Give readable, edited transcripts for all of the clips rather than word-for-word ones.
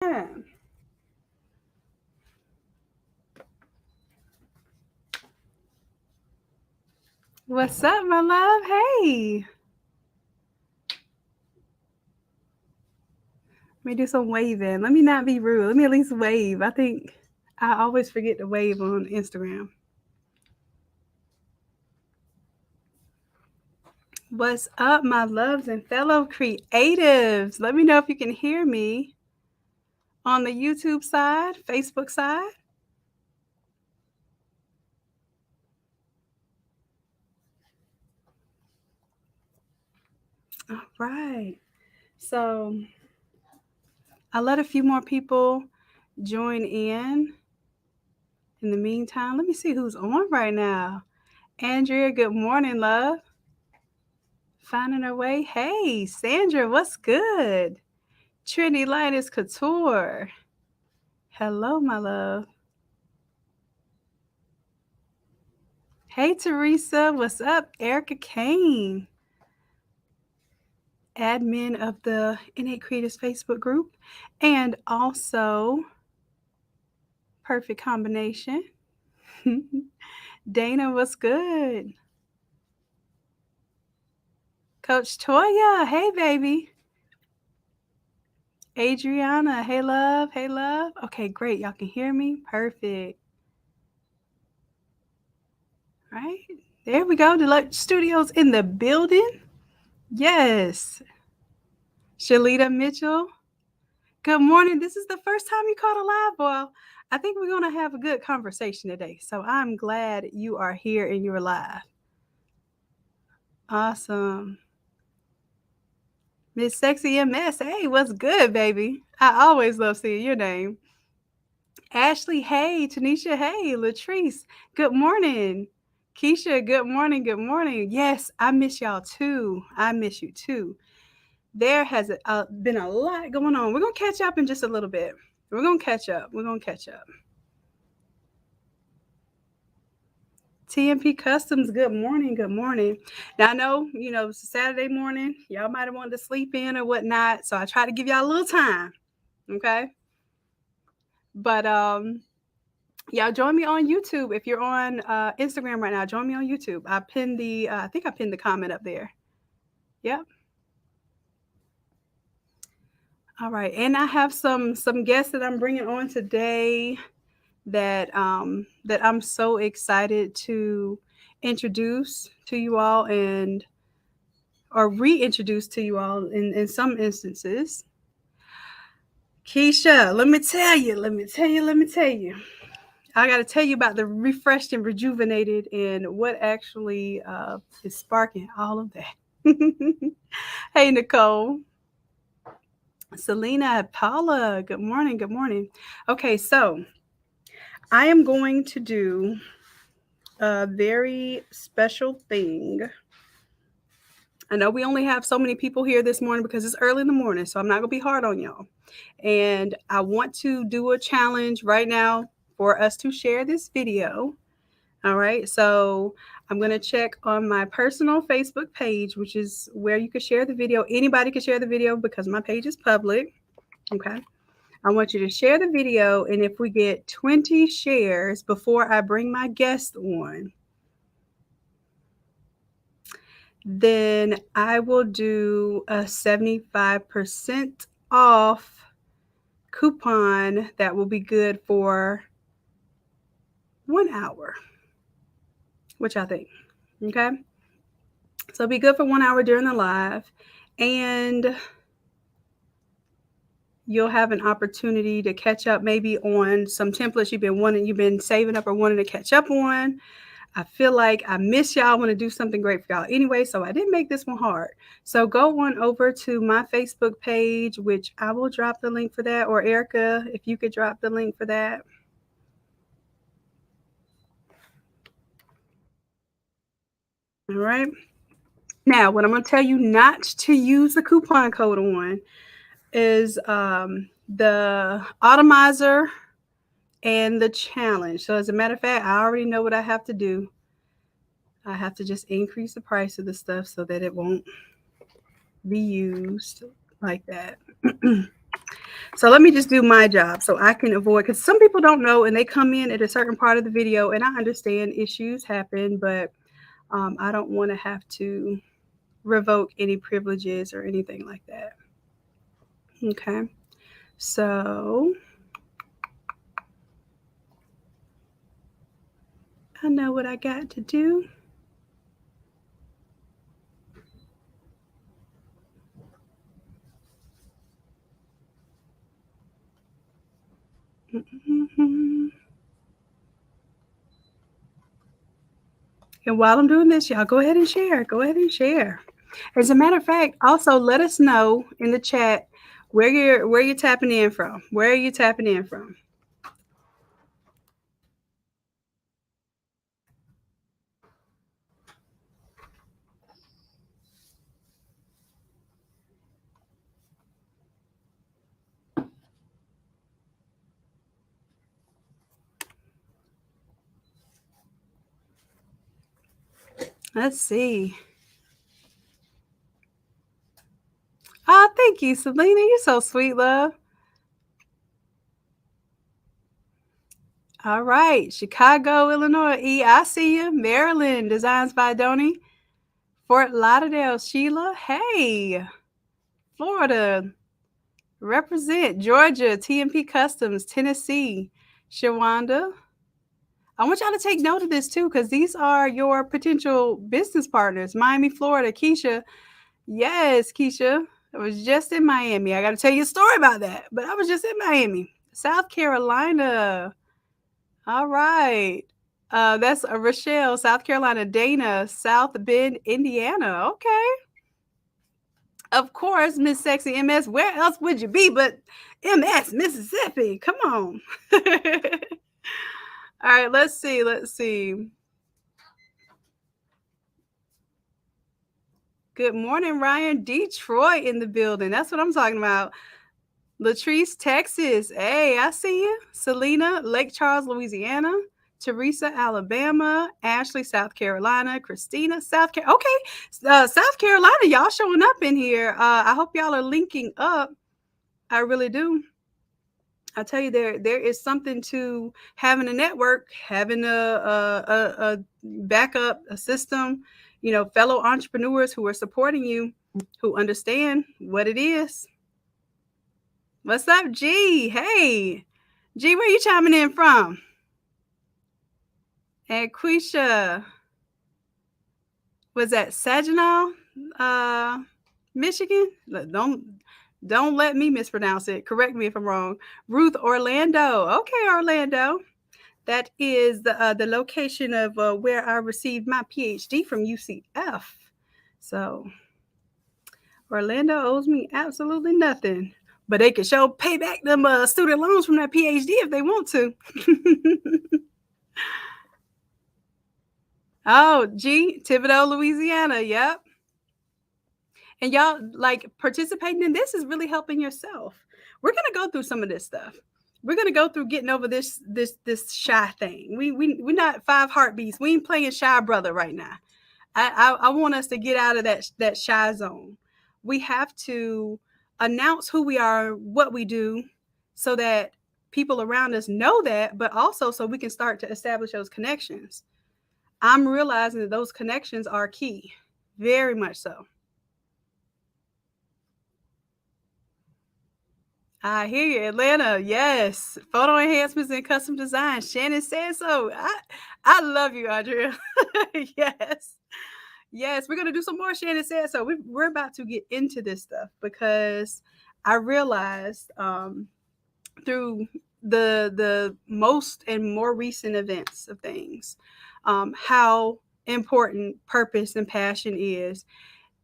time. What's up, my love? Hey. Let me do some waving. Let me not be rude. Let me at least wave. I think I always forget to wave on Instagram. What's up, my loves and fellow creatives? Let me know if you can hear me on the YouTube side, Facebook side. All right. So I let a few more people join in. In the meantime, let me see who's on right now. Andrea, good morning, love. Finding her way. Hey, Sandra, what's good? Trinity Linus Couture. Hello, my love. Hey, Teresa, what's up? Erica Kane, admin of the Innate Creators Facebook group, and also Perfect Combination. Dana, what's good? Coach Toya, hey, baby. Adriana, hey, love. Hey, love. Okay, great. Y'all can hear me? Perfect. Right? There we go. Deluxe Studios in the building. Yes. Shalita Mitchell. Good morning. This is the first time you caught a live. Well, I think we're going to have a good conversation today. So I'm glad you are here and you're live. Awesome. Miss Sexy MS. Hey, what's good, baby? I always love seeing your name. Ashley, hey. Tanisha, hey. Latrice, good morning. Keisha, good morning. Good morning. Yes, I miss y'all too. I miss you too. There has been a lot going on. We're going to catch up in just a little bit. We're going to catch up. We're going to catch up. TMP Customs, good morning. Good morning. Now, I know, it's a Saturday morning. Y'all might have wanted to sleep in or whatnot. So I try to give y'all a little time. Okay. But y'all join me on YouTube. If you're on Instagram right now, join me on YouTube. I think I pinned the comment up there. Yep. All right. And I have some guests that I'm bringing on today that I'm so excited to introduce to you all or reintroduce to you all in some instances. Keisha, let me tell you. I got to tell you about the refreshed and rejuvenated and what actually is sparking all of that. Hey, Nicole. Selena, Paula, good morning. Good morning. Okay, so I am going to do a very special thing. I know we only have so many people here this morning because it's early in the morning, so I'm not going to be hard on y'all. And I want to do a challenge right now for us to share this video. All right, so I'm going to check on my personal Facebook page, which is where you can share the video. Anybody can share the video because my page is public. Okay. I want you to share the video, and if we get 20 shares before I bring my guest on, then I will do a 75% off coupon that will be good for 1 hour, which I think, okay? So it'll be good for 1 hour during the live, and you'll have an opportunity to catch up maybe on some templates you've been saving up or wanting to catch up on. I feel like I miss y'all. I want to do something great for y'all anyway, so I didn't make this one hard. So go on over to my Facebook page, which I will drop the link for that, or Erica, if you could drop the link for that. All right. Now, what I'm going to tell you not to use the coupon code on is the Automizer and the challenge. So as a matter of fact, I already know what I have to do. I have to just increase the price of the stuff so that it won't be used like that. So let me just do my job so I can avoid, because some people don't know and they come in at a certain part of the video, and I understand issues happen, but I don't want to have to revoke any privileges or anything like that. Okay. So I know what I got to do. And while I'm doing this, y'all go ahead and share. Go ahead and share. As a matter of fact, also let us know in the chat where you're tapping in from. Where are you tapping in from? Let's see. Oh, thank you, Selena. You're so sweet, love. All right. Chicago, Illinois. I see you. Maryland, Designs by Donnie. Fort Lauderdale, Sheila. Hey. Florida. Represent. Georgia, TMP Customs. Tennessee. Shawanda. I want y'all to take note of this too, because these are your potential business partners. Miami, Florida. Keisha. Yes, Keisha. I was just in Miami. I got to tell you a story about that, but I was just in Miami. South Carolina. All right. That's Rochelle, South Carolina. Dana, South Bend, Indiana. Okay. Of course, Miss Sexy MS. Where else would you be but MS, Mississippi? Come on. All right, let's see. Let's see. Good morning, Ryan. Detroit in the building. That's what I'm talking about. Latrice, Texas. Hey, I see you. Selena, Lake Charles, Louisiana. Teresa, Alabama. Ashley, South Carolina. Christina, South Carolina. Okay, South Carolina, y'all showing up in here. I hope y'all are linking up. I really do. I tell you, there is something to having a network, having a backup, a system. You know, fellow entrepreneurs who are supporting you, who understand what it is. What's up, G? Hey, G, where you chiming in from? And Quisha, was that Saginaw, Michigan? Don't let me mispronounce it. Correct me if I'm wrong. Ruth, Orlando. Okay, Orlando. That is the location of where I received my PhD from UCF. So Orlando owes me absolutely nothing, but they can show pay back them student loans from that PhD if they want to. Oh, G, Thibodaux, Louisiana. Yep. And y'all, like, participating in this is really helping yourself. We're gonna go through some of this stuff. We're gonna go through getting over this shy thing. We're not five heartbeats. We ain't playing shy brother right now. I want us to get out of that shy zone. We have to announce who we are, what we do, so that people around us know that, but also so we can start to establish those connections. I'm realizing that those connections are key, very much so. I hear you, Atlanta. Yes, photo enhancements and custom design. Shannon said so. I love you, Andrea. Yes, yes, we're gonna do some more. Shannon said so. We're about to get into this stuff because I realized through the most and more recent events of things how important purpose and passion is,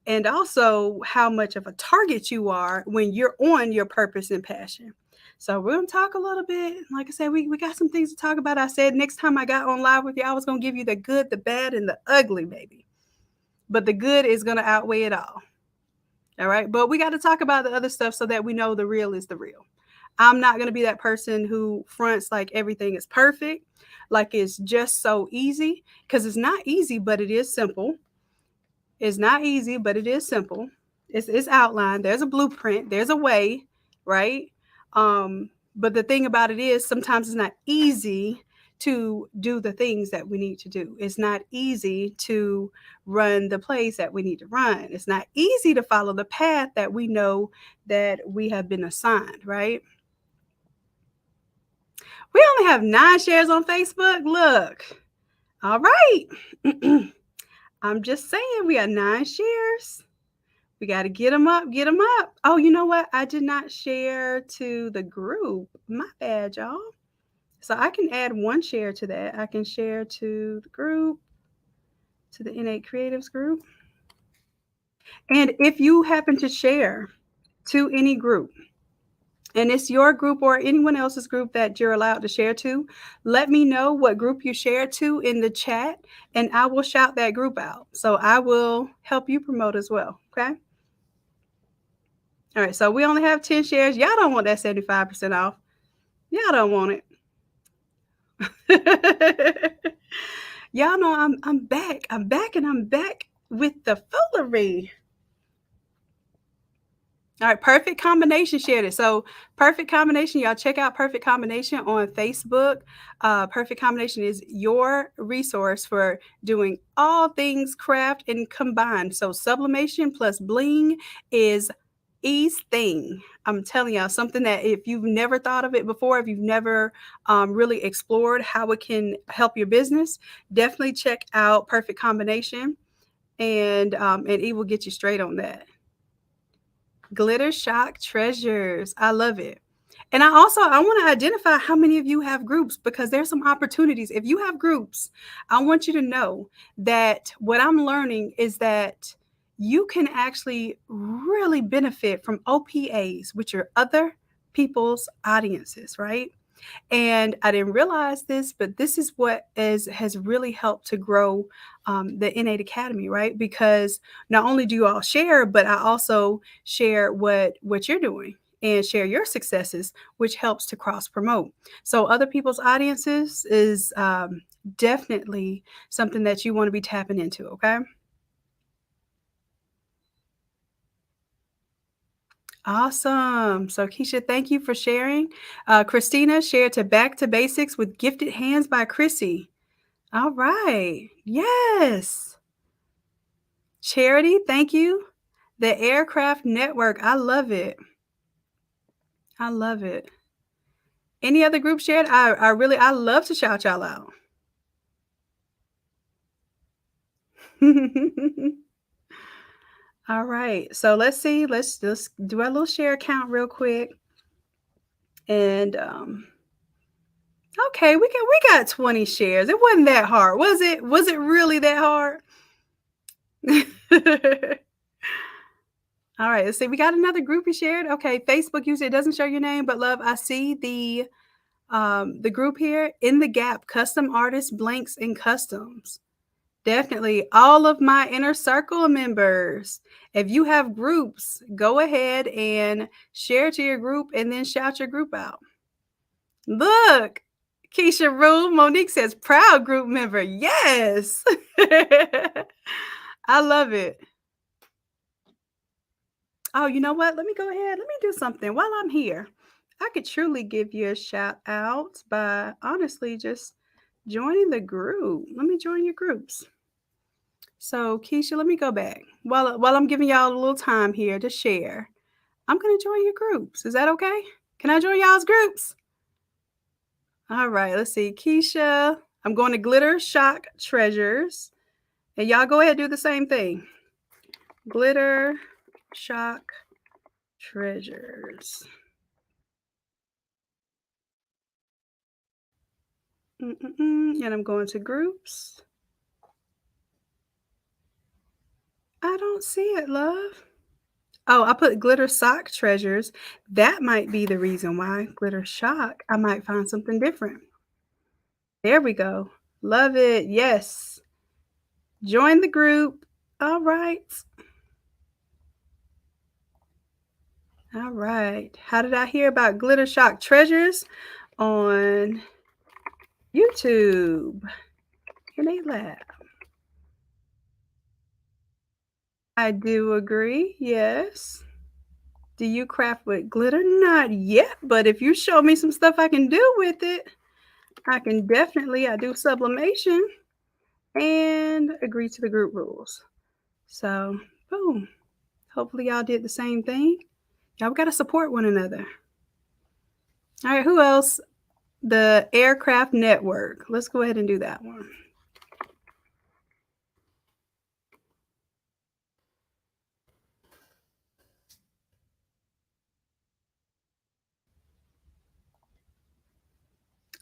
and also how much of a target you are when you're on your purpose and passion. So we're going to talk a little bit. Like I said, we got some things to talk about. I said next time I got on live with you, I was going to give you the good, the bad, and the ugly, baby. But the good is going to outweigh it all. All right. But we got to talk about the other stuff so that we know the real is the real. I'm not going to be that person who fronts like everything is perfect, like it's just so easy, because it's not easy, but it is simple. It's not easy, but it is simple. It's outlined. There's a blueprint. There's a way, right? But the thing about it is sometimes it's not easy to do the things that we need to do. It's not easy to run the plays that we need to run. It's not easy to follow the path that we know that we have been assigned, right? We only have 9 shares on Facebook. Look. All right. I'm just saying we got 9 shares. We got to get them up, get them up. Oh, you know what? I did not share to the group. My bad, y'all. So I can add 1 share to that. I can share to the group, to the Innate Creatives group. And if you happen to share to any group, and it's your group or anyone else's group that you're allowed to share to, let me know what group you share to in the chat, and I will shout that group out. So I will help you promote as well. Okay. All right. So we only have 10 shares. Y'all don't want that 75% off. Y'all don't want it. Y'all know I'm back. I'm back and I'm back with the foolery. All right, Perfect Combination shared it. So Perfect Combination, y'all check out Perfect Combination on Facebook. Perfect Combination is your resource for doing all things craft and combined. So sublimation plus bling is E's thing. I'm telling y'all something that if you've never thought of it before, if you've never really explored how it can help your business, definitely check out Perfect Combination, and E will get you straight on that. Glitter Shock Treasures. I love it. And I want to identify how many of you have groups, because there's some opportunities. If you have groups, I want you to know that what I'm learning is that you can actually really benefit from OPAs, which are other people's audiences, right? And I didn't realize this, but this is what has really helped to grow the Innate Academy, right? Because not only do you all share, but I also share what you're doing and share your successes, which helps to cross promote. So other people's audiences is definitely something that you want to be tapping into, okay? Awesome. So Keisha, thank you for sharing. Christina shared to Back to Basics with Gifted Hands by Chrissy. All right. Yes. Charity, thank you. The Aircraft Network. I love it. I love it. Any other group shared? I love to shout y'all out. All right. So let's see. Let's just do our little share count real quick. And okay, we got 20 shares. It wasn't that hard, was it? Was it really that hard? All right, let's see. We got another group you shared. Okay, Facebook user, it doesn't show your name, but love, I see the group here, In the Gap, Custom Artists, Blanks, and Customs. Definitely all of my inner circle members. If you have groups, go ahead and share to your group and then shout your group out. Look, Keisha Rue, Monique says, proud group member. Yes. I love it. Oh, you know what? Let me go ahead. Let me do something while I'm here. I could truly give you a shout out by honestly just joining the group. Let me join your groups. So, Keisha, let me go back. While I'm giving y'all a little time here to share, I'm going to join your groups. Is that okay? Can I join y'all's groups? All right, let's see. Keisha, I'm going to Glitter Shock Treasures. And y'all go ahead and do the same thing. Glitter Shock Treasures. And I'm going to groups. I don't see it, love. Oh, I put Glitter Sock Treasures. That might be the reason why. Glitter Shock. I might find something different. There we go. Love it. Yes. Join the group. All right. All right. How did I hear about Glitter Shock Treasures? On YouTube. Innate Lab. I do agree. Yes. Do you craft with glitter? Not yet, but if you show me some stuff I can do with it, I can definitely. I do sublimation and agree to the group rules. So, boom. Hopefully y'all did the same thing. Y'all got to support one another. All right, who else? The Aircraft Network. Let's go ahead and do that one.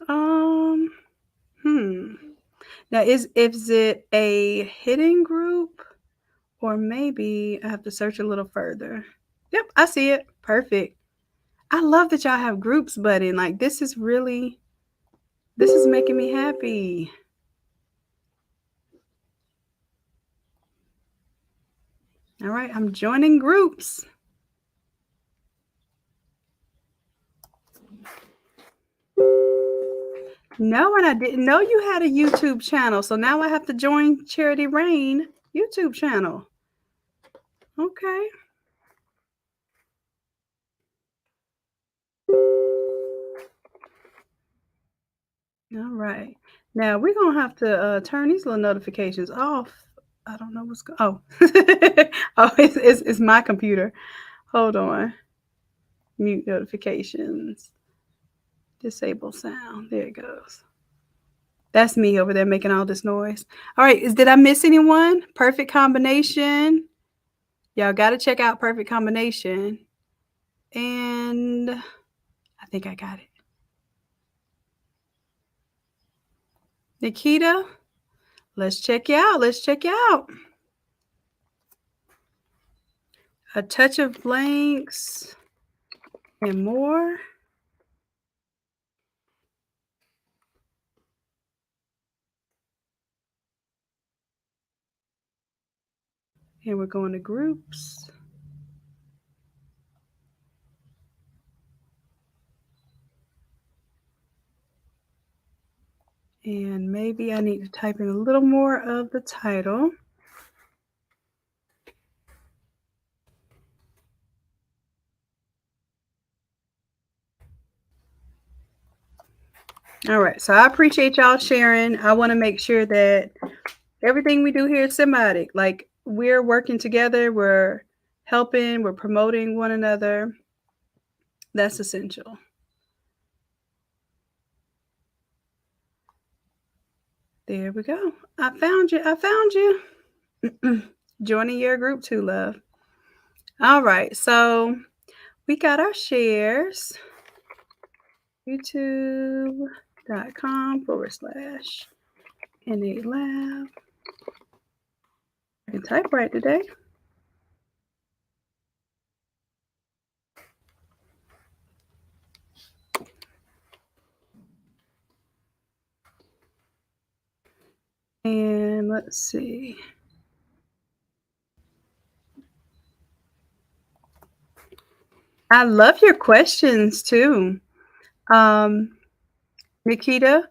Um, Now is it a hidden group or maybe I have to search a little further? Yep, I see it. Perfect. I love that y'all have groups, buddy. Like this is making me happy. All right, I'm joining groups. No, and I didn't know you had a YouTube channel. So now I have to join Charity Rain YouTube channel. Okay. All right. Now we're gonna have to turn these little notifications off. I don't know what's going. Oh, oh, it's my computer. Hold on. Mute notifications. Disable sound. There it goes. That's me over there making all this noise. All right. Did I miss anyone? Perfect combination. Y'all got to check out Perfect Combination. And I think I got it. Nikita, let's check you out. Let's check you out. A touch of blanks and more. And we're going to groups. And maybe I need to type in a little more of the title. All right, so I appreciate y'all sharing. I want to make sure that everything we do here is symbiotic. Like we're working together, we're helping, we're promoting one another. That's essential. There we go. I found you. I found you. Joining your group too, love. All right, so we got our shares. YouTube.com/NA Lab. I can type right today. And let's see. I love your questions too. Nikita,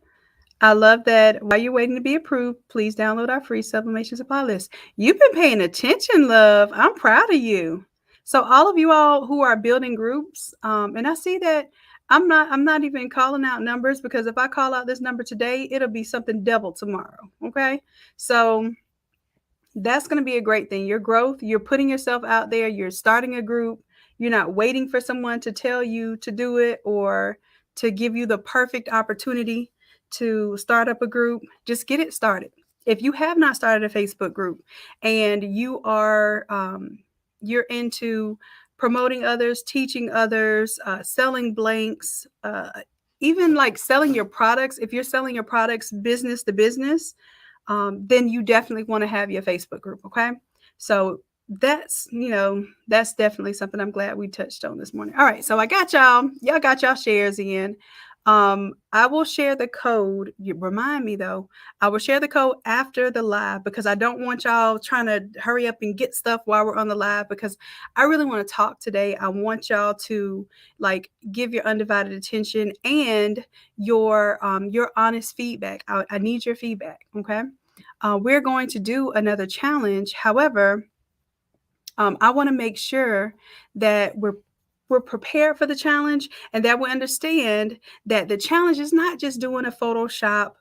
I love that. While you're waiting to be approved, please download our free sublimation supply list. You've been paying attention, love. I'm proud of you. So all of you all who are building groups, and I see that I'm not even calling out numbers because if I call out this number today, it'll be something double tomorrow. Okay. So that's going to be a great thing. Your growth, you're putting yourself out there, you're starting a group, you're not waiting for someone to tell you to do it or to give you the perfect opportunity to start up a group. Just get it started. If you have not started a Facebook group and you are you're into promoting others, teaching others, selling blanks, even like selling your products, if you're selling your products business to business, then you definitely want to have your Facebook group. Okay. So that's definitely something I'm glad we touched on this morning. All right. So I got y'all got y'all shares in. I will share the code. You remind me though, I will share the code after the live because I don't want y'all trying to hurry up and get stuff while we're on the live because I really want to talk today. I want y'all to like give your undivided attention and your honest feedback. I need your feedback. Okay. We're going to do another challenge. However, I want to make sure that we're we're prepared for the challenge, and that we understand that the challenge is not just doing a Photoshop,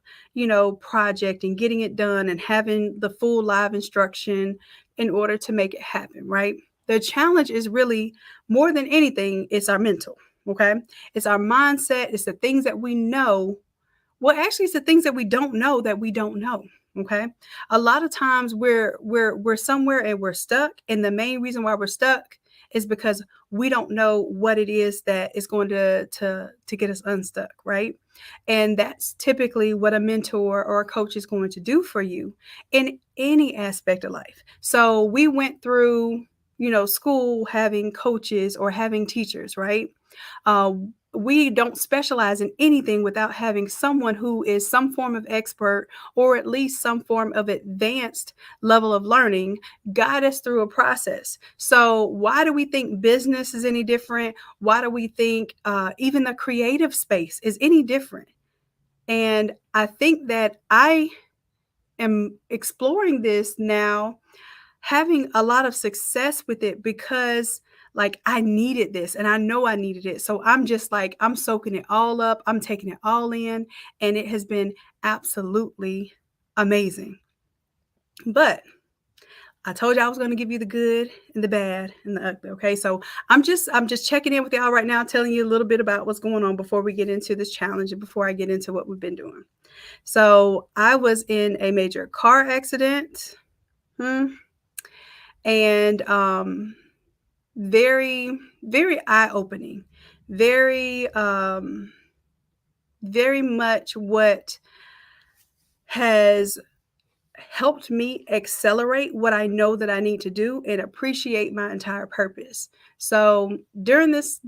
project and getting it done and having the full live instruction in order to make it happen, right? The challenge is really more than anything, it's our mental, okay? It's our mindset, it's the things that we know. Well, actually, it's the things that we don't know that we don't know. Okay. A lot of times we're somewhere and we're stuck. And the main reason why we're stuck is because we don't know what it is that is going to get us unstuck, right? And that's typically what a mentor or a coach is going to do for you in any aspect of life. So we went through, school having coaches or having teachers, right? Uh, we don't specialize in anything without having someone who is some form of expert or at least some form of advanced level of learning guide us through a process. So why do we think business is any different? Why do we think even the creative space is any different? And I think that I am exploring this now, having a lot of success with it because like I needed this and I know I needed it. So I'm just like, I'm soaking it all up. I'm taking it all in, and it has been absolutely amazing. But I told you I was going to give you the good and the bad and the ugly. Okay. So I'm just checking in with y'all right now, telling you a little bit about what's going on before we get into this challenge and before I get into what we've been doing. So I was in a major car accident. And very, very eye-opening, very very much what has helped me accelerate what I know that I need to do and appreciate my entire purpose. So during this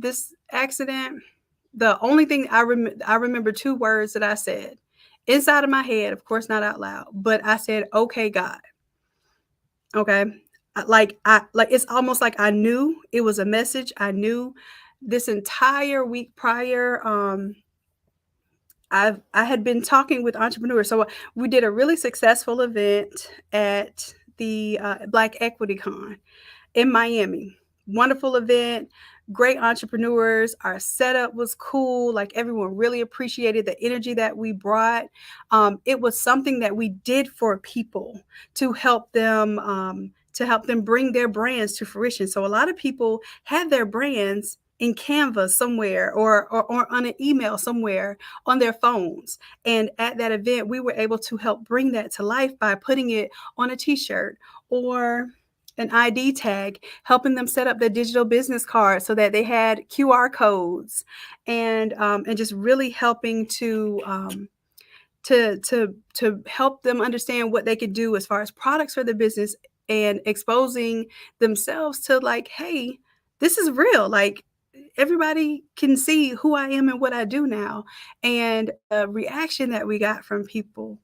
accident, the only thing I remember two words that I said inside of my head, of course not out loud, but I said, "Okay, God." Okay. Like it's almost like I knew it was a message. I knew this entire week prior. I had been talking with entrepreneurs. So we did a really successful event at the Black Equity Con in Miami. Wonderful event, great entrepreneurs. Our setup was cool. Like everyone really appreciated the energy that we brought. It was something that we did for people to help them bring their brands to fruition. So a lot of people had their brands in Canva somewhere or on an email somewhere on their phones. And at that event, we were able to help bring that to life by putting it on a t-shirt or an ID tag, helping them set up their digital business card so that they had QR codes, and just really helping to help them understand what they could do as far as products for the business and exposing themselves to like, hey, this is real. Like everybody can see who I am and what I do now. And the reaction that we got from people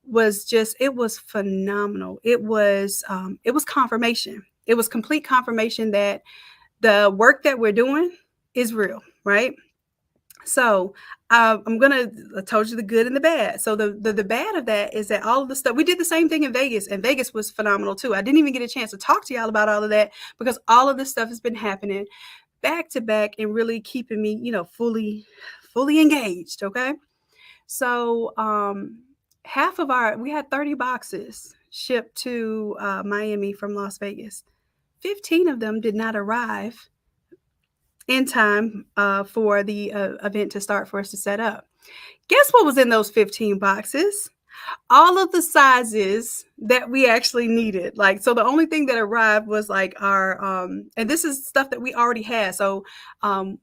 was just, it was phenomenal. It was confirmation. It was complete confirmation that the work that we're doing is real, right? So I told you the good and the bad. So the bad of that is that all of the stuff, we did the same thing in Vegas, and Vegas was phenomenal too. I didn't even get a chance to talk to y'all about all of that because all of this stuff has been happening back to back and really keeping me, fully engaged. Okay. So we had 30 boxes shipped to Miami from Las Vegas. 15 of them did not arrive in time for the event to start, for us to set up. Guess what was in those 15 boxes? All of the sizes that we actually needed. Like, so the only thing that arrived was like our, and this is stuff that we already had. So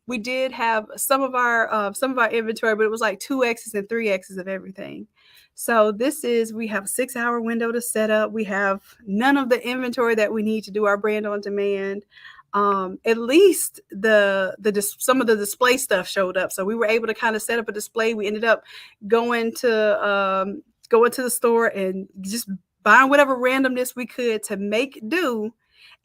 we did have some of our inventory, but it was like 2X's and 3X's of everything. So we have a 6-hour window to set up. We have none of the inventory that we need to do our brand on demand. At least some of the display stuff showed up. So we were able to kind of set up a display. We ended up going to the store and just buying whatever randomness we could to make do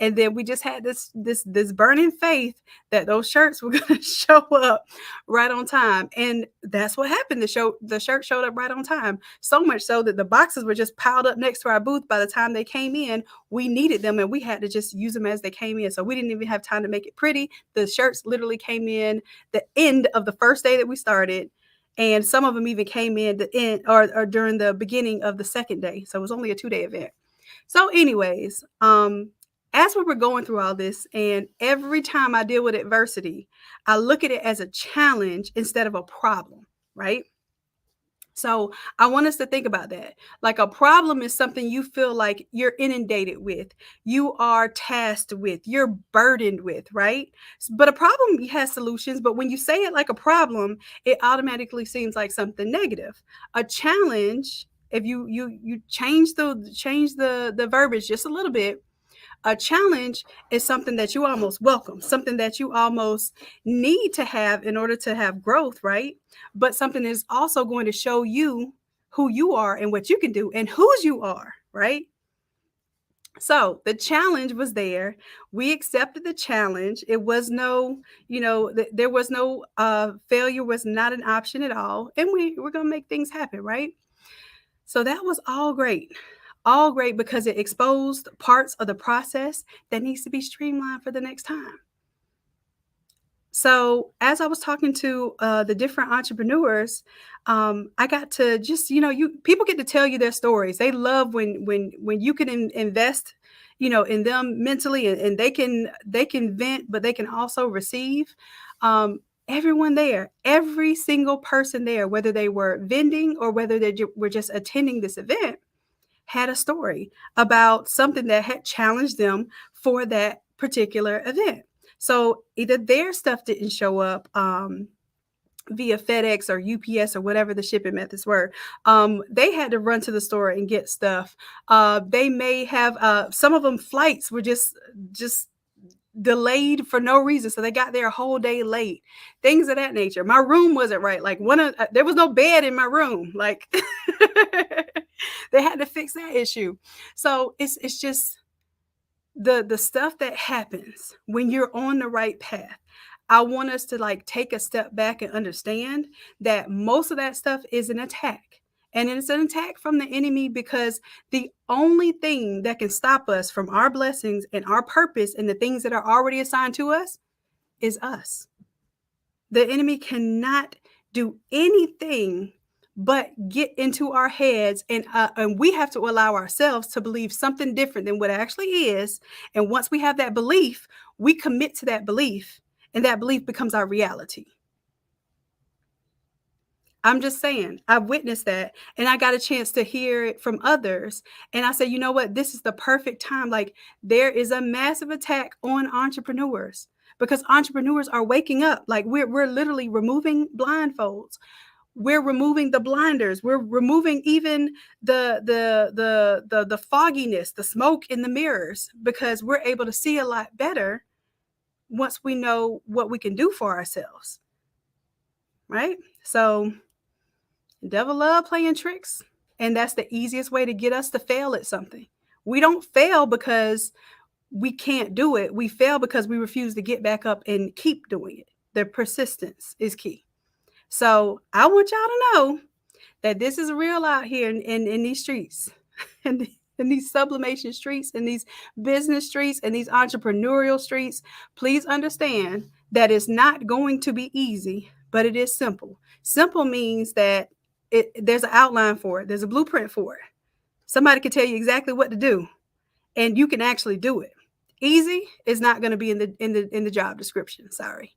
And then we just had this burning faith that those shirts were going to show up right on time. And that's what happened. The shirt showed up right on time. So much so that the boxes were just piled up next to our booth. By the time they came in, we needed them and we had to just use them as they came in. So we didn't even have time to make it pretty. The shirts literally came in the end of the first day that we started. And some of them even came in the end or during the beginning of the second day. So it was only a 2-day event. So anyways, as we were going through all this, and every time I deal with adversity, I look at it as a challenge instead of a problem, right? So I want us to think about that. Like a problem is something you feel like you're inundated with, you are tasked with, you're burdened with, right? But a problem has solutions, but when you say it like a problem, it automatically seems like something negative. A challenge, if you change the verbiage just a little bit, a challenge is something that you almost welcome, something that you almost need to have in order to have growth, right? But something is also going to show you who you are and what you can do and whose you are, right? So the challenge was there. We accepted the challenge. It was no, there was no failure was not an option at all. And we're going to make things happen, right? So that was all great because it exposed parts of the process that needs to be streamlined for the next time. So as I was talking to the different entrepreneurs, I got to just, people get to tell you their stories. They love when you can invest, in them mentally, and they can vent, but they can also receive. Everyone there, every single person there, whether they were vending or whether they were just attending this event, had a story about something that had challenged them for that particular event. So either their stuff didn't show up via FedEx or UPS or whatever the shipping methods were. They had to run to the store and get stuff. They may have some of them flights were just delayed for no reason, so they got there a whole day late, things of that nature. My room wasn't right, like there was no bed in my room, like they had to fix that issue. So it's just the stuff that happens when you're on the right path. I want us to like take a step back and understand that most of that stuff is an attack. And it's an attack from the enemy because the only thing that can stop us from our blessings and our purpose and the things that are already assigned to us is us. The enemy cannot do anything but get into our heads, and we have to allow ourselves to believe something different than what it actually is. And once we have that belief, we commit to that belief, and that belief becomes our reality. I'm just saying, I've witnessed that, and I got a chance to hear it from others. And I said, you know what? This is the perfect time. Like, there is a massive attack on entrepreneurs because entrepreneurs are waking up. Like, we're literally removing blindfolds. We're removing the blinders. We're removing even the fogginess, the smoke in the mirrors, because we're able to see a lot better once we know what we can do for ourselves. Right? So the devil loves playing tricks, and that's the easiest way to get us to fail at something. We don't fail because we can't do it. We fail because we refuse to get back up and keep doing it. The persistence is key. So I want y'all to know that this is real out here in these streets, in these sublimation streets, in these business streets, and these entrepreneurial streets. Please understand that it's not going to be easy, but it is simple. Simple means that there's an outline for it. There's a blueprint for it. Somebody can tell you exactly what to do, and you can actually do it. Easy is not going to be in the job description. Sorry.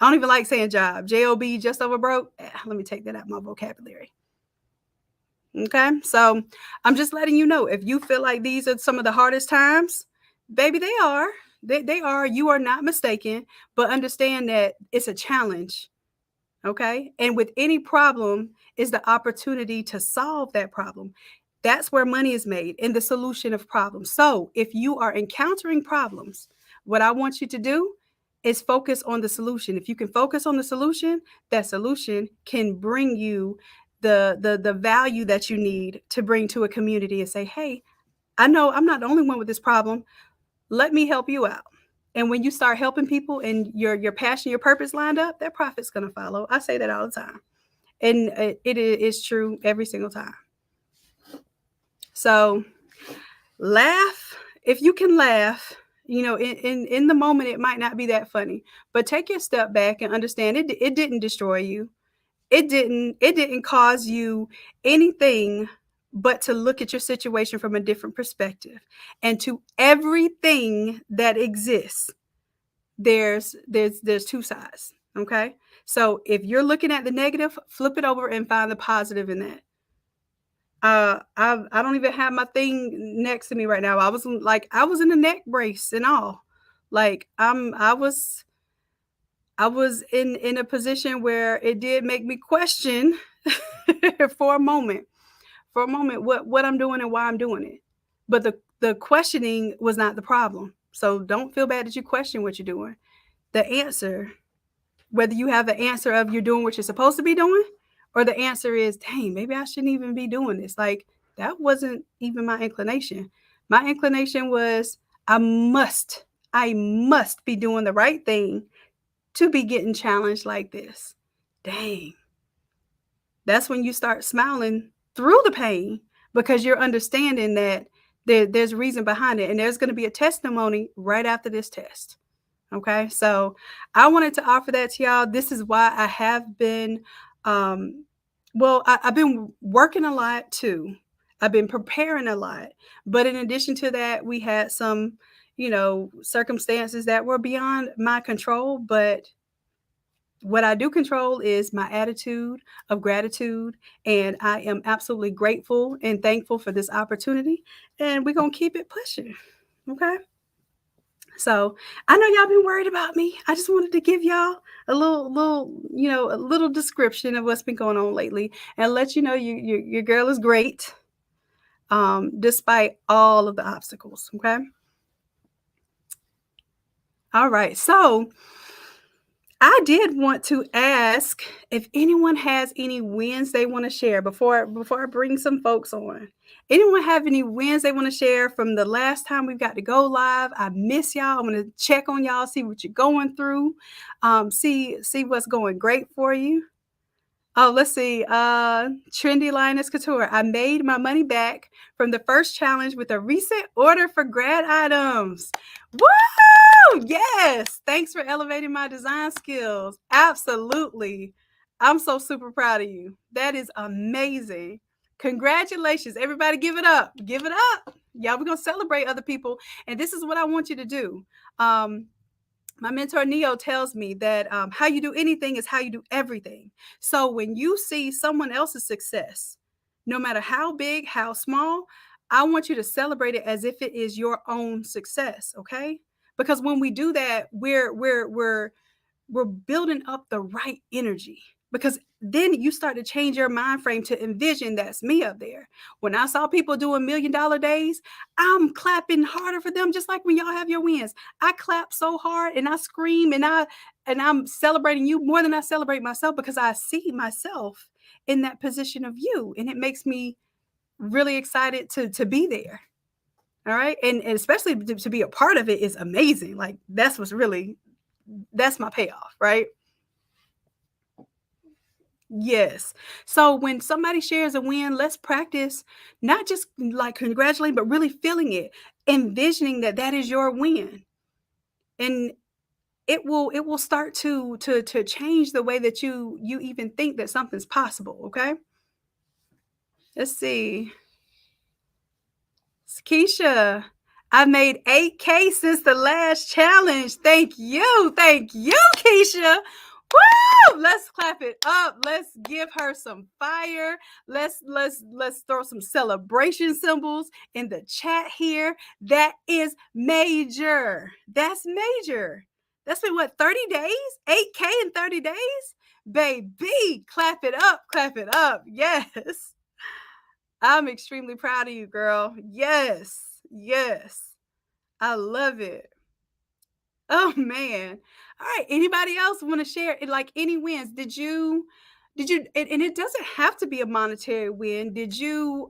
I don't even like saying job. Job, just over broke. Let me take that out of my vocabulary. Okay. So I'm just letting you know, if you feel like these are some of the hardest times, baby, they are. They are. You are not mistaken, but understand that it's a challenge. Okay. And with any problem is the opportunity to solve that problem. That's where money is made, in the solution of problems. So if you are encountering problems, what I want you to do is focus on the solution. If you can focus on the solution, that solution can bring you the value that you need to bring to a community and say, hey, I know I'm not the only one with this problem. Let me help you out. And when you start helping people and your passion, your purpose lined up, that profit's gonna follow. I say that all the time, and it is true every single time. So laugh if you can laugh. You know, in the moment, it might not be that funny, but take your step back and understand it didn't destroy you. It didn't cause you anything but to look at your situation from a different perspective. And to everything that exists, there's two sides. Okay. So if you're looking at the negative, flip it over and find the positive in that. I don't even have my thing next to me right now. I was in a neck brace and all. Like I was in a position where it did make me question for a moment, what I'm doing and why I'm doing it. But the questioning was not the problem. So don't feel bad that you question what you're doing. The answer, whether you have the answer of you're doing what you're supposed to be doing, or the answer is, dang, maybe I shouldn't even be doing this. Like that wasn't even my inclination. My inclination was I must be doing the right thing to be getting challenged like this. Dang. That's when you start smiling through the pain because you're understanding that there's reason behind it. And there's going to be a testimony right after this test. Okay. So I wanted to offer that to y'all. This is why I have been, I've been working a lot too. I've been preparing a lot. But in addition to that, we had some, circumstances that were beyond my control. But what I do control is my attitude of gratitude. And I am absolutely grateful and thankful for this opportunity. And we're going to keep it pushing. Okay. So I know y'all been worried about me. I just wanted to give y'all a little description of what's been going on lately and let you know your girl is great, despite all of the obstacles. Okay. All right. So I did want to ask if anyone has any wins they want to share before I bring some folks on. Anyone have any wins they want to share from the last time we got to go live? I miss y'all. I'm gonna check on y'all, see what you're going through, see what's going great for you. Oh, let's see. Trendy Lioness Couture. I made my money back from the first challenge with a recent order for grad items. Woo! Yes. Thanks for elevating my design skills. Absolutely. I'm so super proud of you. That is amazing. Congratulations. Everybody give it up. Give it up. Y'all, we're going to celebrate other people. And this is what I want you to do. My mentor Neo tells me that how you do anything is how you do everything. So when you see someone else's success, no matter how big, how small, I want you to celebrate it as if it is your own success. Okay? Because when we do that, we're building up the right energy. Because then you start to change your mind frame to envision that's me up there. When I saw people doing $1 million days, I'm clapping harder for them, just like when y'all have your wins. I clap so hard and I scream and I'm celebrating you more than I celebrate myself because I see myself in that position of you. And it makes me really excited to be there. All right. And especially to be a part of it is amazing. Like that's my payoff, right? Yes. So when somebody shares a win, let's practice not just like congratulating, but really feeling it, envisioning that is your win. And it will start to change the way that you even think that something's possible. Okay. Let's see. Keisha, I made 8K since the last challenge. Thank you. Thank you, Keisha. Woo! Let's clap it up. Let's give her some fire. Let's throw some celebration symbols in the chat here. That is major. That's major. That's been what, 30 days? 8K in 30 days? Baby, clap it up. Clap it up. Yes. I'm extremely proud of you, girl. Yes. Yes. I love it. Oh man. All right. Anybody else want to share like any wins? And it doesn't have to be a monetary win. Did you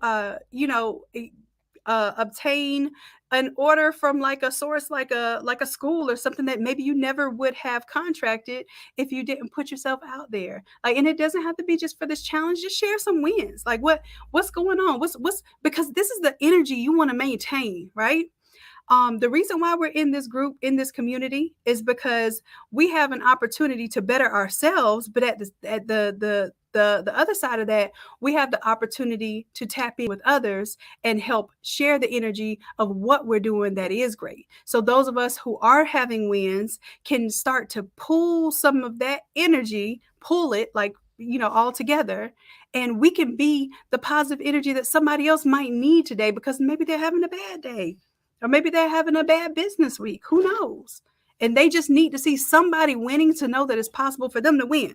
obtain an order from like a source, like a school or something that maybe you never would have contracted if you didn't put yourself out there. Like, and it doesn't have to be just for this challenge. Just share some wins. Like, what's going on? What's because this is the energy you want to maintain, right? The reason why we're in this group, in this community, is because we have an opportunity to better ourselves. But at the other side of that, we have the opportunity to tap in with others and help share the energy of what we're doing that is great. So those of us who are having wins can start to pull some of that energy, pull it like, all together, and we can be the positive energy that somebody else might need today because maybe they're having a bad day. Or maybe they're having a bad business week. Who knows? And they just need to see somebody winning to know that it's possible for them to win.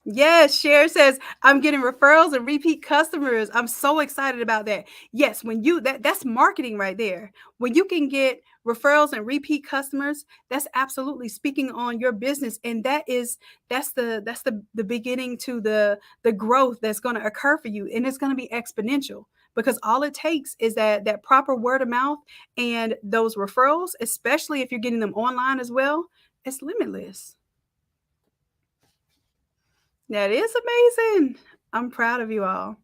Yes, Cher says, I'm getting referrals and repeat customers. I'm so excited about that. Yes, when that's marketing right there. When you can get referrals and repeat customers, that's absolutely speaking on your business. And that's the beginning to the growth that's going to occur for you. And it's going to be exponential because all it takes is that proper word of mouth and those referrals, especially if you're getting them online as well, it's limitless. That is amazing. I'm proud of you all.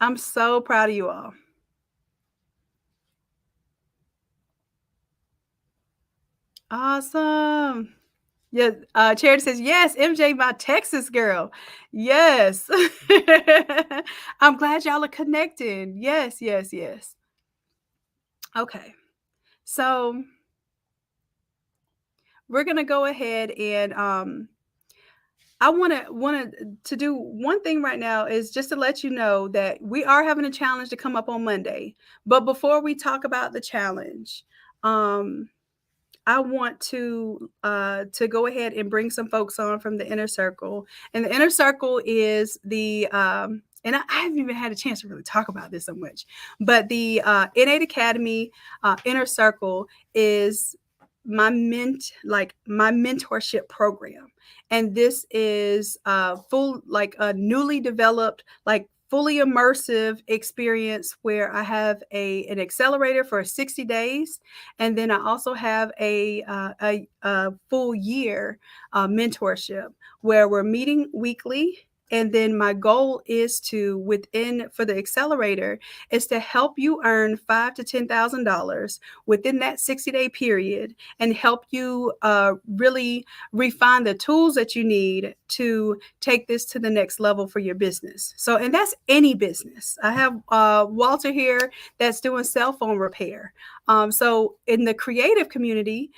I'm so proud of you all. Awesome. Yeah, Charity says, yes, MJ, my Texas girl. Yes. I'm glad y'all are connecting. Yes, yes, yes. Okay. So we're gonna go ahead and I want to do one thing right now is just to let you know that we are having a challenge to come up on Monday. But before we talk about the challenge, I want to go ahead and bring some folks on from the inner circle, and the inner circle is the and I haven't even had a chance to really talk about this so much, but the Innate Academy inner circle is my mentorship program, and this is full like a newly developed like fully immersive experience where I have an accelerator for 60 days, and then I also have a full year mentorship where we're meeting weekly. And then my goal is to for the accelerator is to help you earn $5,000 to $10,000 within that 60-day period and help you really refine the tools that you need to take this to the next level for your business. So, and that's any business. I have Walter here that's doing cell phone repair. So in the creative community,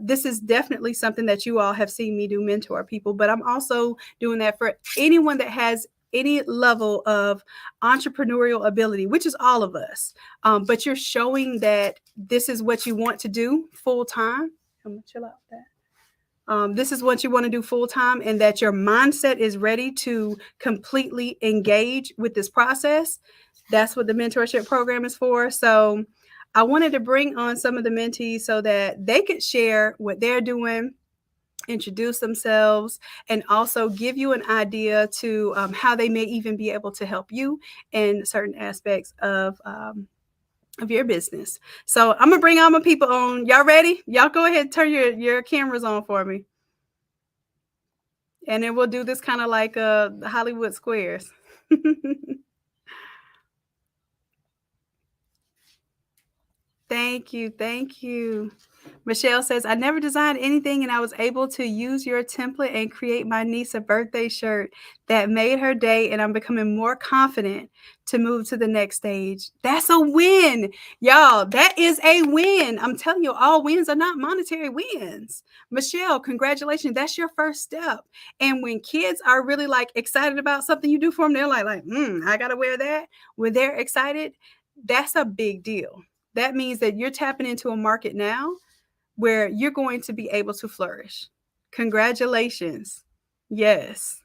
this is definitely something that you all have seen me do, mentor people, but I'm also doing that for anyone that has any level of entrepreneurial ability, which is all of us. But you're showing that this is what you want to do full time. I'm gonna chill out with that. This is what you want to do full time, and that your mindset is ready to completely engage with this process. That's what the mentorship program is for. So I wanted to bring on some of the mentees so that they could share what they're doing, introduce themselves, and also give you an idea to how they may even be able to help you in certain aspects of your business. So I'm gonna bring all my people on. Y'all ready? Y'all go ahead and turn your cameras on for me. And then we'll do this kind of like Hollywood Squares. Thank you. Thank you. Michelle says, I never designed anything and I was able to use your template and create my niece a birthday shirt that made her day, and I'm becoming more confident to move to the next stage. That's a win. Y'all, that is a win. I'm telling you, all wins are not monetary wins. Michelle, congratulations. That's your first step. And when kids are really like excited about something you do for them, they're like, I got to wear that. When they're excited, that's a big deal. That means that you're tapping into a market now where you're going to be able to flourish. Congratulations. Yes.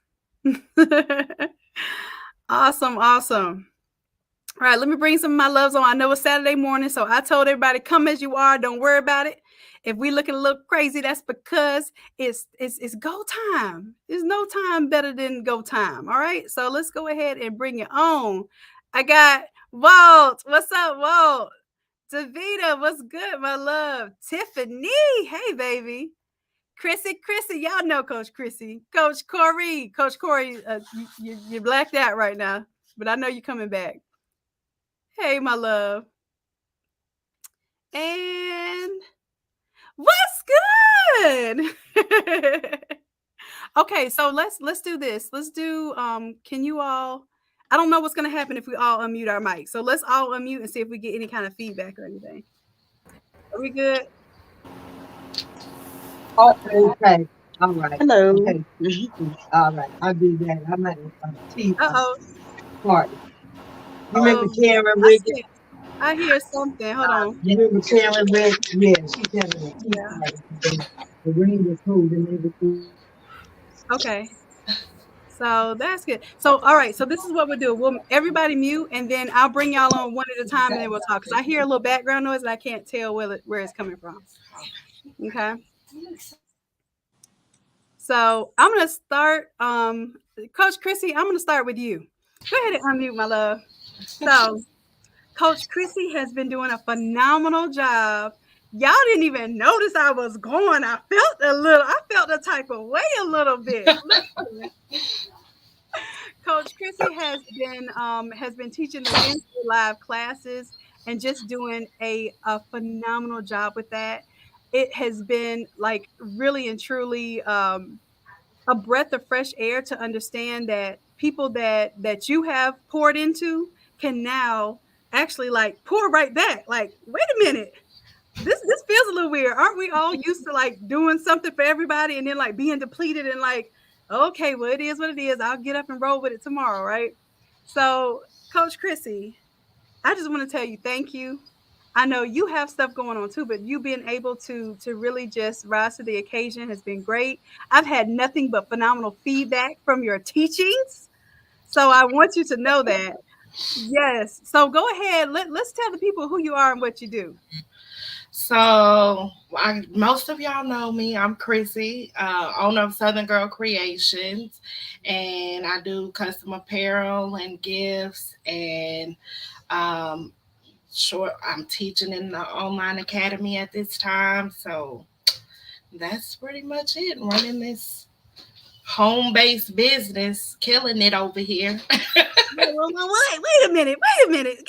Awesome. Awesome. All right, let me bring some of my loves on. I know it's Saturday morning, so I told everybody, come as you are. Don't worry about it. If we looking a little crazy, that's because it's go time. There's no time better than go time. All right. So let's go ahead and bring it on. I got Walt. What's up, Walt? Davita, what's good, my love? Tiffany, hey baby. Chrissy, y'all know Coach Chrissy. Coach Corey, you blacked out right now, but I know you're coming back. Hey, my love. And what's good? Okay, so let's do this. Let's do can you all I don't know what's gonna happen if we all unmute our mic. So let's all unmute and see if we get any kind of feedback or anything. Are we good? Oh, okay. All right. Hello. Okay. All right. I'll do that. I'm at a tea Uh-oh. party. You remember Karen I Wiggins? see. I hear something. Hold on. You remember Karen Wiggins? Yeah, she's having a tea Yeah. party today. The rain was cold and everything. Okay. So that's good. So all right. So this is what we'll do. We'll everybody mute, and then I'll bring y'all on one at a time, and then we'll talk. Because I hear a little background noise, and I can't tell where it's coming from. Okay. So I'm gonna start. Coach Chrissy, I'm gonna start with you. Go ahead and unmute, my love. So Coach Chrissy has been doing a phenomenal job. Y'all didn't even notice I was going. I felt a type of way a little bit. Listen, Coach Chrissy has been teaching the Wednesday live classes and just doing a phenomenal job with that. It has been like really and truly a breath of fresh air to understand that people that you have poured into can now actually like pour right back. Like, wait a minute, this feels a little weird. Aren't we all used to like doing something for everybody and then like being depleted and like, okay, well, it is what it is. I'll get up and roll with it tomorrow, right? So, Coach Chrissy, I just want to tell you thank you. I know you have stuff going on too, but you being able to really just rise to the occasion has been great. I've had nothing but phenomenal feedback from your teachings. So I want you to know that. Yes. So go ahead. Let's tell the people who you are and what you do. So, most of y'all know me. I'm Chrissy, owner of Southern Girl Creations, and I do custom apparel and gifts. And um, I'm teaching in the online academy at this time. So that's pretty much it. Running this home-based business, killing it over here. Wait a minute. Wait a minute.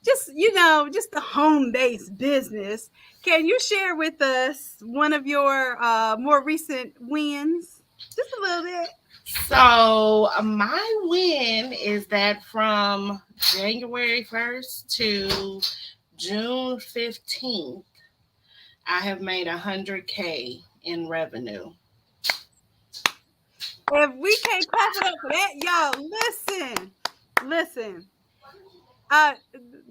Just just the home-based business. Can you share with us one of your more recent wins? Just a little bit. So my win is that from January 1st to June 15th, I have made 100K in revenue. If we can't clap it up for that, y'all, listen. Uh,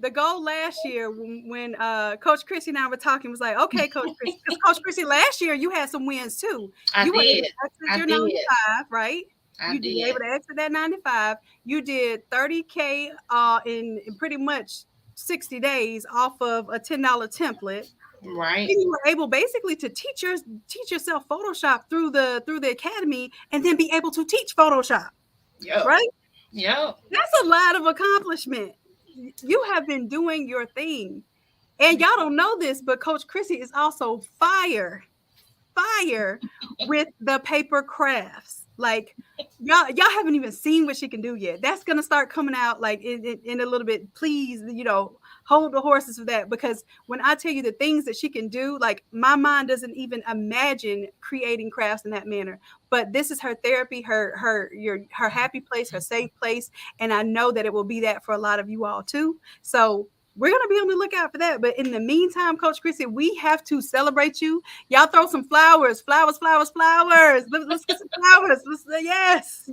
the goal last year when Coach Chrissy and I were talking was like, okay, Coach Chrissy, because Coach Chrissy, last year you had some wins too. I You were able did. to exit I your did. 95, right? I You were able did. to exit that 95. You did 30K in pretty much 60 days off of a $10 template. Right. Then you were able basically to teach yourself Photoshop through the academy and then be able to teach Photoshop, Yep. right? Yep. That's a lot of accomplishment. You have been doing your thing. And y'all don't know this, but Coach Chrissy is also fire with the paper crafts. Like y'all haven't even seen what she can do yet. That's gonna start coming out like in a little bit. Please, hold the horses for that because when I tell you the things that she can do, like my mind doesn't even imagine creating crafts in that manner. But this is her therapy, her happy place, her safe place, and I know that it will be that for a lot of you all too. So we're gonna be on the lookout for that. But in the meantime, Coach Chrissy, we have to celebrate you. Y'all throw some flowers. Let's get some flowers. Yes.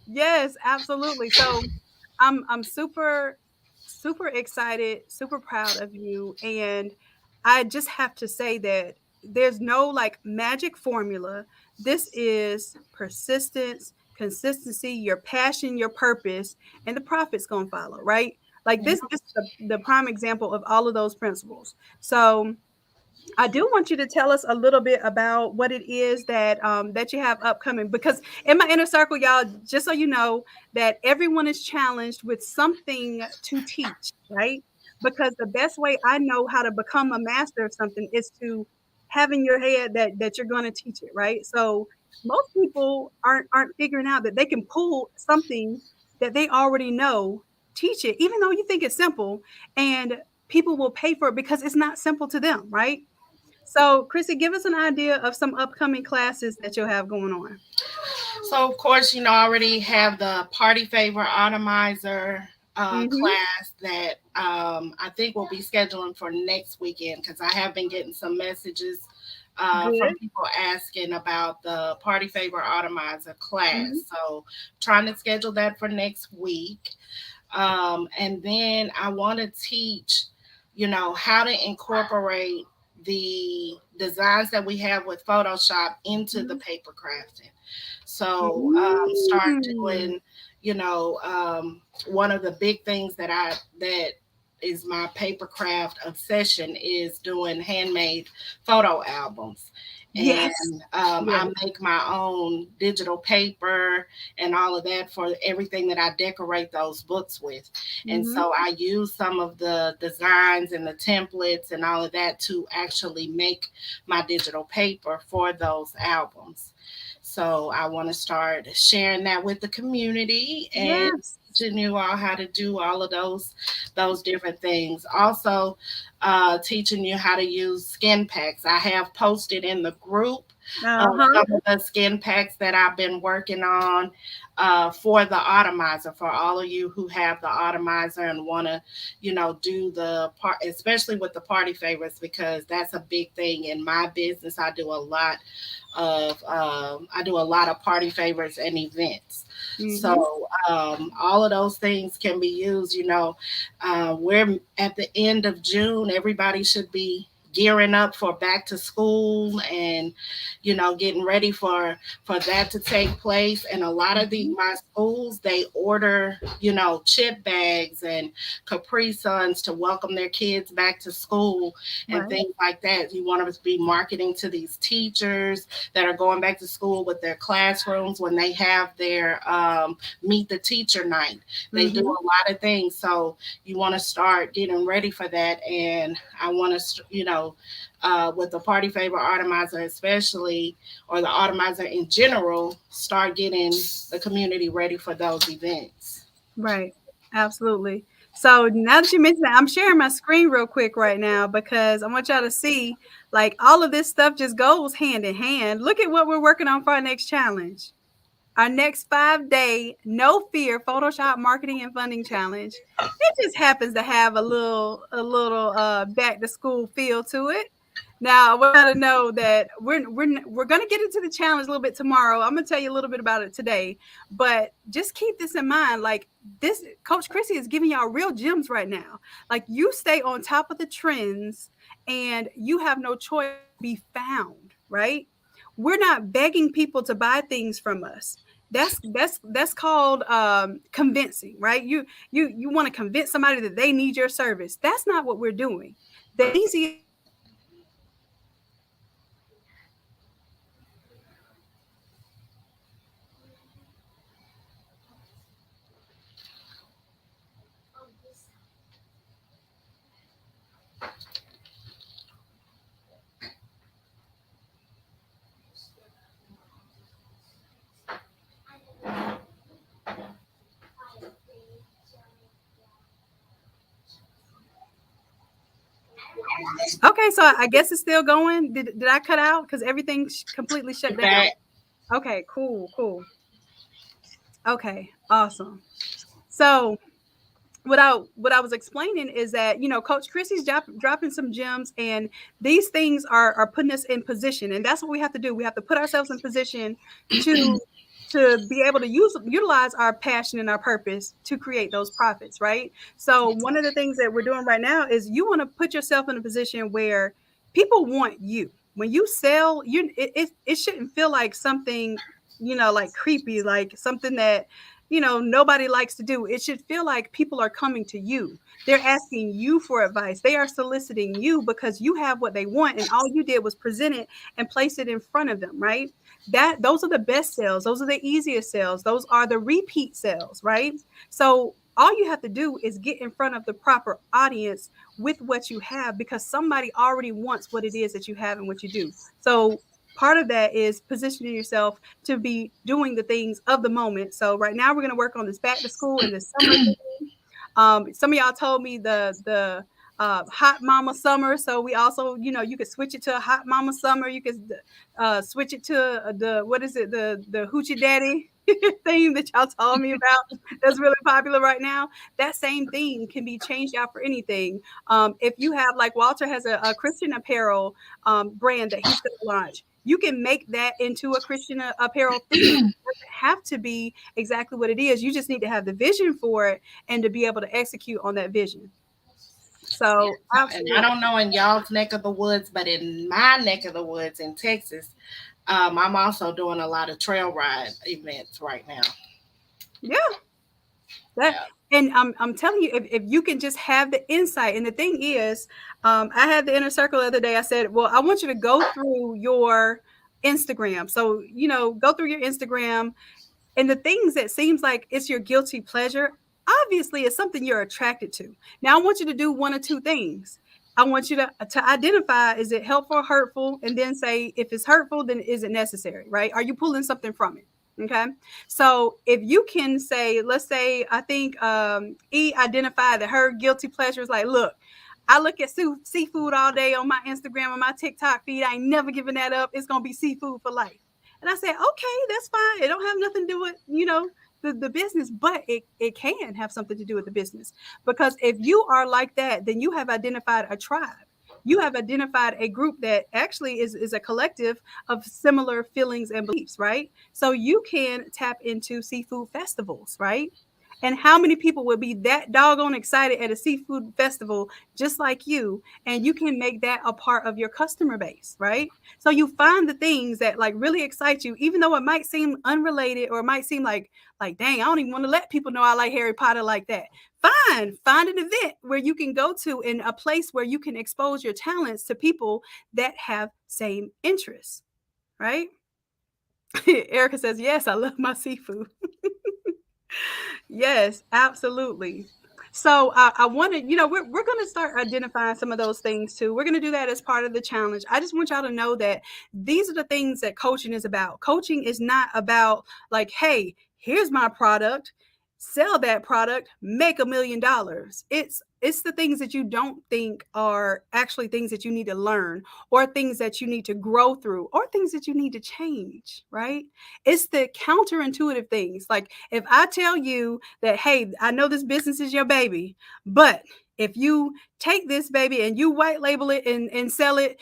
Yes, absolutely. So I'm super excited, super proud of you. And I just have to say that there's no like magic formula. This is persistence, consistency, your passion, your purpose, and the profit's gonna follow, right? Like this is the prime example of all of those principles. So I do want you to tell us a little bit about what it is that you have upcoming. Because in my inner circle, y'all, just so you know, that everyone is challenged with something to teach, right? Because the best way I know how to become a master of something is to have in your head that you're going to teach it, right? So most people aren't figuring out that they can pull something that they already know, teach it, even though you think it's simple, and people will pay for it because it's not simple to them, right? So, Chrissy, give us an idea of some upcoming classes that you'll have going on. So, of course, I already have the Party Favor Automizer Mm-hmm. class that I think we'll be scheduling for next weekend because I have been getting some messages from Good. people asking about the Party Favor Automizer Mm-hmm. class. So, trying to schedule that for next week. And then I want to teach, how to incorporate the designs that we have with Photoshop into the paper crafting. So start Mm. doing, one of the big things that is my paper craft obsession is doing handmade photo albums. Yes. And Yes. I make my own digital paper and all of that for everything that I decorate those books with. And Mm-hmm. so I use some of the designs and the templates and all of that to actually make my digital paper for those albums. So I want to start sharing that with the community and Yes. teaching you all how to do all of those different things. Also, teaching you how to use skin packs. I have posted in the group Uh-huh. some of the skin packs that I've been working on for the Automizer. For all of you who have the Automizer and want to, do the part, especially with the party favorites, because that's a big thing in my business. I do a lot of party favors and events. Mm-hmm. So all of those things can be used. We're at the end of June. Everybody should be gearing up for back to school and getting ready for that to take place. And a lot of the Mm-hmm. my schools, they order chip bags and Capri Suns to welcome their kids back to school and Right. things like that. You want to be marketing to these teachers that are going back to school with their classrooms when they have their meet the teacher night. They do Mm-hmm. a lot of things. So you want to start getting ready for that. And I want to, with the Party Favor Automizer, especially, or the Automizer in general, start getting the community ready for those events. Right. Absolutely. So now that you mentioned that, I'm sharing my screen real quick right now because I want y'all to see like all of this stuff just goes hand in hand. Look at what we're working on for our next challenge. Our next 5-day no fear Photoshop marketing and funding challenge. It just happens to have a little back to school feel to it. Now we gotta know that we're gonna get into the challenge a little bit tomorrow. I'm gonna tell you a little bit about it today, but just keep this in mind. Like this, Coach Chrissy is giving y'all real gems right now. Like you stay on top of the trends, and you have no choice to be found. Right? We're not begging people to buy things from us. That's called convincing, right? You want to convince somebody that they need your service. That's not what we're doing. The easiest way to get your business started is to create those profits, right? So we're giving you all Okay, so I guess it's still going. Did I cut out because everything completely shut down? Back. Okay, cool, cool. Okay, awesome. So what I was explaining is that Coach Chrissy's dropping some gems, and these things are putting us in position, and that's what we have to do. We have to put ourselves in position to be able to utilize our passion and our purpose to create those profits, right? So one of the things that we're doing right now is you want to put yourself in a position where people want you. When you sell, it shouldn't feel like something, like creepy, like something that nobody likes to do. It should feel like people are coming to you. They're asking you for advice. They are soliciting you because you have what they want, and all you did was present it and place it in front of them, right? Those are the best sales. Those are the easiest sales. Those are the repeat sales, right? So all you have to do is get in front of the proper audience with what you have, because somebody already wants what it is that you have and what you do. So part of that is positioning yourself to be doing the things of the moment. So right now we're going to work on this back to school and this summer thing. Some of y'all told me the hot mama summer. So we also, you could switch it to a hot mama summer. You could switch it to the what is it, the hoochie daddy theme that y'all told me about. That's really popular right now. That same theme can be changed out for anything. If you have, like Walter has a Christian apparel brand that he's going to launch, you can make that into a Christian apparel theme. It doesn't have to be exactly what it is. You just need to have the vision for it and to be able to execute on that vision. So, and I don't know in y'all's neck of the woods, but in my neck of the woods in Texas, I'm also doing a lot of trail ride events right now. Yeah. And I'm telling you, if you can just have the insight. And the thing is, I had the inner circle the other day. I said, well, I want you to go through your Instagram. So, go through your Instagram, and the things that seems like it's your guilty pleasure, obviously it's something you're attracted to. Now I want you to do one or two things. I want you to identify, is it helpful or hurtful? And then say, if it's hurtful, then is it necessary, right? Are you pulling something from it? Okay. So if you can say, let's say, I think E identified that her guilty pleasure is like, look, I look at seafood all day on my Instagram and my TikTok feed. I ain't never giving that up. It's going to be seafood for life. And I said, okay, that's fine. It don't have nothing to do with, the business, but it can have something to do with the business. Because if you are like that, then you have identified a tribe. You have identified a group that actually is a collective of similar feelings and beliefs, right? So you can tap into seafood festivals, right? And how many people would be that doggone excited at a seafood festival just like you? And you can make that a part of your customer base, right? So you find the things that like really excite you, even though it might seem unrelated, or it might seem like, dang, I don't even want to let people know I like Harry Potter like that. Fine, find an event where you can go to, in a place where you can expose your talents to people that have same interests, right? Erica says, yes, I love my seafood. Yes, absolutely. So I wanted, we're going to start identifying some of those things too. We're going to do that as part of the challenge. I just want y'all to know that these are the things that coaching is about. Coaching is not about like, hey, here's my product, sell that product, make $1 million. It's the things that you don't think are actually things that you need to learn, or things that you need to grow through, or things that you need to change, right? It's the counterintuitive things. Like if I tell you that, hey, I know this business is your baby, but if you take this baby and you white label it and sell it,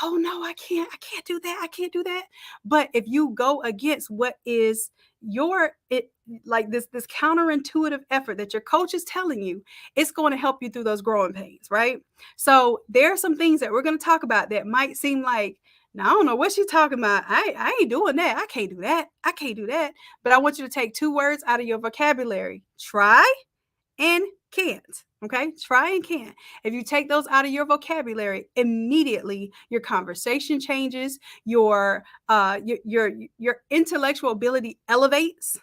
oh no, I can't do that. I can't do that. But if you go against what is like this counterintuitive effort that your coach is telling you, it's going to help you through those growing pains, right? So there are some things that we're going to talk about that might seem like, now I don't know what she's talking about. I ain't doing that. I can't do that. I can't do that. But I want you to take 2 words out of your vocabulary: try and can't. Okay, try and can't. If you take those out of your vocabulary, immediately your conversation changes, your intellectual ability elevates,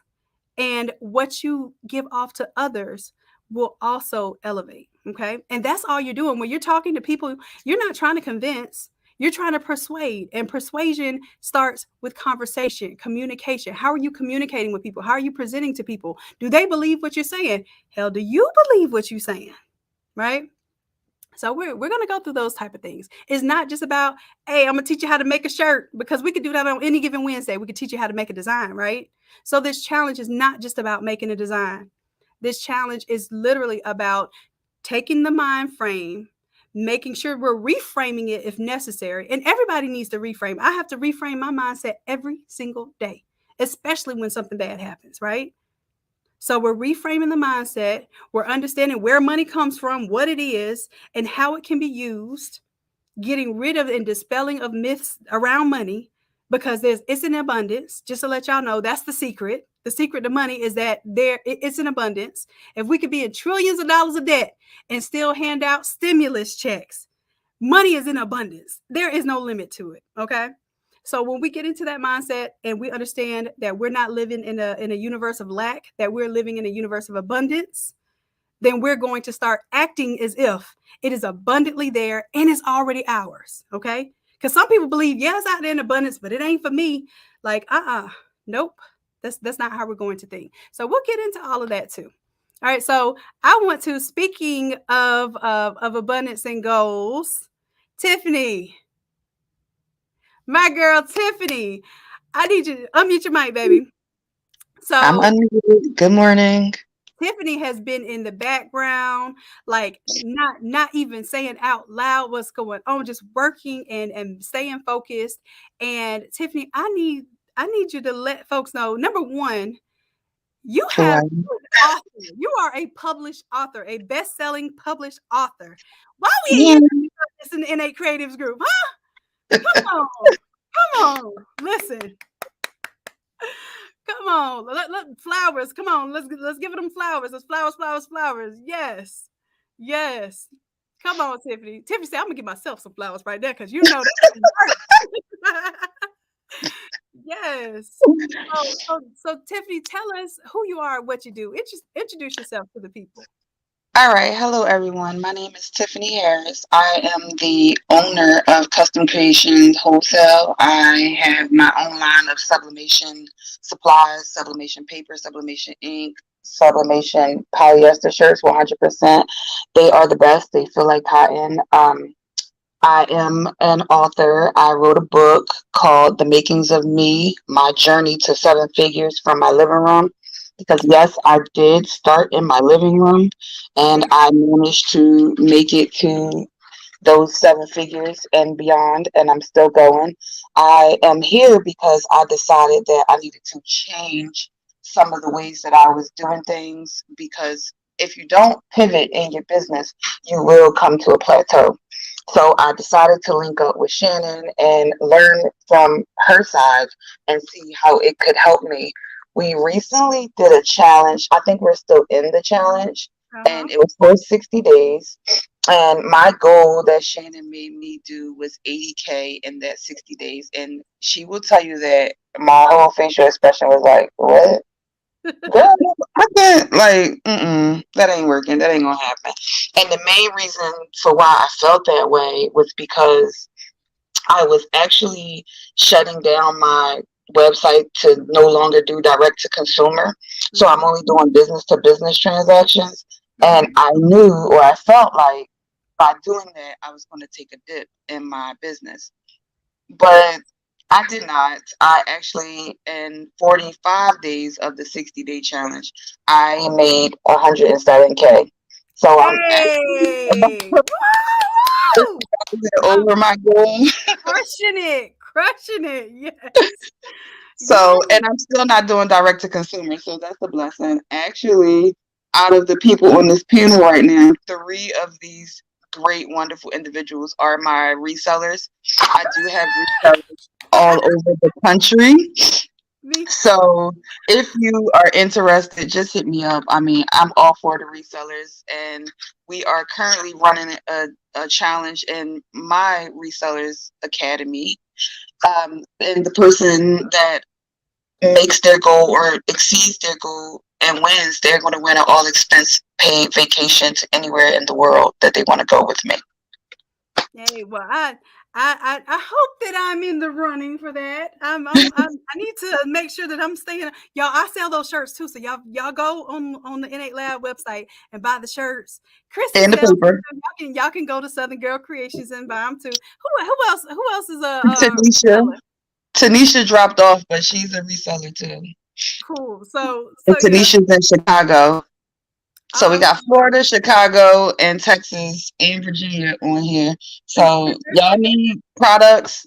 and what you give off to others will also elevate. Okay, and that's all you're doing when you're talking to people. You're not trying to convince. You're trying to persuade, and persuasion starts with conversation, communication. How are you communicating with people? How are you presenting to people? Do they believe what you're saying? Hell, do you believe what you're saying? Right? So we're going to go through those type of things. It's not just about, hey, I'm going to teach you how to make a shirt, because we could do that on any given Wednesday. We could teach you how to make a design, right? So this challenge is not just about making a design. This challenge is literally about taking the mind frame, making sure we're reframing it if necessary. And everybody needs to reframe. I have to reframe my mindset every single day, especially when something bad happens, right? So we're reframing the mindset. We're understanding where money comes from, what it is, and how it can be used, getting rid of and dispelling of myths around money, because it's in abundance. Just to let y'all know, that's the secret. The secret to money is that it's in abundance. If we could be in trillions of dollars of debt and still hand out stimulus checks, money is in abundance. There is no limit to it. Okay. So when we get into that mindset and we understand that we're not living in a universe of lack, that we're living in a universe of abundance, then we're going to start acting as if it is abundantly there and it's already ours. Okay. Because some people believe, yeah, it's out there in abundance, but it ain't for me. Like, nope. That's not how we're going to think. So we'll get into all of that too. All right. So I want to, speaking of abundance and goals, Tiffany, my girl Tiffany, I need you to unmute your mic, baby. I'm So unmuted. Good morning. Tiffany has been in the background, like not even saying out loud what's going on, just working and staying focused. And Tiffany, I need you to let folks know. Number one, you Who have are you? an author. You are a published author, a best-selling published author. Why we ain't Yeah. hearing this in the Innate Creatives group, huh? Come on, come on, listen. Come on, flowers. Come on, let's give them flowers. Let's flowers, flowers, flowers. Yes, yes. Come on, Tiffany. Tiffany said, "I'm gonna give myself some flowers right there because you know that." Yes. So, Tiffany, tell us who you are, what you do. Introduce yourself to the people. All right. Hello, everyone. My name is Tiffany Harris. I am the owner of Custom Creations Wholesale. I have my own line of sublimation supplies, sublimation paper, sublimation ink, sublimation polyester shirts, 100%. They are the best. They feel like cotton. I am an author. I wrote a book called The Makings of Me, My Journey to Seven Figures from My Living Room. Because, yes, I did start in my living room and I managed to make it to those seven figures and beyond, and I'm still going. I am here because I decided that I needed to change some of the ways that I was doing things because if you don't pivot in your business, you will come to a plateau. So I decided to link up with Shanon and learn from her side and see how it could help me. We recently did a challenge. I think we're still in the challenge, Uh-huh. and it was for 60 days. And my goal that Shannon made me do was 80K in that 60 days. And she will tell you that my whole facial expression was like, what? Girl, I can't, that ain't working. That ain't gonna happen. And the main reason for why I felt that way was because I was actually shutting down my website to no longer do direct to consumer. So I'm only doing business to business transactions. And I knew or I felt like by doing that, I was going to take a dip in my business. But I did not. I actually, in 45 days of the 60-day challenge, I made 107K. So I'm actually Hey! Woo! over my goal. Crushing it. Yes, So, yes. and I'm still not doing direct to consumer. So that's a blessing. Actually, out of the people on this panel right now, three of these great, wonderful individuals are my resellers. I do have resellers all over the country. Me. So if you are interested, just hit me up. I mean, I'm all for the resellers, and we are currently running a challenge in my resellers academy. And the person that makes their goal or exceeds their goal and wins, they're going to win an all expense paid vacation to anywhere in the world that they want to go with me. Hey, well, I hope that I'm in the running for that. I need to make sure that I'm staying. Y'all, I sell those shirts too, so y'all go on the Innate Lab website and buy the shirts. Chrissy And the sells them paper. too. Y'all can go to Southern Girl Creations and buy them too. Who else is a Tanisha. seller? Tanisha dropped off, but she's a reseller too. Cool. So And yeah. Tanisha's in Chicago. So we got Awesome. Florida, Chicago, and Texas and Virginia on here. So y'all need products,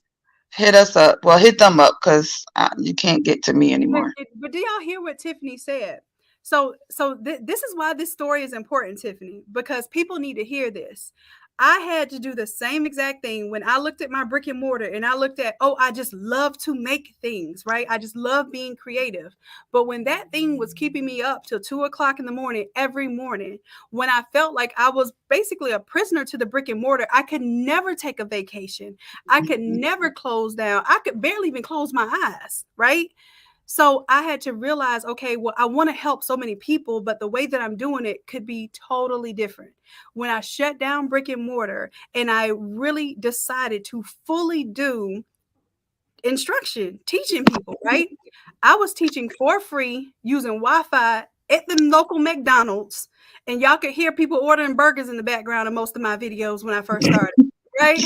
hit us up. Well, hit them up because you can't get to me anymore. But do y'all hear what Tiffany said? So this is why this story is important, Tiffany, because people need to hear this. I had to do the same exact thing when I looked at my brick and mortar and I looked at, oh, I just love to make things, right? I just love being creative. But when that thing was keeping me up till 2 o'clock in the morning, every morning, when I felt like I was basically a prisoner to the brick and mortar, I could never take a vacation. I could never close down. I could barely even close my eyes, right? So I had to realize, okay, well, I want to help so many people, but the way that I'm doing it could be totally different. When I shut down brick and mortar and I really decided to fully do instruction, teaching people, right? I was teaching for free using Wi-Fi at the local McDonald's, and y'all could hear people ordering burgers in the background of most of my videos when I first started, right?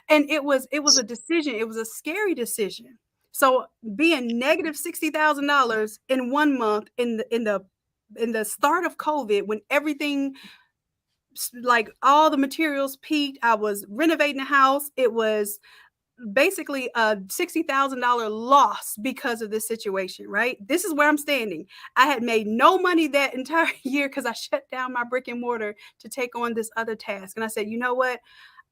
And it was a decision. It was a scary decision. So being negative $60,000 in 1 month in the start of COVID, when everything, like all the materials peaked, I was renovating the house. It was basically a $60,000 loss because of this situation, right? This is where I'm standing. I had made no money that entire year because I shut down my brick and mortar to take on this other task. And I said, you know what?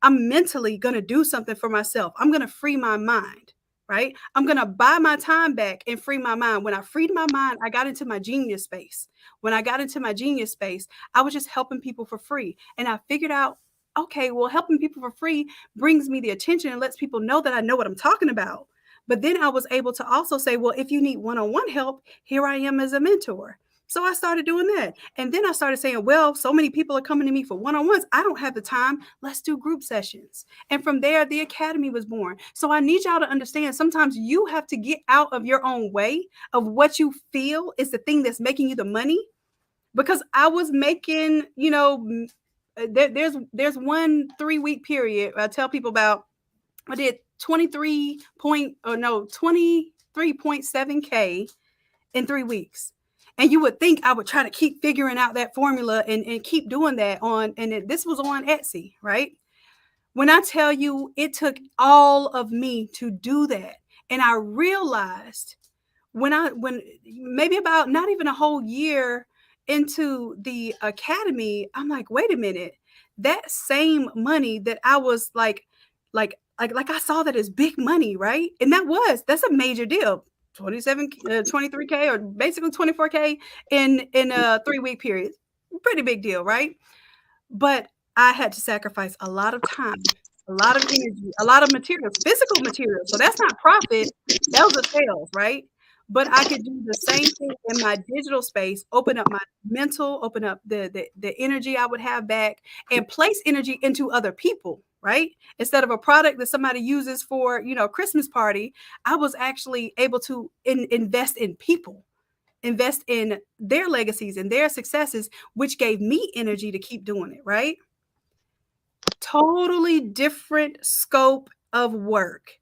I'm mentally going to do something for myself. I'm going to free my mind, right? I'm going to buy my time back and free my mind. When I freed my mind, I got into my genius space. When I got into my genius space, I was just helping people for free. And I figured out, okay, well, helping people for free brings me the attention and lets people know that I know what I'm talking about. But then I was able to also say, well, if you need one-on-one help, here I am as a mentor. So I started doing that. And then I started saying, well, so many people are coming to me for one-on-ones. I don't have the time. Let's do group sessions. And from there, the academy was born. So I need y'all to understand, sometimes you have to get out of your own way of what you feel is the thing that's making you the money. Because I was making, there's 1 3-week period I tell people about. I did 23.7K in 3 weeks. And you would think I would try to keep figuring out that formula and keep doing that this was on Etsy, right? When I tell you it took all of me to do that. And I realized when maybe about not even a whole year into the academy, I'm like, wait a minute, that same money that I was like I saw that as big money, right? And that's a major deal. 23K or basically 24K in a 3-week period. Pretty big deal, right? But I had to sacrifice a lot of time, a lot of energy, a lot of materials, physical materials. So that's not profit. That was a sales, right? But I could do the same thing in my digital space, open up my mental, open up the energy I would have back, and place energy into other people, right? Instead of a product that somebody uses for, Christmas party, I was actually able to invest in people, invest in their legacies and their successes, which gave me energy to keep doing it, right? Totally different scope of work,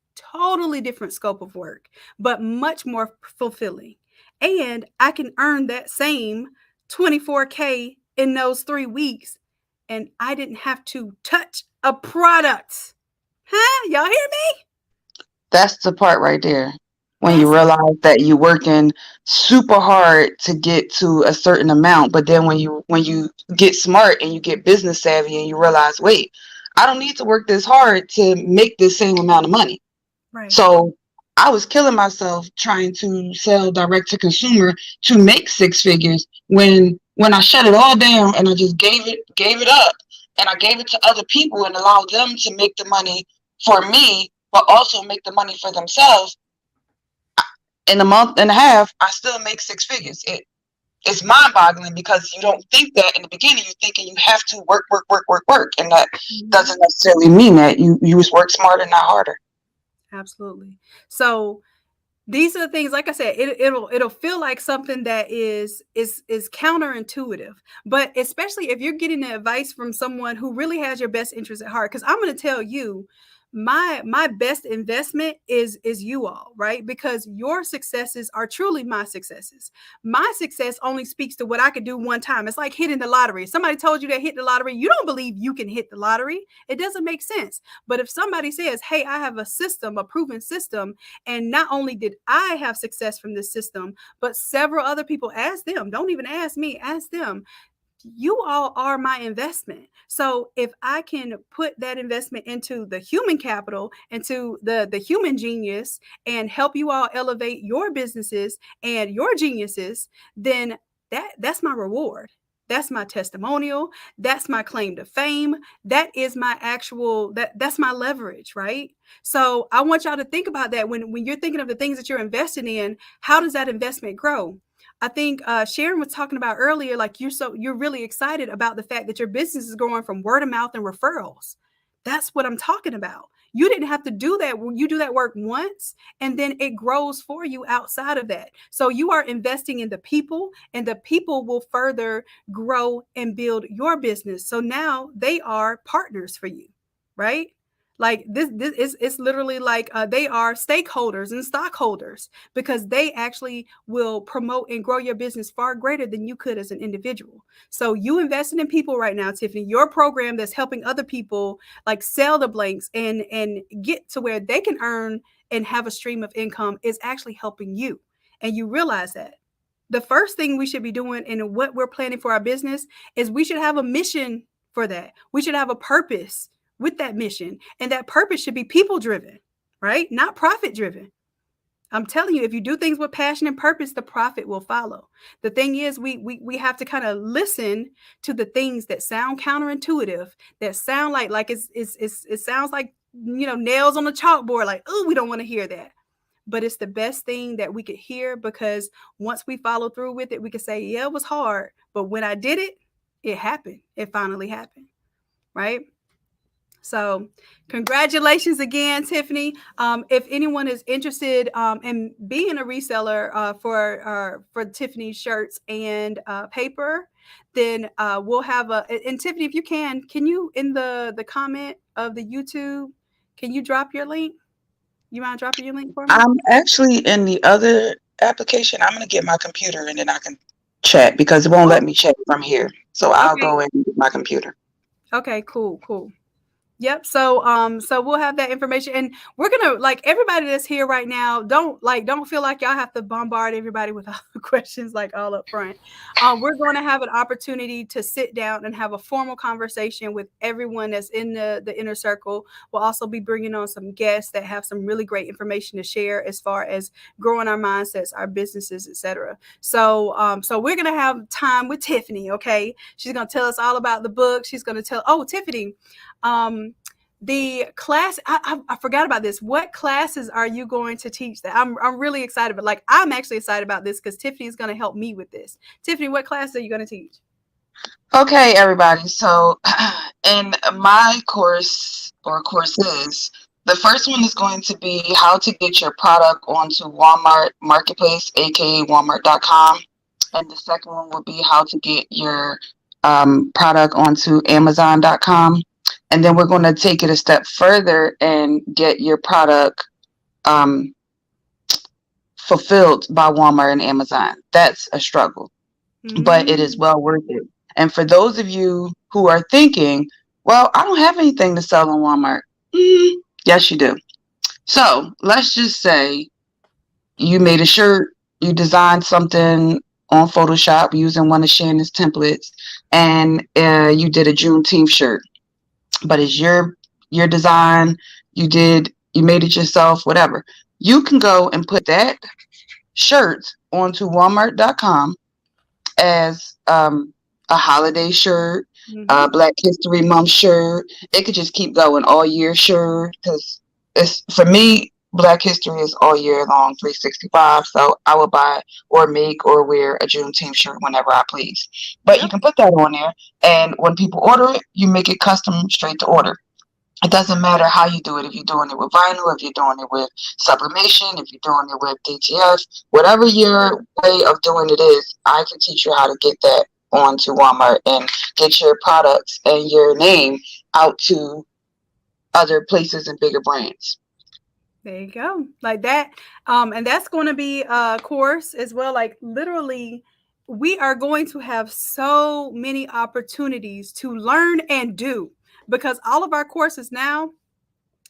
but much more fulfilling. And I can earn that same 24K in those 3 weeks, and I didn't have to touch a product. Huh? Y'all hear me? That's the part right there. When you That's realize that you're working super hard to get to a certain amount, but then when you get smart and you get business savvy and you realize, wait, I don't need to work this hard to make the same amount of money. right. So I was killing myself trying to sell direct to consumer to make 6 figures when I shut it all down and I just gave it up, and I gave it to other people and allowed them to make the money for me, but also make the money for themselves. In a month and a half, I still make 6 figures. It's mind-boggling because you don't think that in the beginning. You're thinking you have to work, and that doesn't necessarily mean that you just work smarter, not harder. Absolutely. So these are the things, like I said, it'll feel like something that is counterintuitive, but especially if you're getting the advice from someone who really has your best interest at heart. Because I'm going to tell you, my best investment is you all, right? Because your successes are truly my successes. My success only speaks to what I could do one time. It's like hitting the lottery. If somebody told you they hit the lottery, you don't believe you can hit the lottery. It doesn't make sense. But if somebody says, hey, I have a proven system, and not only did I have success from this system, but several other people, ask them, don't even ask me, ask them. you all are my investment. So if I can put that investment into the human capital, into the human genius, and help you all elevate your businesses and your geniuses, then that's my reward. That's my testimonial. That's my claim to fame. That is my actual, that's my leverage, right? So I want y'all to think about that when you're thinking of the things that you're investing in. How does that investment grow? I think Sharon was talking about earlier, like you're really excited about the fact that your business is growing from word of mouth and referrals. That's what I'm talking about. You didn't have to do that. You do that work once, and then it grows for you outside of that. So you are investing in the people, and the people will further grow and build your business. So now they are partners for you, right? Like this is, it's literally like they are stakeholders and stockholders, because they actually will promote and grow your business far greater than you could as an individual. So you investing in people right now, Tiffany. Your program that's helping other people like sell the blanks and get to where they can earn and have a stream of income is actually helping you. And you realize that. The first thing we should be doing in what we're planning for our business is we should have a mission for that. We should have a purpose with that mission. And that purpose should be people driven, right? Not profit driven. I'm telling you, if you do things with passion and purpose, the profit will follow. The thing is, we have to kind of listen to the things that sound counterintuitive, that sound like it sounds like, you know, nails on the chalkboard, like, oh, we don't want to hear that. But it's the best thing that we could hear, because once we follow through with it, we can say, yeah, it was hard, but when I did it, it happened. It finally happened, right? So congratulations again, Tiffany. If anyone is interested in being a reseller for Tiffany's shirts and paper, then we'll have and Tiffany, if you can you in the comment of the YouTube, can you drop your link? You mind dropping your link for me? I'm actually in the other application. I'm gonna get my computer and then I can chat because it won't let me chat from here. So I'll go in and get my computer. Okay, cool. Yep. So we'll have that information, and we're gonna, like, everybody that's here right now, don't feel like y'all have to bombard everybody with all the questions like all up front. We're going to have an opportunity to sit down and have a formal conversation with everyone that's in the inner circle. We'll also be bringing on some guests that have some really great information to share as far as growing our mindsets, our businesses, etc. So we're gonna have time with Tiffany. Okay, she's gonna tell us all about the book. She's gonna tell. Oh, Tiffany. The class, I forgot about this. What classes are you going to teach? That I'm really excited, but I'm actually excited about this because Tiffany is going to help me with this. Tiffany, what class are you going to teach? Okay, everybody. So in my course or courses, the first one is going to be how to get your product onto Walmart Marketplace, aka Walmart.com. And the second one will be how to get your product onto Amazon.com. And then we're going to take it a step further and get your product fulfilled by Walmart and Amazon. That's a struggle, but it is well worth it. And for those of you who are thinking, well, I don't have anything to sell on Walmart. Yes, you do. So let's just say you made a shirt, you designed something on Photoshop using one of Shannon's templates, and you did a Juneteenth shirt. But it's your design, you made it yourself, whatever. You can go and put that shirt onto Walmart.com as a holiday shirt, a Black History Month shirt. It could just keep going, all year shirt, because it's, for me, Black History is all year long, 365. So I will buy or make or wear a Juneteenth shirt whenever I please. But you can put that on there, and when people order it, you make it custom straight to order. It doesn't matter how you do it. If you're doing it with vinyl, if you're doing it with sublimation, if you're doing it with DTF, whatever your way of doing it is, I can teach you how to get that onto Walmart and get your products and your name out to other places and bigger brands. There you go. Like that. And that's going to be a course as well. Like literally, we are going to have so many opportunities to learn and do, because all of our courses now,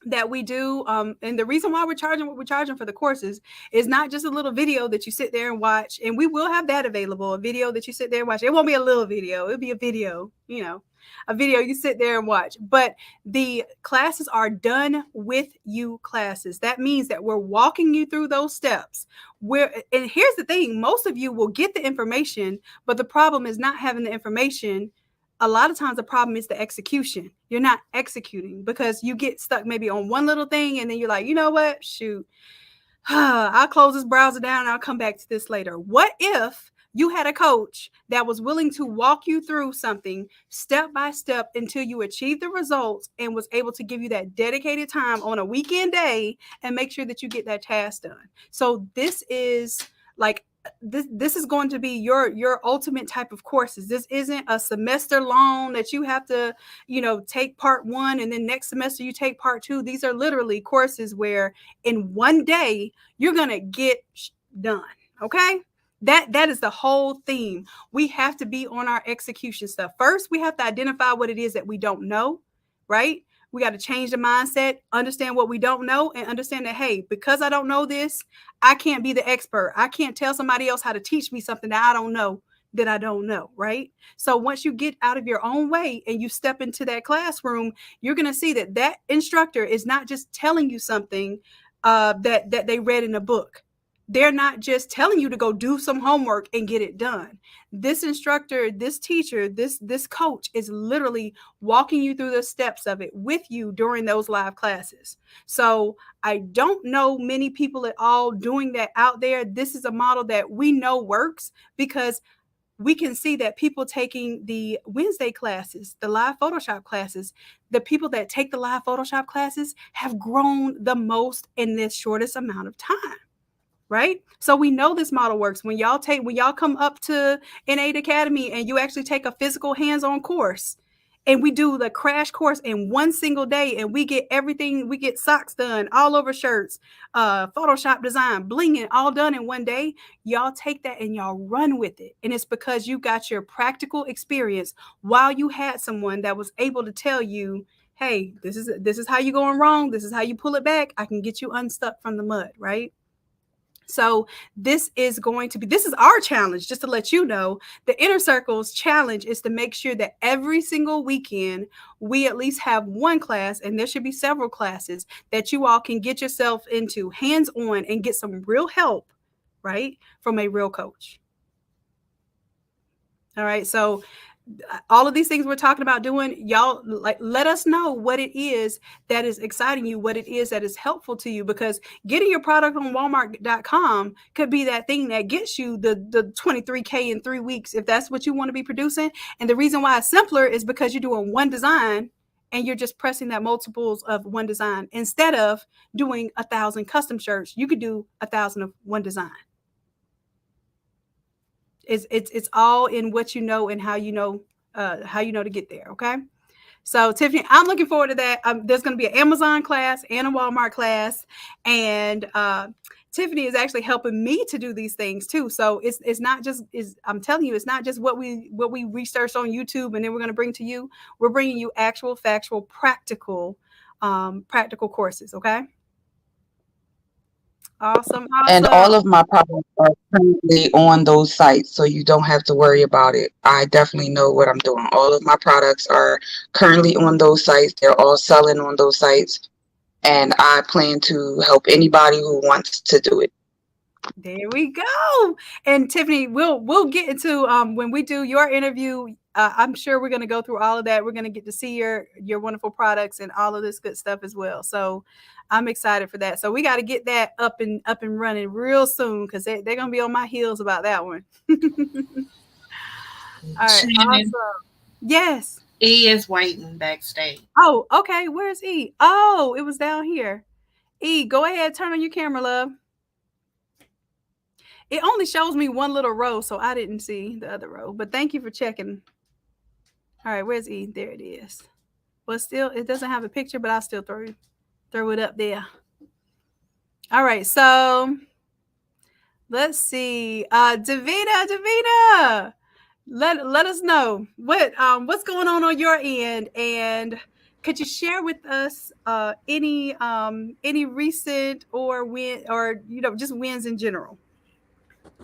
that we do. And the reason why we're charging what we're charging for the courses is not just a little video that you sit there and watch. And we will have that available, a video that you sit there and watch. It won't be a little video. It'll be a video, a video you sit there and watch. But the classes are done with you classes. That means that we're walking you through those steps. And here's the thing, most of you will get the information, but the problem is not having the information. A lot of times the problem is the execution. You're not executing because you get stuck maybe on one little thing and then you're like, you know what? Shoot, I'll close this browser down and I'll come back to this later. What if you had a coach that was willing to walk you through something step by step until you achieve the results and was able to give you that dedicated time on a weekend day and make sure that you get that task done? So this is like, this is going to be your ultimate type of courses. This isn't a semester long that you have to, take part 1 and then next semester you take part 2. These are literally courses where in one day you're going to get done. Okay. That is the whole theme. We have to be on our execution stuff. First, we have to identify what it is that we don't know, right? We got to change the mindset, understand what we don't know, and understand that, hey, because I don't know this, I can't be the expert. I can't tell somebody else how to teach me something that I don't know, right? So once you get out of your own way and you step into that classroom, you're going to see that instructor is not just telling you something that they read in a book. They're not just telling you to go do some homework and get it done. This instructor, this teacher, this coach is literally walking you through the steps of it with you during those live classes. So I don't know many people at all doing that out there. This is a model that we know works because we can see that people taking the Wednesday classes, the live Photoshop classes, the people that take the live Photoshop classes have grown the most in this shortest amount of time. Right? So we know this model works. When y'all come up to N8 Academy and you actually take a physical hands-on course and we do the crash course in one single day and we get everything, we get socks done, all over shirts, Photoshop design, blinging, all done in one day, y'all take that and y'all run with it. And it's because you got your practical experience while you had someone that was able to tell you, hey, this is how you're going wrong. This is how you pull it back. I can get you unstuck from the mud, right? So this is our challenge, just to let you know. The Inner Circle's challenge is to make sure that every single weekend we at least have one class, and there should be several classes that you all can get yourself into hands-on and get some real help, right, from a real coach. All right, so all of these things we're talking about doing, y'all, like, let us know what it is that is exciting you, what it is that is helpful to you, because getting your product on Walmart.com could be that thing that gets you the 23K in 3 weeks, if that's what you want to be producing. And the reason why it's simpler is because you're doing one design and you're just pressing that multiples of one design. Instead of doing 1,000 custom shirts, you could do 1,000 of one design. It's all in what you know and how you know to get there. Okay. So Tiffany, I'm looking forward to that. There's going to be an Amazon class and a Walmart class, and Tiffany is actually helping me to do these things too. So it's not just I'm telling you, it's not just what we researched on YouTube and then we're going to bring to you. We're bringing you actual, factual, practical courses. Okay. Awesome. And all of my products are currently on those sites, so you don't have to worry about it. I definitely know what I'm doing. All of my products are currently on those sites. They're all selling on those sites, and I plan to help anybody who wants to do it. There we go. And Tiffany, we'll get into when we do your interview. I'm sure we're going to go through all of that. We're going to get to see your wonderful products and all of this good stuff as well. So I'm excited for that. So we got to get that up and running real soon, because they're going to be on my heels about that one. All right. Shanon, awesome. Yes. E is waiting backstage. Oh, okay. Where's E? Oh, it was down here. E, go ahead. Turn on your camera, love. It only shows me one little row, so I didn't see the other row. But thank you for checking. All right, where's E? There it is. Well, still, it doesn't have a picture, but I'll still throw it up there. All right, so let's see. Davina, let us know what's going on your end, and could you share with us any recent or just wins in general?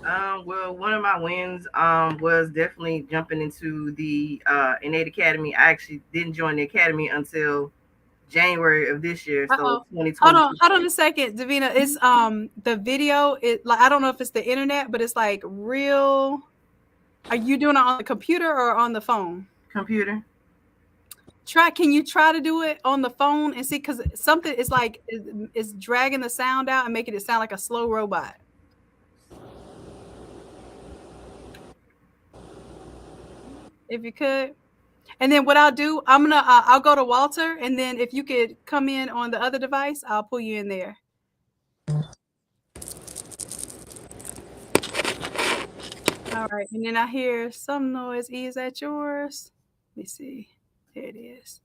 Well, one of my wins was definitely jumping into the Innate Academy. I actually didn't join the academy until January of this year, so 2022. Hold on a second, Davina. It's the video. It like I don't know if it's the internet, but it's like real. Are you doing it on the computer or on the phone? Computer. Can you try to do it on the phone and see? Because something is like it's dragging the sound out and making it sound like a slow robot. If you could. And then what I'll do, I'll go to Walter, and then if you could come in on the other device, I'll pull you in there. All right, and then I hear some noise. Is that yours? Let me see. There it is.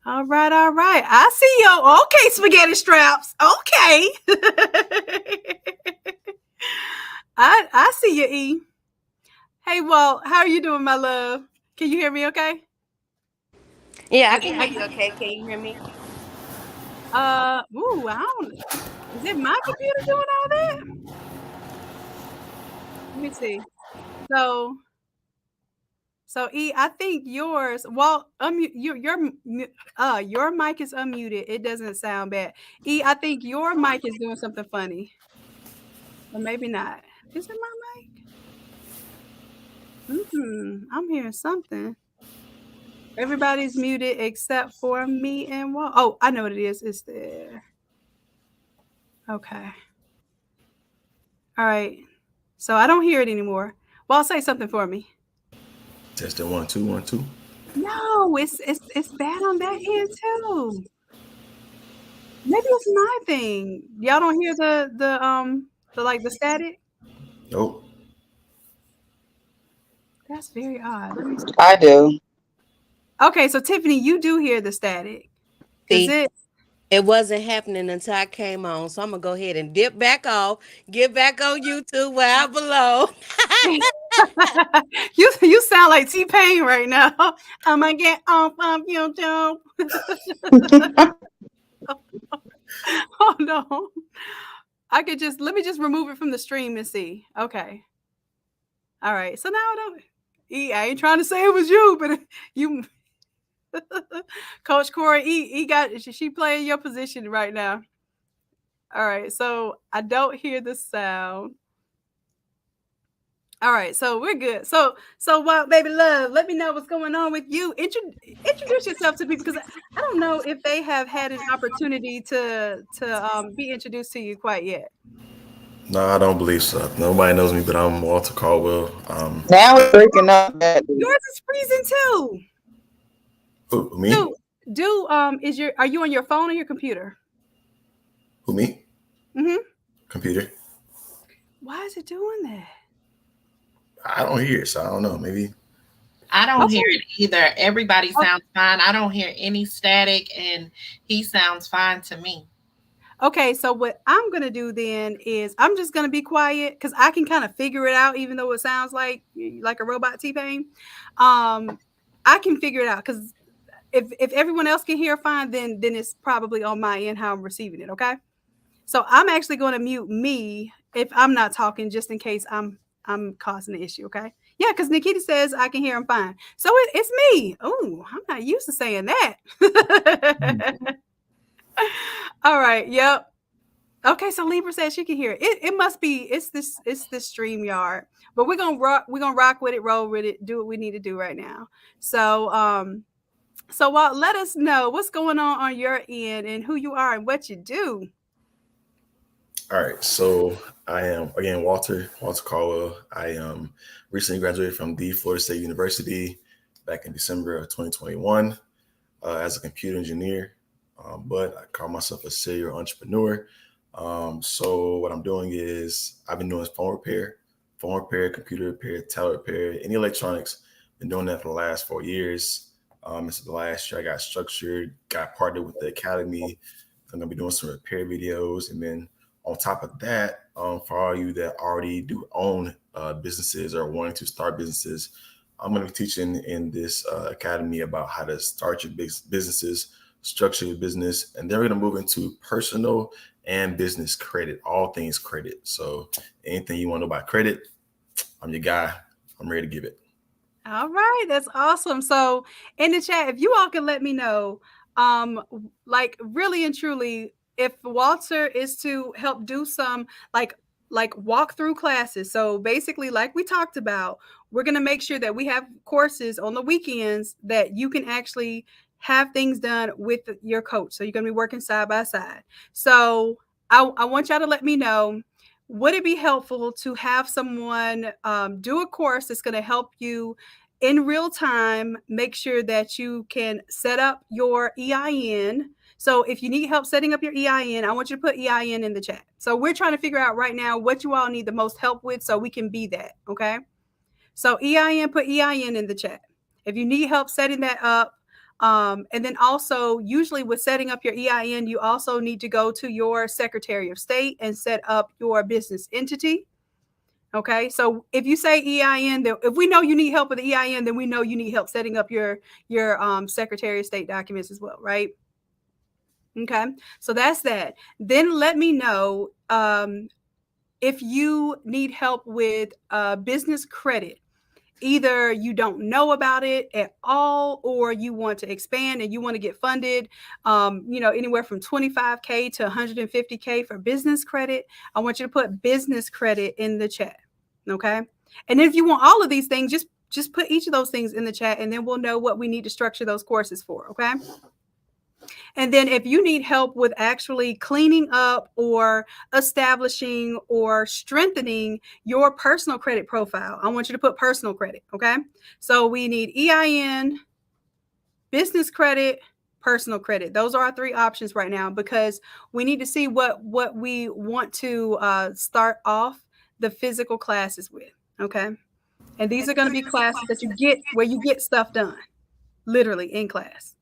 All right. I see you. Okay, spaghetti straps. Okay. I see you, E. Hey, Walt, how are you doing, my love? Can you hear me okay? Yeah, I can hear you okay. Can you hear me? I don't. Is it my computer doing all that? Let me see. So E, I think yours. Well, your mic is unmuted. It doesn't sound bad. E, I think your mic is doing something funny, or maybe not. Is it my mic? I'm hearing something. Everybody's muted except for me and Walt. Oh, I know what it is. It's there. Okay. All right. So I don't hear it anymore. Walt, say something for me. Testing 1 2 1 2. No, it's bad on that end too. Maybe it's my thing. Y'all don't hear the static? Nope. That's very odd. Let me see. I do. Okay, so Tiffany, you do hear the static. See, it wasn't happening until I came on. So I'm gonna go ahead and dip back off, get back on YouTube where I belong. You sound like T-Pain right now. I'm gonna get off of YouTube. Oh no. Let me just remove it from the stream and see. Okay. All right. So now I ain't trying to say it was you, but you Coach Corey, she playing your position right now. All right. So I don't hear the sound. All right, so we're good. So Wild Baby Love, let me know what's going on with you. Introduce yourself to people, because I don't know if they have had an opportunity to be introduced to you quite yet. No, I don't believe so. Nobody knows me, but I'm Walter Caldwell. Now we're breaking up. Yours is freezing too. Who, me? Are you on your phone or your computer? Who, me? Mm-hmm. Computer. Why is it doing that? I don't hear it, so I don't know. Maybe. I don't hear it either. Everybody sounds fine. I don't hear any static, and he sounds fine to me. Okay, so what I'm going to do then is I'm just going to be quiet, because I can kind of figure it out, even though it sounds like a robot T-Pain. I can figure it out, because if everyone else can hear fine, then it's probably on my end how I'm receiving it, okay? So I'm actually going to mute me if I'm not talking, just in case I'm causing the issue, okay? Yeah, because Nikita says I can hear him fine. So it's me. Oh, I'm not used to saying that. All right, yep. Okay, so Libra says she can hear it. It must be it's this StreamYard. But we're gonna rock with it, roll with it, do what we need to do right now. So Walt, let us know what's going on your end and who you are and what you do. All right, so I am again Walter Caldwell. I recently graduated from the Florida State University back in December of 2021 as a computer engineer, but I call myself a serial entrepreneur. So what I'm doing is I've been doing phone repair, computer repair, tablet repair, any electronics. Been doing that for the last 4 years. This is the last year I got structured, got partnered with the academy. I'm gonna be doing some repair videos, and then on top of that, for all you that already do own businesses or wanting to start businesses, I'm going to be teaching in this academy about how to start your businesses structure your business, and then we're going to move into personal and business credit, all things credit. So anything you want to know about credit, I'm your guy. I'm ready to give it. All right, that's awesome. So in the chat, if you all can let me know, like really and truly, if Walter is to help do some like walkthrough classes. So basically, like we talked about, we're gonna make sure that we have courses on the weekends that you can actually have things done with your coach. So you're gonna be working side by side. So I want y'all to let me know. Would it be helpful to have someone do a course that's going to help you in real time, make sure that you can set up your EIN? So if you need help setting up your EIN, I want you to put EIN in the chat. So we're trying to figure out right now what you all need the most help with so we can be that, okay? So EIN, put EIN in the chat. If you need help setting that up, and then also usually with setting up your EIN, you also need to go to your Secretary of State and set up your business entity. Okay, so if you say EIN, if we know you need help with the EIN, then we know you need help setting up your Secretary of State documents as well, right? Okay, so that's that. Then let me know if you need help with business credit. Either you don't know about it at all, or you want to expand and you want to get funded, anywhere from $25K to $150K for business credit. I want you to put business credit in the chat. Okay. And if you want all of these things, just put each of those things in the chat, and then we'll know what we need to structure those courses for. Okay. And then if you need help with actually cleaning up or establishing or strengthening your personal credit profile, I want you to put personal credit, okay? So we need EIN, business credit, personal credit. Those are our three options right now, because we need to see what we want to start off the physical classes with, okay? And these are going to be classes that you get where you get stuff done, literally in class.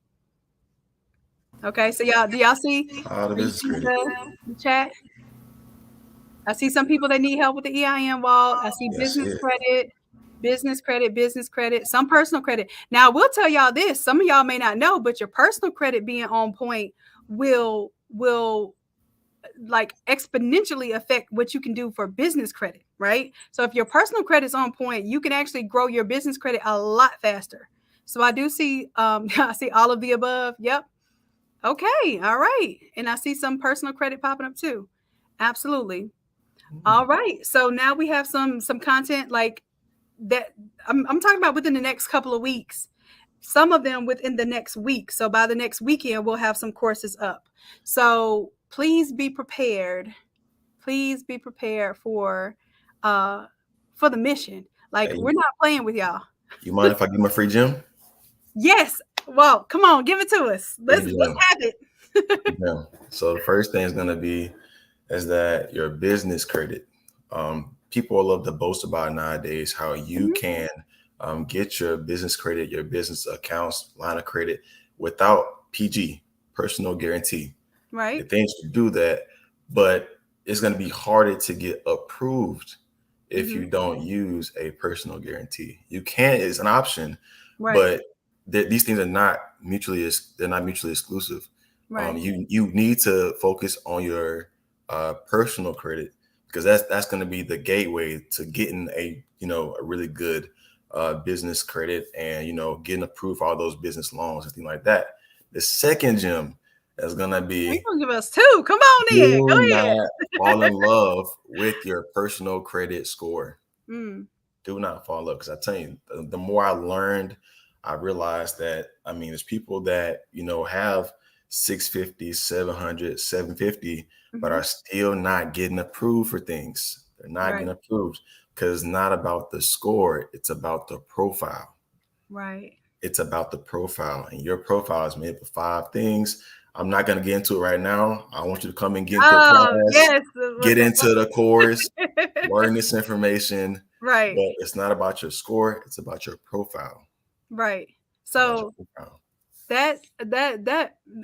Okay, so y'all, do y'all see the chat? I see some people that need help with the EIN wall. I see business credit, some personal credit. Now, I will tell y'all this. Some of y'all may not know, but your personal credit being on point will like exponentially affect what you can do for business credit, right? So if your personal credit is on point, you can actually grow your business credit a lot faster. So I do see, I see all of the above. Yep. Okay. All right. And I see some personal credit popping up too. Absolutely. All right. So now we have some content like that. I'm talking about within the next couple of weeks. Some of them within the next week. So by the next weekend, we'll have some courses up. So please be prepared. Please be prepared for the mission. Like, we're not playing with y'all. You mind if I give my free gym? Yes. Well, come on, give it to us. Let's have it. Yeah. So the first thing is going to be is that your business credit. People love to boast about nowadays how you can get your business credit, your business accounts, line of credit without PG, personal guarantee. Right. The things to do that, but it's going to be harder to get approved if you don't use a personal guarantee. You can, it's an option, but these things are not mutually exclusive. Right. You need to focus on your personal credit, because that's going to be the gateway to getting a really good business credit and getting approved for all those business loans and things like that. The second gem is going to be, you're gonna give us two. Come on in. Go ahead. Fall in love with your personal credit score. Do not fall in love, because I tell you, the more I learned, I realized that there's people that have 650, 700, 750, but are still not getting approved for things. They're not getting approved because it's not about the score. It's about the profile. Right. It's about the profile, and your profile is made up of 5 things. I'm not going to get into it right now. I want you to come and get into the class, get into the course, learn this information. Right. But it's not about your score. It's about your profile. Right. So that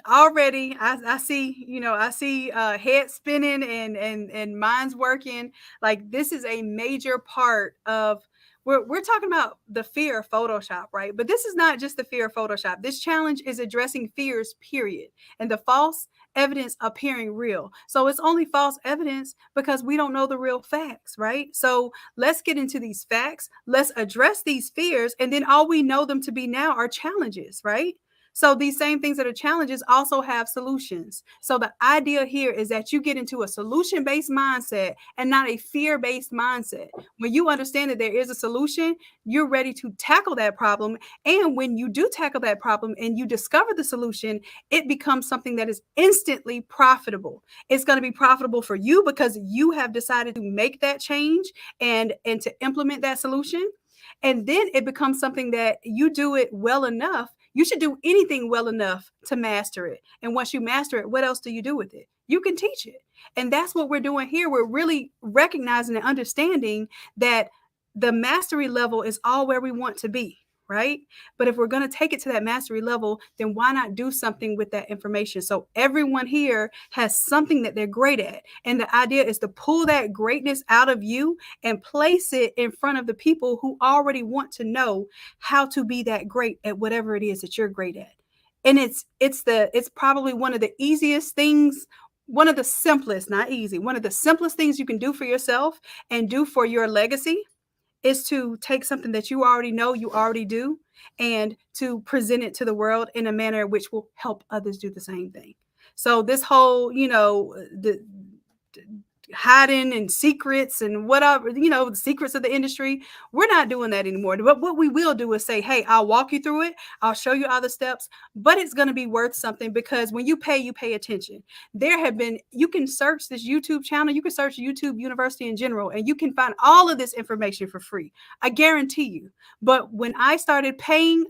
already I see, I see head spinning and minds working. Like, this is a major part of we're talking about the fear of Photoshop, right? But this is not just the fear of Photoshop. This challenge is addressing fears, period, and the false evidence appearing real. So it's only false evidence because we don't know the real facts, right? So let's get into these facts. Let's address these fears, and then all we know them to be now are challenges, right? So these same things that are challenges also have solutions. So the idea here is that you get into a solution-based mindset and not a fear-based mindset. When you understand that there is a solution, you're ready to tackle that problem. And when you do tackle that problem and you discover the solution, it becomes something that is instantly profitable. It's going to be profitable for you because you have decided to make that change and to implement that solution. And then it becomes something that you do it well enough. You should do anything well enough to master it. And once you master it, what else do you do with it? You can teach it. And that's what we're doing here. We're really recognizing and understanding that the mastery level is all where we want to be, right? But if we're going to take it to that mastery level, then why not do something with that information? So everyone here has something that they're great at. And the idea is to pull that greatness out of you and place it in front of the people who already want to know how to be that great at whatever it is that you're great at. And it's probably one of the easiest things, one of the simplest, not easy, one of the simplest things you can do for yourself and do for your legacy is to take something that you already know, you already do, and to present it to the world in a manner which will help others do the same thing. So this whole, the hiding and secrets and whatever, the secrets of the industry, we're not doing that anymore. But what we will do is say, hey, I'll walk you through it. I'll show you all the steps, but it's going to be worth something because when you pay attention. You can search this YouTube channel, you can search YouTube University in general, and you can find all of this information for free. I guarantee you. But when I started paying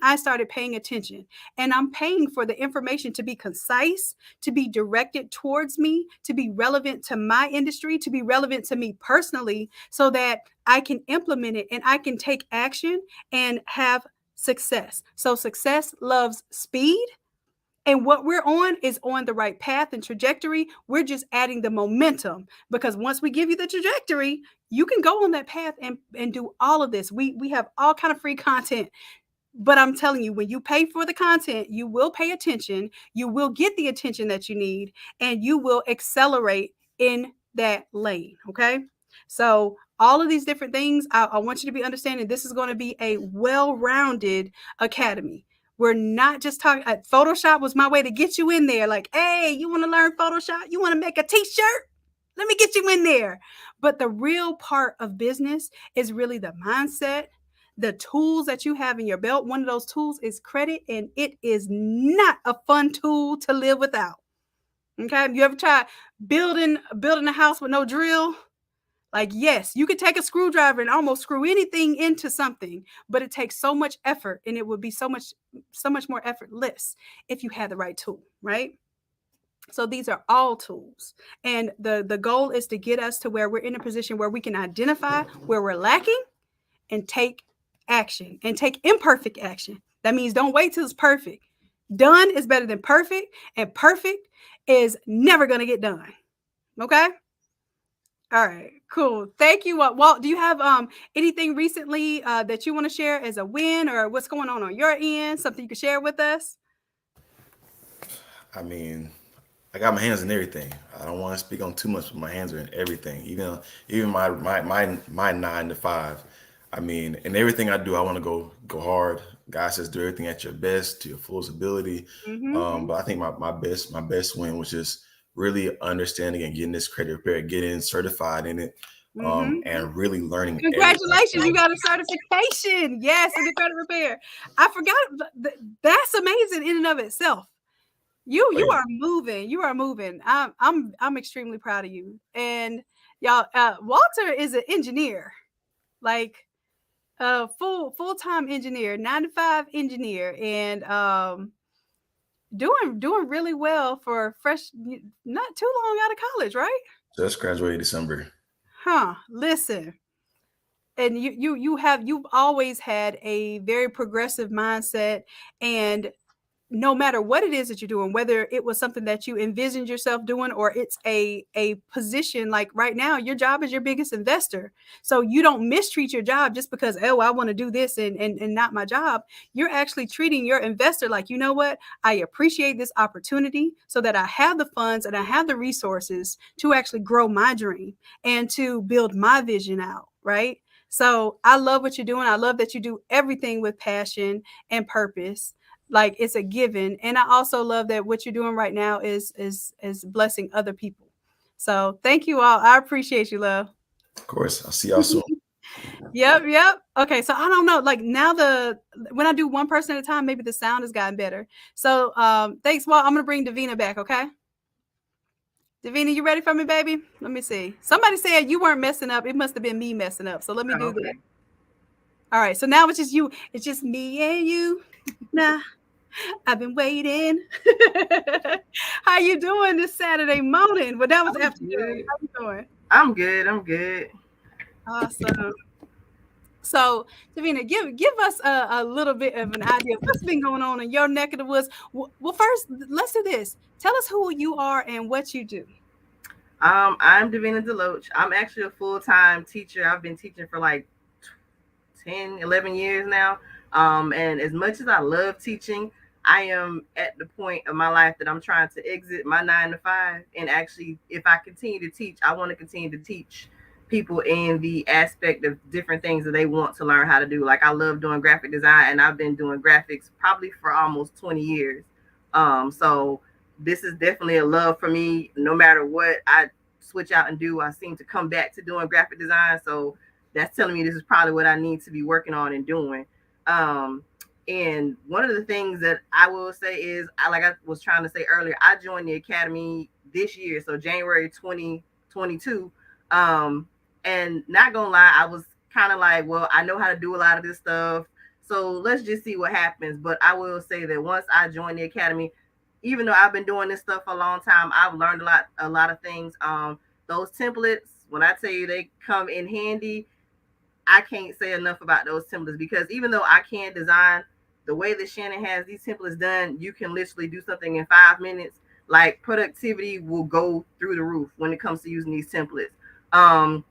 attention, and I'm paying for the information to be concise, to be directed towards me, to be relevant to my industry, to be relevant to me personally, so that I can implement it and I can take action and have success. So success loves speed. And what we're on is on the right path and trajectory. We're just adding the momentum because once we give you the trajectory, you can go on that path and do all of this. We have all kind of free content. But I'm telling you, when you pay for the content, you will pay attention, you will get the attention that you need, and you will accelerate in that lane. Okay. So all of these different things, I want you to be understanding this is going to be a well-rounded academy. We're not just talking, Photoshop was my way to get you in there. Like, hey, you want to learn Photoshop? You want to make a t-shirt? Let me get you in there. But the real part of business is really the mindset, the tools that you have in your belt. One of those tools is credit, and it is not a fun tool to live without. Okay, you ever tried building a house with no drill? Like, yes, you could take a screwdriver and almost screw anything into something, but it takes so much effort, and it would be so much more effortless if you had the right tool, right? So these are all tools, and the goal is to get us to where we're in a position where we can identify where we're lacking and take action, and take imperfect action. That means don't wait till it's perfect. Done is better than perfect, and perfect is never going to get done. Okay? All right, cool. Thank you. Walt, do you have anything recently that you want to share as a win, or what's going on your end? Something you can share with us? I mean, I got my hands in everything. I don't want to speak on too much, but my hands are in everything. Even my 9 to 5. I mean, in everything I do, I want to go hard. God says do everything at your best, to your fullest ability. But I think my best win was just really understanding and getting this credit repair, getting certified in it, and really learning. Congratulations, you got a certification. Yes, in the credit repair. I forgot. That's amazing in and of itself. You are moving. You are moving. I'm extremely proud of you. And y'all, Walter is an engineer, like full-time engineer, 9 to 5 engineer, and doing really well for fresh, not too long out of college, right? Just graduated December. Listen. And you've always had a very progressive mindset, and no matter what it is that you're doing, whether it was something that you envisioned yourself doing or it's a position, like right now, your job is your biggest investor. So you don't mistreat your job just because, oh, I want to do this and not my job. You're actually treating your investor like, you know what? I appreciate this opportunity so that I have the funds and I have the resources to actually grow my dream and to build my vision out, right? So I love what you're doing. I love that you do everything with passion and purpose, like it's a given. And I also love that what you're doing right now is blessing other people. So thank you all. I appreciate you, love. Of course. I'll see y'all soon. Yep. Okay, so I don't know, like now when I do one person at a time, maybe the sound has gotten better. So thanks, Walt. I'm gonna bring Davina back, okay? Davina, you ready for me, baby? Let me see. Somebody said you weren't messing up. It must have been me messing up. So let me do that. All right, so now it's just you. It's just me and you. Nah. I've been waiting. How you doing this Saturday morning? Well, that was afternoon. How you doing? I'm good. Awesome. So, Davina, give us a little bit of an idea of what's been going on in your neck of the woods. Well, first, let's do this. Tell us who you are and what you do. I'm Davina Deloach. I'm actually a full-time teacher. I've been teaching for like 10, 11 years now. And as much as I love teaching, I am at the point of my life that I'm trying to exit my 9 to 5. And actually, if I continue to teach, I want to continue to teach people in the aspect of different things that they want to learn how to do. Like I love doing graphic design, and I've been doing graphics probably for almost 20 years. So this is definitely a love for me. No matter what I switch out and do, I seem to come back to doing graphic design. So that's telling me this is probably what I need to be working on and doing. And one of the things that I will say is, like I was trying to say earlier, I joined the academy this year, so January 2022. And not gonna lie, I was kind of like, well, I know how to do a lot of this stuff, so let's just see what happens. But I will say that once I joined the academy, even though I've been doing this stuff for a long time, I've learned a lot of things. Those templates, when I tell you they come in handy, I can't say enough about those templates, because even though I can design the way that Shanon has these templates done, you can literally do something in 5 minutes. Like productivity will go through the roof when it comes to using these templates.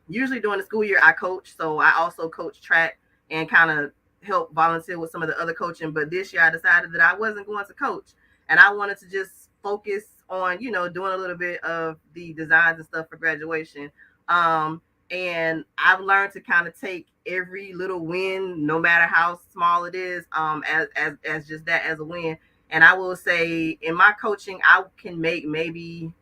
Usually during the school year, I coach. So I also coach track and kind of help volunteer with some of the other coaching. But this year I decided that I wasn't going to coach, and I wanted to just focus on, doing a little bit of the designs and stuff for graduation. And I've learned to kind of take every little win, no matter how small it is, as just that, as a win. And I will say, in my coaching, I can make maybe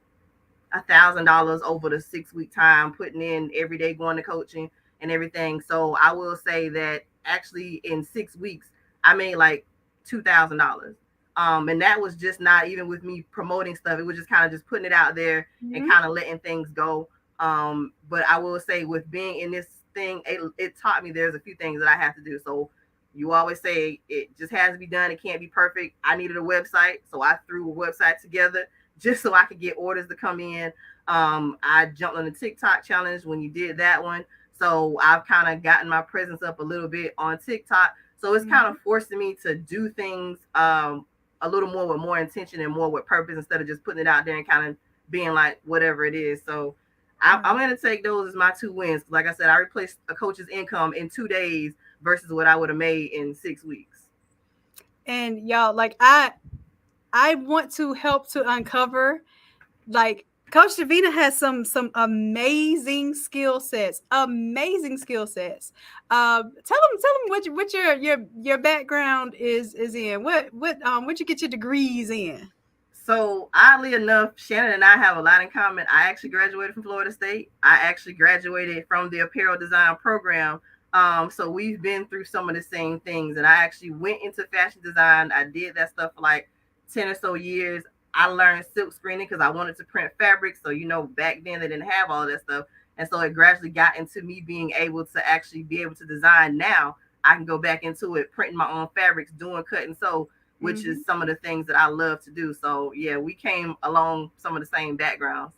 $1,000 over the 6 week time, putting in every day going to coaching and everything. So I will say that actually in 6 weeks, I made like $2,000. And that was just not even with me promoting stuff. It was just kind of just putting it out there and kind of letting things go. But I will say, with being in this thing, it taught me there's a few things that I have to do. So you always say it just has to be done. It can't be perfect. I needed a website, so I threw a website together just so I could get orders to come in. I jumped on the TikTok challenge when you did that one. So I've kind of gotten my presence up a little bit on TikTok. So it's kind of forcing me to do things a little more with more intention and more with purpose, instead of just putting it out there and kind of being like whatever it is. So I'm going to take those as my 2 wins. Like I said, I replaced a coach's income in 2 days versus what I would have made in 6 weeks. And y'all, like I want to help to uncover, like, Coach Davina has some amazing skill sets. Amazing skill sets. Tell them what your background is in. What you get your degrees in? So oddly enough, Shanon and I have a lot in common. I actually graduated from Florida State. I actually graduated from the apparel design program. So we've been through some of the same things. And I actually went into fashion design. I did that stuff for like 10 or so years. I learned silk screening because I wanted to print fabric. So, back then they didn't have all of that stuff. And so it gradually got into me being able to actually be able to design. Now I can go back into it, printing my own fabrics, doing cut and sew, which is some of the things that I love to do. So yeah, we came along some of the same backgrounds.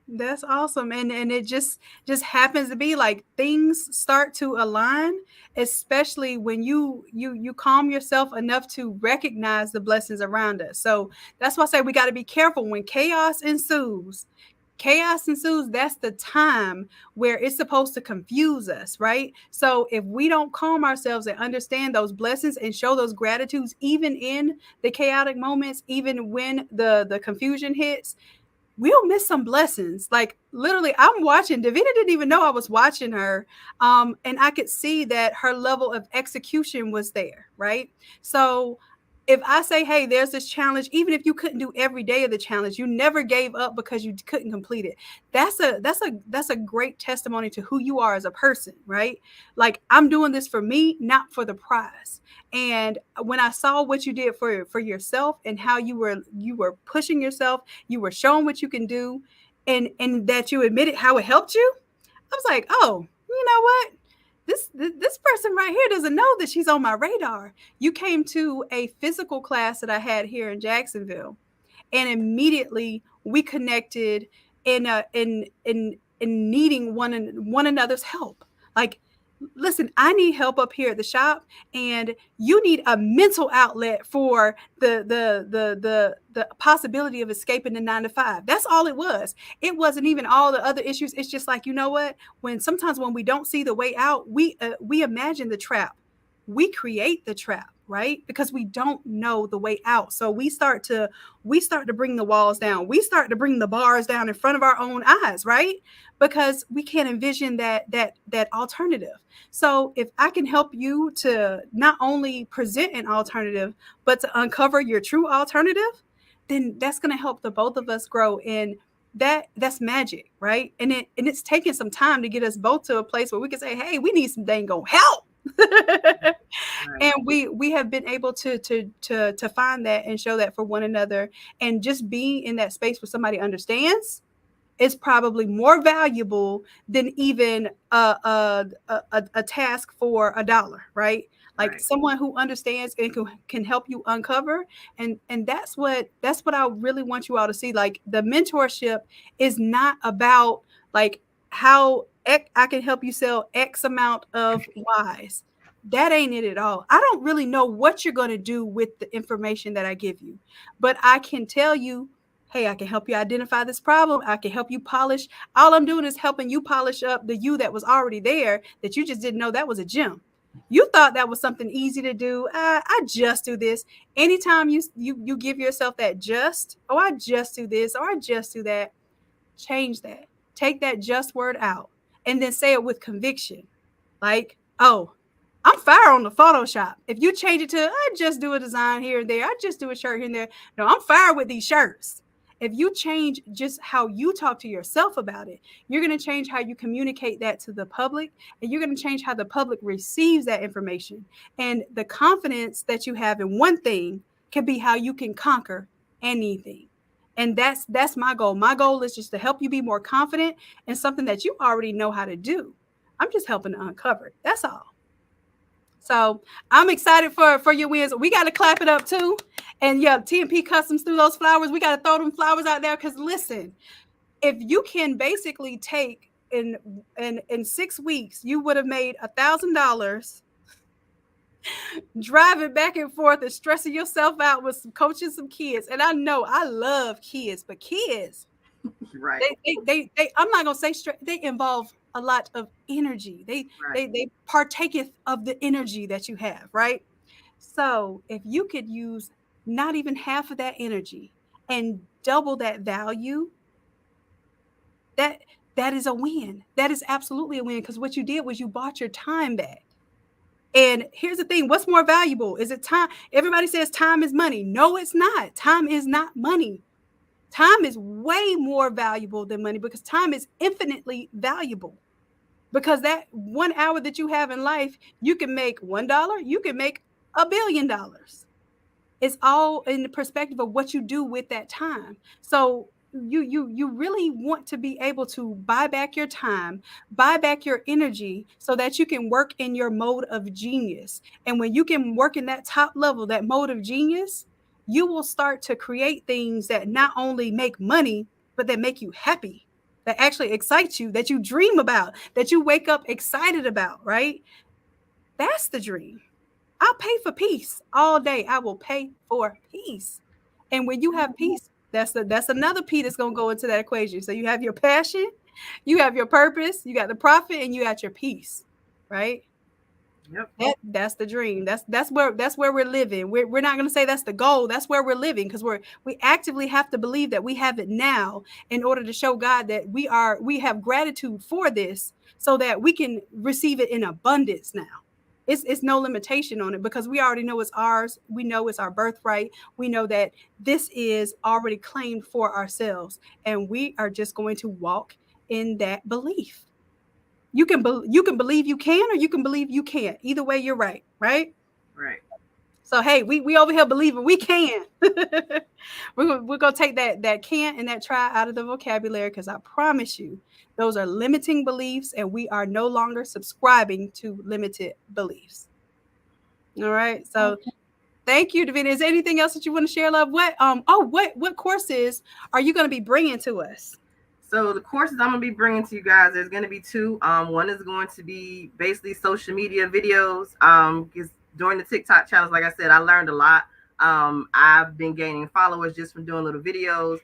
That's awesome. And it just happens to be like things start to align, especially when you calm yourself enough to recognize the blessings around us. So that's why I say we got to be careful when chaos ensues. Chaos ensues, that's the time where it's supposed to confuse us, right? So if we don't calm ourselves and understand those blessings and show those gratitudes even in the chaotic moments, even when the confusion hits, we'll miss some blessings. Like literally, I'm watching. Davina didn't even know I was watching her, and I could see that her level of execution was there. Right. So if I say, "Hey, there's this challenge," even if you couldn't do every day of the challenge, you never gave up because you couldn't complete it. That's a great testimony to who you are as a person. Right. Like I'm doing this for me, not for the prize. And when I saw what you did for yourself and how you were pushing yourself, you were showing what you can do, and that you admitted how it helped you, I was like, oh, you know what, this person right here doesn't know that she's on my radar. You came to a physical class that I had here in Jacksonville, and immediately we connected in needing one another's help. Like, listen, I need help up here at the shop, and you need a mental outlet for the possibility of escaping the 9 to 5. That's all it was. It wasn't even all the other issues. It's just like, you know what, when sometimes when we don't see the way out, we imagine the trap, we create the trap, right? Because we don't know the way out. So we start to bring the walls down, we start to bring the bars down in front of our own eyes, right? Because we can't envision that alternative. So if I can help you to not only present an alternative, but to uncover your true alternative, then that's going to help the both of us grow. And that's magic, right? And it's taken some time to get us both to a place where we can say, hey, we need some dang go help. And we have been able to find that and show that for one another. And just being in that space where somebody understands is probably more valuable than even a task for $1, right? Like someone who understands and can help you uncover. And that's what I really want you all to see. Like the mentorship is not about like how I can help you sell X amount of Y's. That ain't it at all. I don't really know what you're going to do with the information that I give you, but I can tell you, hey, I can help you identify this problem. I can help you polish. All I'm doing is helping you polish up the you that was already there, that you just didn't know that was a gem. You thought that was something easy to do. I just do this. Anytime you give yourself that just, oh, I just do this, or I just do that, change that. Take that just word out and then say it with conviction. Like, oh, I'm fire on the Photoshop. If you change it to, I just do a design here and there, I just do a shirt here and there. No, I'm fire with these shirts. If you change just how you talk to yourself about it, you're going to change how you communicate that to the public, and you're going to change how the public receives that information. And the confidence that you have in one thing can be how you can conquer anything. And that's my goal. My goal is just to help you be more confident in something that you already know how to do. I'm just helping to uncover it. That's all. So I'm excited for your wins. We got to clap it up too. And yeah, T&P Customs threw those flowers. We got to throw them flowers out there because listen, if you can basically take in 6 weeks, you would have made $1,000 driving back and forth and stressing yourself out with coaching some kids. And I know I love kids, but kids, right? They I'm not gonna say stress. They involve a lot of energy. They partaketh of the energy that you have, right? So if you could use not even half of that energy and double that value, that is a win. That is absolutely a win, because what you did was you bought your time back. And here's the thing, what's more valuable? Is it time? Everybody says time is money. No, it's not. Time is not money. Time is way more valuable than money, because time is infinitely valuable. Because that 1 hour that you have in life, you can make $1, you can make $1 billion. It's all in the perspective of what you do with that time. So you really want to be able to buy back your time, buy back your energy, so that you can work in your mode of genius. And when you can work in that top level, that mode of genius, you will start to create things that not only make money, but that make you happy. that actually excites you, that you dream about, that you wake up excited about, right? That's the dream. I'll pay for peace all day. I will pay for peace. And when you have peace, that's another P that's gonna go into that equation. So you have your passion, you have your purpose, you got the profit, and you got your peace, right? Yep. That's the dream. That's where we're living. We're not going to say that's the goal. That's where we're living, because we actively have to believe that we have it now in order to show God that we have gratitude for this, so that we can receive it in abundance now. It's no limitation on it, because we already know it's ours. We know it's our birthright. We know that this is already claimed for ourselves, and we are just going to walk in that belief. You can believe you can, or you can believe you can't. Either way, you're right, right? Right. So hey, we over here believing we can. we're gonna take that can and that try out of the vocabulary, because I promise you, those are limiting beliefs, and we are no longer subscribing to limited beliefs. All right. So thank you, Davina. Is there anything else that you want to share, love? What courses are you going to be bringing to us? So the courses I'm gonna be bringing to you guys, there's gonna be two. One is going to be basically social media videos. Because during the TikTok challenge, like I said, I learned a lot. I've been gaining followers just from doing little videos.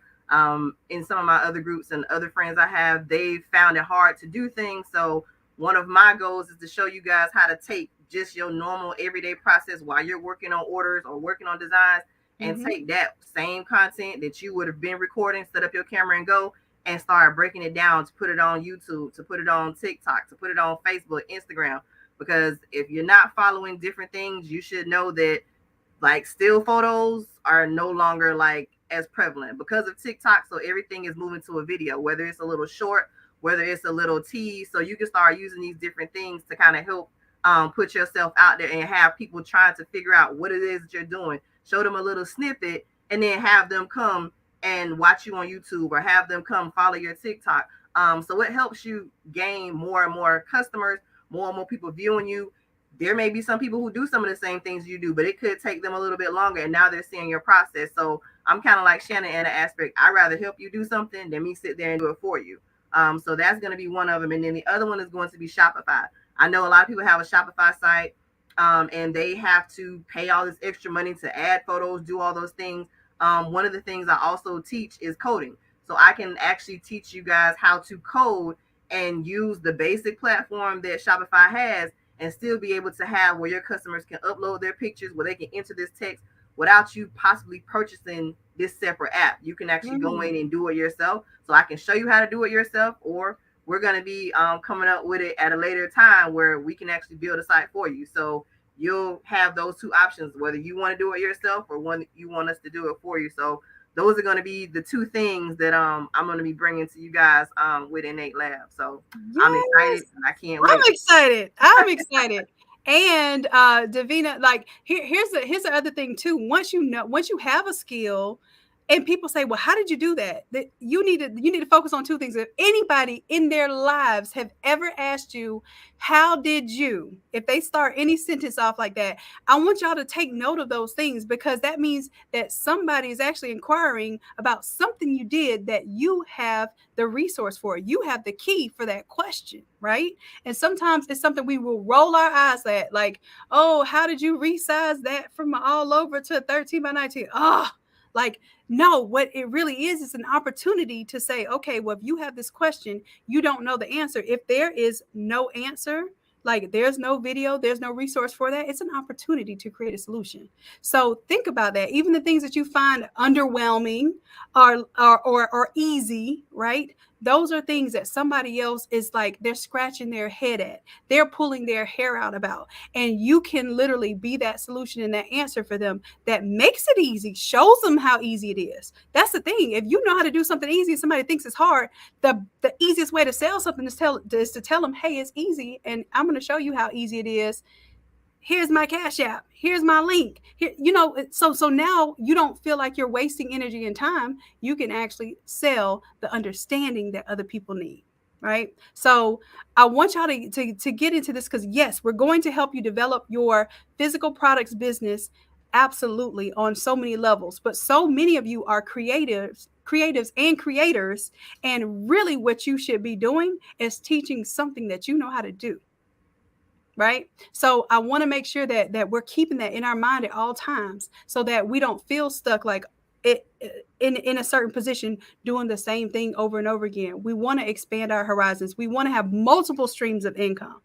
In some of my other groups and other friends I have, they found it hard to do things. So one of my goals is to show you guys how to take just your normal everyday process while you're working on orders or working on designs, and take that same content that you would have been recording, set up your camera and go, and start breaking it down to put it on YouTube, to put it on TikTok, to put it on Facebook, Instagram. Because if you're not following different things, you should know that like still photos are no longer like as prevalent because of TikTok. So everything is moving to a video, whether it's a little short, whether it's a little tease. So you can start using these different things to kind of help put yourself out there and have people trying to figure out what it is that you're doing. Show them a little snippet, and then have them come and watch you on YouTube, or have them come follow your TikTok. So it helps you gain more and more customers, more and more people viewing you. There may be some people who do some of the same things you do, but it could take them a little bit longer, and now they're seeing your process. So I'm kind of like Shanon in an aspect. I'd rather help you do something than me sit there and do it for you. So that's going to be one of them. And then the other one is going to be Shopify. I know a lot of people have a Shopify site, and they have to pay all this extra money to add photos, do all those things. One of the things I also teach is coding. So I can actually teach you guys how to code and use the basic platform that Shopify has, and still be able to have where your customers can upload their pictures, where they can enter this text without you possibly purchasing this separate app. You can actually go in and do it yourself. So I can show you how to do it yourself, or we're going to be coming up with it at a later time where we can actually build a site for you. So you'll have those two options, whether you want to do it yourself or one you want us to do it for you. So those are going to be the two things that I'm going to be bringing to you guys with Innate Lab. So yes. I'm excited, and I can't wait. I'm excited. And Davina, like here's the other thing too. Once you have a skill, and people say, well, how did you do that? That you need to focus on two things. If anybody in their lives have ever asked you, how did you, if they start any sentence off like that, I want y'all to take note of those things, because that means that somebody is actually inquiring about something you did that you have the resource for. You have the key for that question, right? And sometimes it's something we will roll our eyes at, like, oh, how did you resize that from all over to 13 by 19? Like, no, what it really is an opportunity to say, okay, well, if you have this question, you don't know the answer. If there is no answer, like there's no video, there's no resource for that, it's an opportunity to create a solution. So think about that. Even the things that you find underwhelming or easy, right? Those are things that somebody else is like, they're scratching their head at, they're pulling their hair out about. And you can literally be that solution and that answer for them that makes it easy, shows them how easy it is. That's the thing. If you know how to do something easy and somebody thinks it's hard, the easiest way to sell something is to tell them, hey, it's easy, and I'm going to show you how easy it is. Here's my Cash App. Here's my link. Here, so now you don't feel like you're wasting energy and time. You can actually sell the understanding that other people need, right? So I want y'all to get into this, because yes, we're going to help you develop your physical products business, absolutely, on so many levels. But so many of you are creatives creatives and creators. And really what you should be doing is teaching something that you know how to do. Right. So I want to make sure that we're keeping that in our mind at all times so that we don't feel stuck like it in a certain position doing the same thing over and over again. We want to expand our horizons. We want to have multiple streams of income.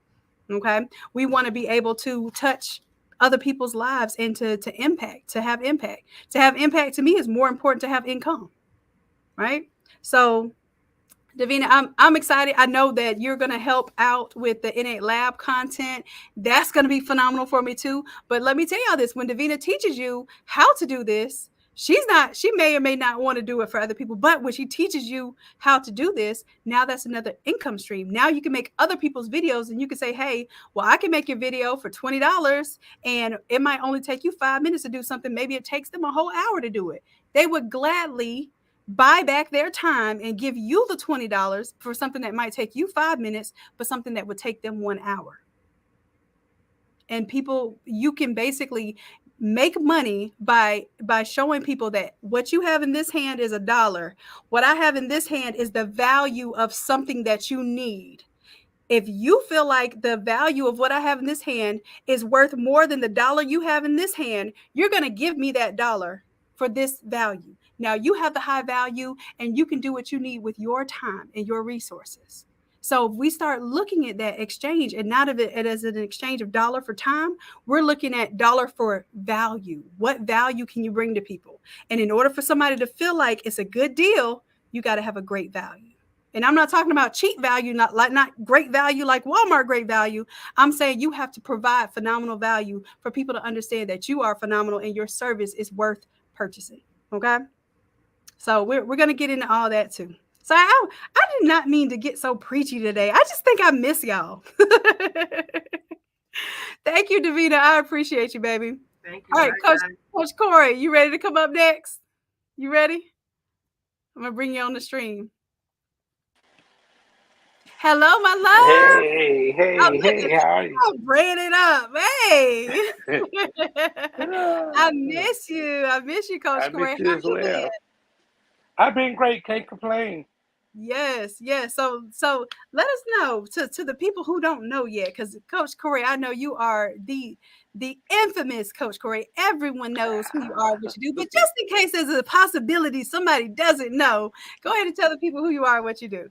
Okay. We want to be able to touch other people's lives and to impact, to have impact. To have impact to me is more important to have income. Right. So Davina, I'm excited. I know that you're going to help out with the Innate Lab content. That's going to be phenomenal for me too. But let me tell y'all this: when Davina teaches you how to do this, she may or may not want to do it for other people. But when she teaches you how to do this, now that's another income stream. Now you can make other people's videos, and you can say, "Hey, well, I can make your video for $20, and it might only take you 5 minutes to do something. Maybe it takes them a whole hour to do it." They would gladly buy back their time and give you the $20 for something that might take you 5 minutes, but something that would take them 1 hour. And people, you can basically make money by showing people that what you have in this hand is $1. What I have in this hand is the value of something that you need. If you feel like the value of what I have in this hand is worth more than the dollar you have in this hand, you're going to give me that dollar for this value. Now you have the high value and you can do what you need with your time and your resources. So if we start looking at that exchange and not of it as an exchange of dollar for time, we're looking at dollar for value. What value can you bring to people? And in order for somebody to feel like it's a good deal, you got to have a great value. And I'm not talking about cheap value, not great value like Walmart great value. I'm saying you have to provide phenomenal value for people to understand that you are phenomenal and your service is worth purchasing. Okay. So we're going to get into all that too. So I did not mean to get so preachy today. I just think I miss y'all. Thank you, Davina. I appreciate you, baby. Thank you. All right, Coach Corey, you ready to come up next? You ready? I'm going to bring you on the stream. Hello, my love. Hey, how are you? I'm bringing it up. Hey. I miss you, Coach Corey. I miss you as well. I've been great. Can't complain. Yes. So let us know to the people who don't know yet, because Coach Corey, I know you are the infamous Coach Corey. Everyone knows who you are, what you do. But just in case there's a possibility somebody doesn't know, go ahead and tell the people who you are and what you do.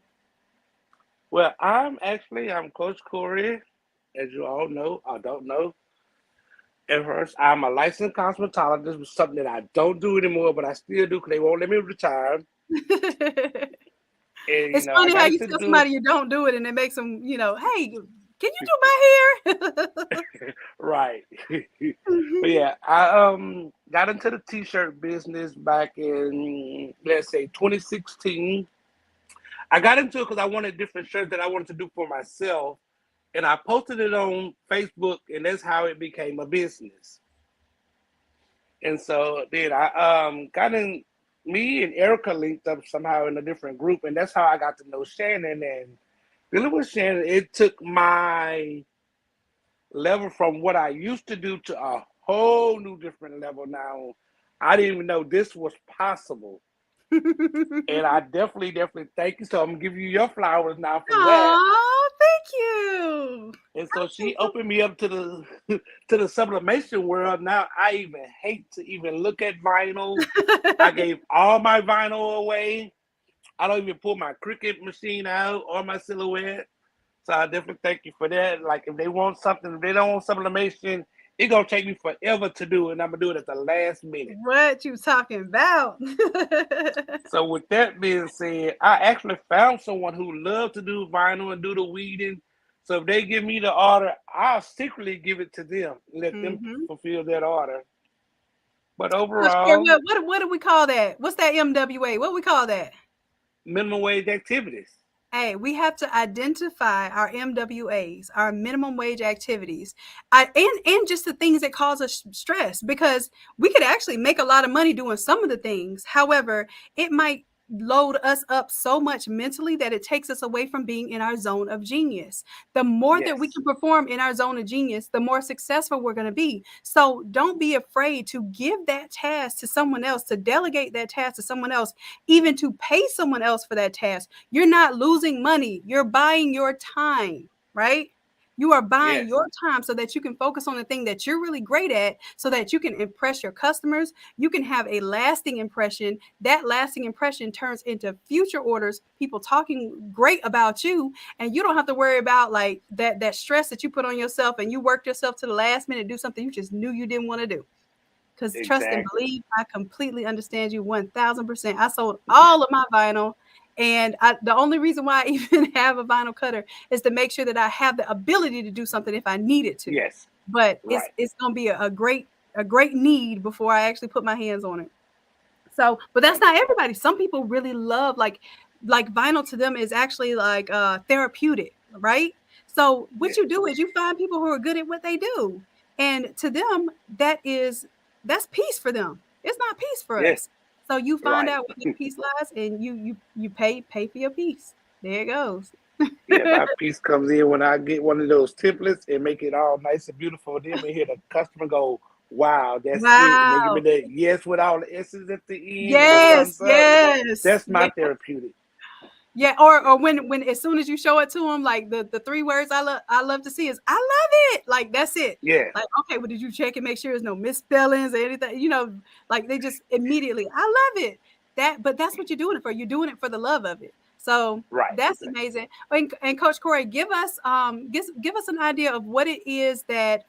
Well, I'm Coach Corey, as you all know. I don't know. At first, I'm a licensed cosmetologist, which is something that I don't do anymore, but I still do because they won't let me retire. It's funny how you tell somebody you don't do it and it makes them, hey, can you do my hair? Right. But yeah, I got into the t-shirt business back in, let's say, 2016. I got into it because I wanted different shirts that I wanted to do for myself. And I posted it on Facebook, and that's how it became a business. And so then I me and Erica linked up somehow in a different group, and that's how I got to know Shanon. And really with Shanon, it took my level from what I used to do to a whole new different level now. I didn't even know this was possible. And I definitely thank you. So I'm gonna give you your flowers now for that. Oh, thank you. And so she opened me up to the sublimation world. Now I even hate to even look at vinyl. I gave all my vinyl away. I don't even pull my Cricut machine out or my Silhouette. So I definitely thank you for that. Like if they want something, if they don't want sublimation, it's gonna take me forever to do it, and I'm gonna do it at the last minute. What you talking about? So with that being said, I actually found someone who loves to do vinyl and do the weeding. So if they give me the order, I'll secretly give it to them, let them fulfill that order. But overall, what do we call that? What's that MWA? What do we call that? Minimum wage activities. Hey, we have to identify our MWAs, our minimum wage activities, and just the things that cause us stress, because we could actually make a lot of money doing some of the things. However, it might load us up so much mentally that it takes us away from being in our zone of genius. The more that we Yes. can perform in our zone of genius, the more successful we're going to be. So don't be afraid to give that task to someone else, to delegate that task to someone else, even to pay someone else for that task. You're not losing money. You're buying your time, right? You are buying Yes. your time so that you can focus on the thing that you're really great at, so that you can impress your customers. You can have a lasting impression. That lasting impression turns into future orders, people talking great about you, and you don't have to worry about like that stress that you put on yourself and you worked yourself to the last minute to do something you just knew you didn't want to do. Because trust and Exactly. believe, I completely understand you 1000%. I sold all of my vinyl. And the only reason why I even have a vinyl cutter is to make sure that I have the ability to do something if I needed to. Yes. But Right. it's going to be a great need before I actually put my hands on it. So, but that's Right. not everybody. Some people really love like vinyl to them is actually like therapeutic, right? So what Yes. you do is you find people who are good at what they do. And to them, that's peace for them. It's not peace for Yes. us. So you find Right. out where your peace lies and you pay for your peace. There it goes. Yeah, my piece comes in when I get one of those templates and make it all nice and beautiful. Then we hear the customer go, "Wow, that's it," and they give me Wow. that yes with all the S's at the end and the Yes, thumbs up. yes. That's Yes. my therapeutic. Yeah, or when as soon as you show it to them, like the three words I love to see is I love it. Like that's it. Yeah. Like okay, well did you check and make sure there's no misspellings or anything? Like they just immediately I love it. But that's what you're doing it for. You're doing it for the love of it. So Right. that's amazing. And Coach Corey, give us an idea of what it is that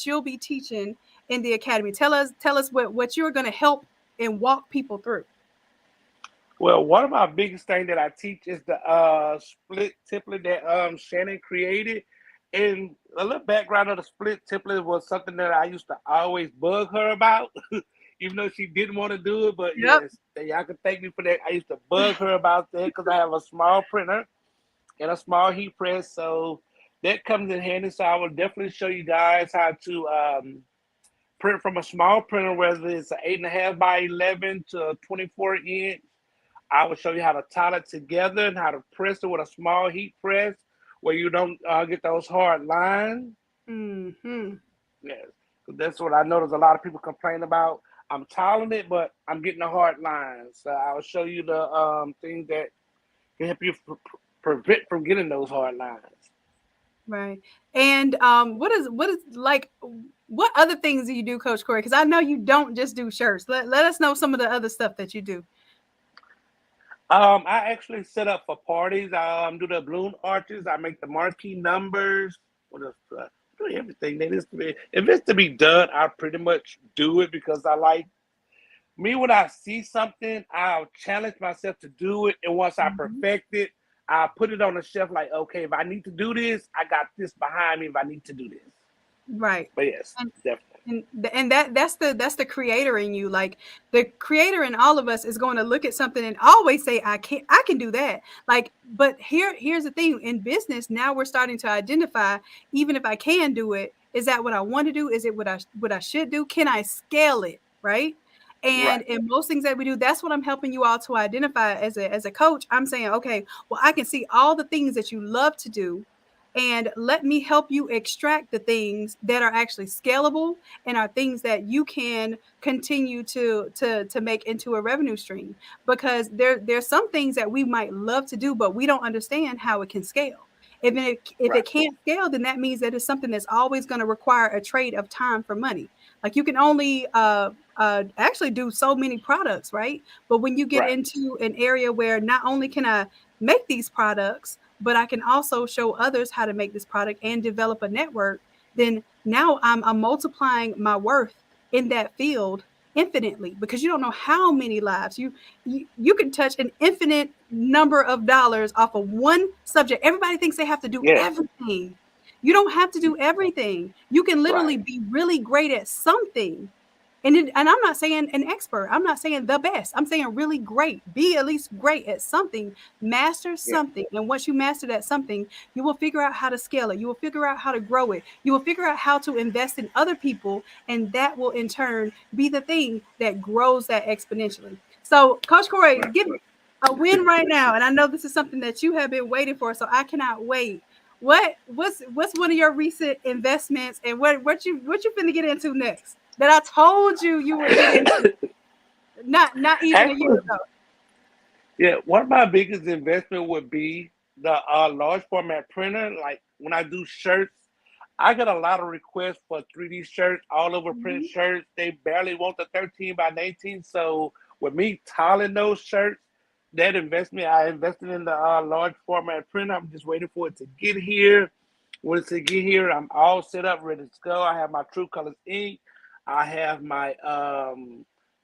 you'll be teaching in the academy. Tell us what you're going to help and walk people through. Well, one of my biggest thing that I teach is the split template that Shannon created. And a little background of the split template was something that I used to always bug her about, even though she didn't want to do it. But Yep. yes, y'all can thank me for that. I used to bug her about that because I have a small printer and a small heat press. So that comes in handy. So I will definitely show you guys how to print from a small printer, whether it's an 8.5 by 11 to a 24 inch. I will show you how to tie it together and how to press it with a small heat press where you don't get those hard lines. Mm-hmm. Yes, so that's what I notice a lot of people complain about. I'm tiling it, but I'm getting the hard lines. So I'll show you the things that can help you prevent from getting those hard lines. Right. And what is like what other things do you do, Coach Corey? Because I know you don't just do shirts. Let us know some of the other stuff that you do. I actually set up for parties. I do the balloon arches. I make the marquee numbers. What else? Do everything that is to be. If it's to be done, I pretty much do it because I like me. When I see something, I'll challenge myself to do it, and once I Mhm. perfect it, I put it on the shelf. Like, okay, if I need to do this, I got this behind me. If I need to do this, Right. but yes, And definitely. and that's the creator in you. Like the creator in all of us is going to look at something and always say, I can do that. Like, but here's the thing in business, now we're starting to identify, even if I can do it, is that what I want to do? Is it what I should do? Can I scale it? Right. And Right, in most things that we do, that's what I'm helping you all to identify as a coach. I'm saying, okay, well, I can see all the things that you love to do, and let me help you extract the things that are actually scalable and are things that you can continue to make into a revenue stream, because there's some things that we might love to do but we don't understand how it can scale. If it right, can't scale, then that means that it's something that's always going to require a trade of time for money. Like you can only actually do so many products, right? But when you get right, into an area where not only can I make these products, but I can also show others how to make this product and develop a network, then now I'm multiplying my worth in that field infinitely, because you don't know how many lives you can touch an infinite number of dollars off of one subject. Everybody thinks they have to do yes, everything. You don't have to do everything. You can literally right, be really great at something, and I'm not saying an expert. I'm not saying the best. I'm saying really great. Be at least great at something. Master yes, something. And once you master that something, you will figure out how to scale it. You will figure out how to grow it. You will figure out how to invest in other people. And that will in turn be the thing that grows that exponentially. So, Coach Corey, right. a win right now, and I know this is something that you have been waiting for, so I cannot wait. What's one of your recent investments, and what you finna get into next that I told you would get into not even a year Actually, ago? yeah, one of my biggest investment would be the large format printer. Like when I do shirts, I get a lot of requests for 3D shirts, all over print Mhm. shirts. They barely want the 13 by 19. So with me tiling those shirts, that investment, I invested in the large format printer. I'm just waiting for it to get here. Once it get here, I'm all set up, ready to go. I have my True Colors ink. I have my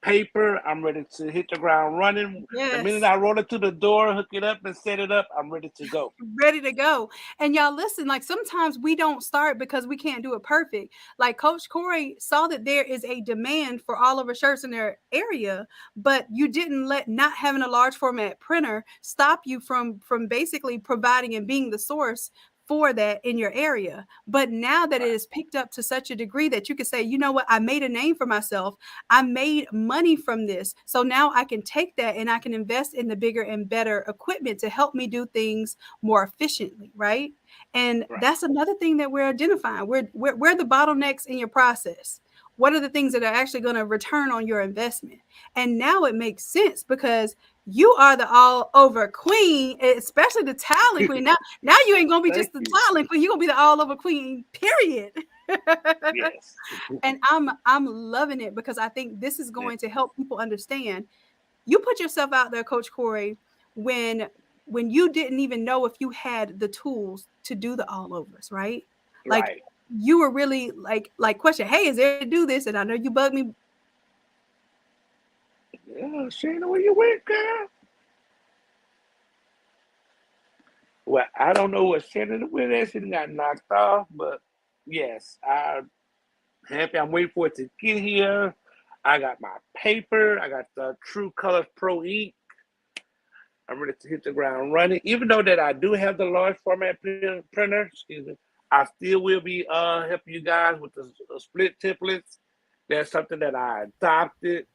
paper. I'm ready to hit the ground running. The minute Yes. I roll it to the door, hook it up, and set it up, I'm ready to go. Ready to go. And y'all listen, like sometimes we don't start because we can't do it perfect. Like Coach Corey saw that there is a demand for all over shirts in their area, but you didn't let not having a large format printer stop you from basically providing and being the source for that in your area. But now that it Right, is picked up to such a degree that you can say, you know what, I made a name for myself. I made money from this. So now I can take that and I can invest in the bigger and better equipment to help me do things more efficiently, right? And right, that's another thing that we're identifying. Where the bottlenecks in your process. What are the things that are actually going to return on your investment? And now it makes sense because you are the all over queen, especially the tiling queen. Now you ain't gonna be Thank just the you. tiling queen. You're gonna be the all over queen, period. Yes. And I'm loving it because I think this is Yeah, going to help people understand. You put yourself out there, Coach Corey, when when you didn't even know if you had the tools to do the all overs, right? Like right. you were really like question, hey, is there to do this? And I know you bugged me. Yeah, Shana, where you went, girl? Well, I don't know what Shannon went at. She got knocked off, but yes, I'm happy. I'm waiting for it to get here. I got my paper. I got the True Colors Pro ink. I'm ready to hit the ground running. Even though that I do have the large format printer, excuse me, I still will be helping you guys with the split templates. That's something that I adopted.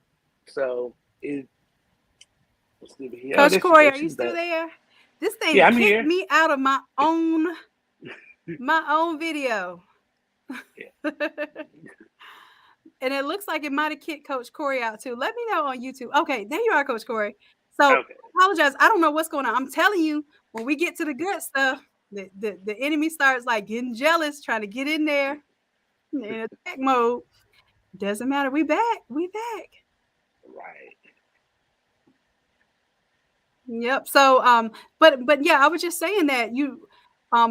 So it. Let's see here. Oh, Coach there she Corey, goes. are you She's still back. there? This Yeah, thing I'm kicked here. me out of my own video. Yeah. And it looks like it might have kicked Coach Corey out too. Let me know on YouTube. Okay, there you are, Coach Corey. So Okay. I apologize. I don't know what's going on. I'm telling you, when we get to the good stuff, the enemy starts like getting jealous, trying to get in there in attack mode. Doesn't matter. We back. We back. Right. Yep. So but yeah, I was just saying that you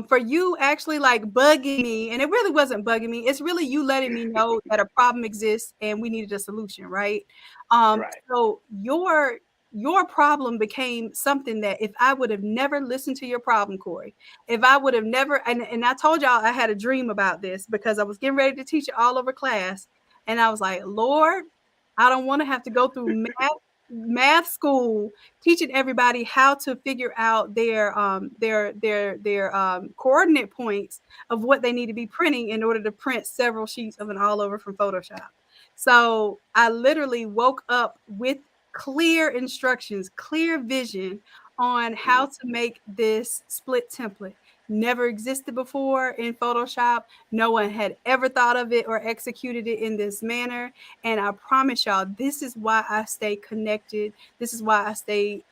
for you actually like bugging me, and it really wasn't bugging me. It's really you letting me know that a problem exists and we needed a solution, right? Right. So your problem became something that if I would have never listened to your problem, Corey, if I would have never and I told y'all I had a dream about this because I was getting ready to teach it all over class, and I was like, Lord, I don't want to have to go through math school teaching everybody how to figure out their coordinate points of what they need to be printing in order to print several sheets of an all over from Photoshop. So I literally woke up with clear instructions, clear vision on how to make this split template. Never existed before in Photoshop. No one had ever thought of it or executed it in this manner. And I promise y'all, this is why I stay connected. This is why I stay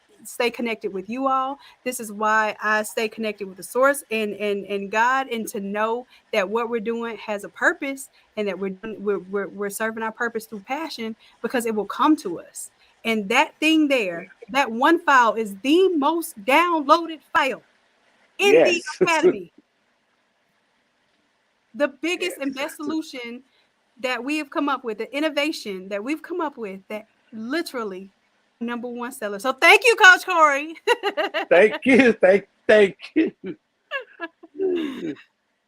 connected with you all. This is why I stay connected with the source and God, and to know that what we're doing has a purpose and that we're serving our purpose through passion because it will come to us. And that thing Yeah. there, that one file is the most downloaded file in the Yes. academy. The biggest and Yes. best solution that we have come up with, the innovation that we've come up with, that literally number one seller. So thank you, Coach Corey. Thank you. Thank you.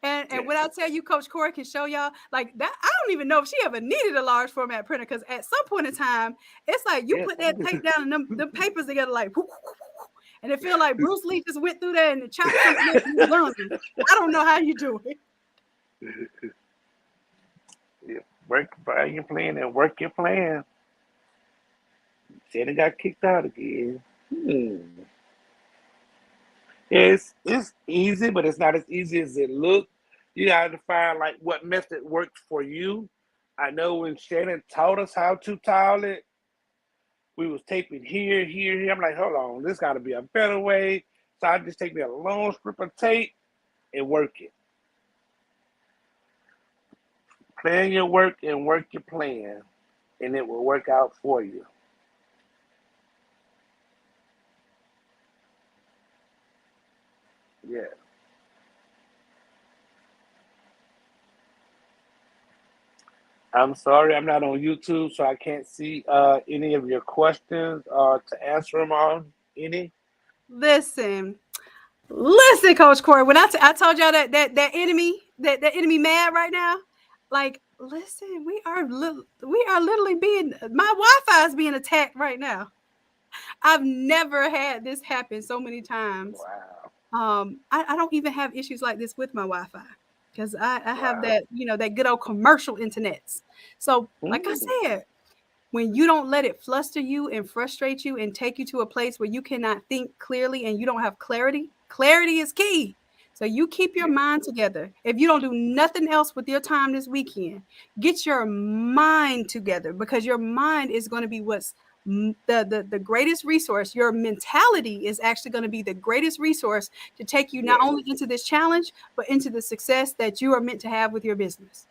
And Yes. when I tell you, Coach Corey can show y'all like that, I don't even know if she ever needed a large format printer because at some point in time, it's like you Yes. put that tape down and them papers together like, whoo, whoo, whoo, whoo, and it feel like Bruce Lee just went through there and chopped something up and was done. I don't know how you do it. Yeah. Work by your plan and work your plan. Shannon got kicked out again. Hmm. It's easy, but it's not as easy as it looks. You got to find like what method works for you. I know when Shannon taught us how to tile it, we was taping here, here, here. I'm like, hold on, this got to be a better way. So I just take me a long strip of tape and work it. Plan your work and work your plan, and it will work out for you. Yeah. I'm sorry, I'm not on YouTube, so I can't see any of your questions to answer them on any. Listen, listen, Coach Corey. When I told y'all that enemy that enemy mad right now, like listen, we are literally being my Wi-Fi is being attacked right now. I've never had this happen so many times. Wow. I don't even have issues like this with my Wi-Fi because I have Wow. that that good old commercial internets. So like I Mm, said, when you don't let it fluster you and frustrate you and take you to a place where you cannot think clearly and you don't have clarity, clarity is key. So you keep your yeah. mind together. If you don't do nothing else with your time this weekend, get your mind together because your mind is going to be what's the greatest resource. Your mentality is actually going to be the greatest resource to take you not Yes. only into this challenge, but into the success that you are meant to have with your business.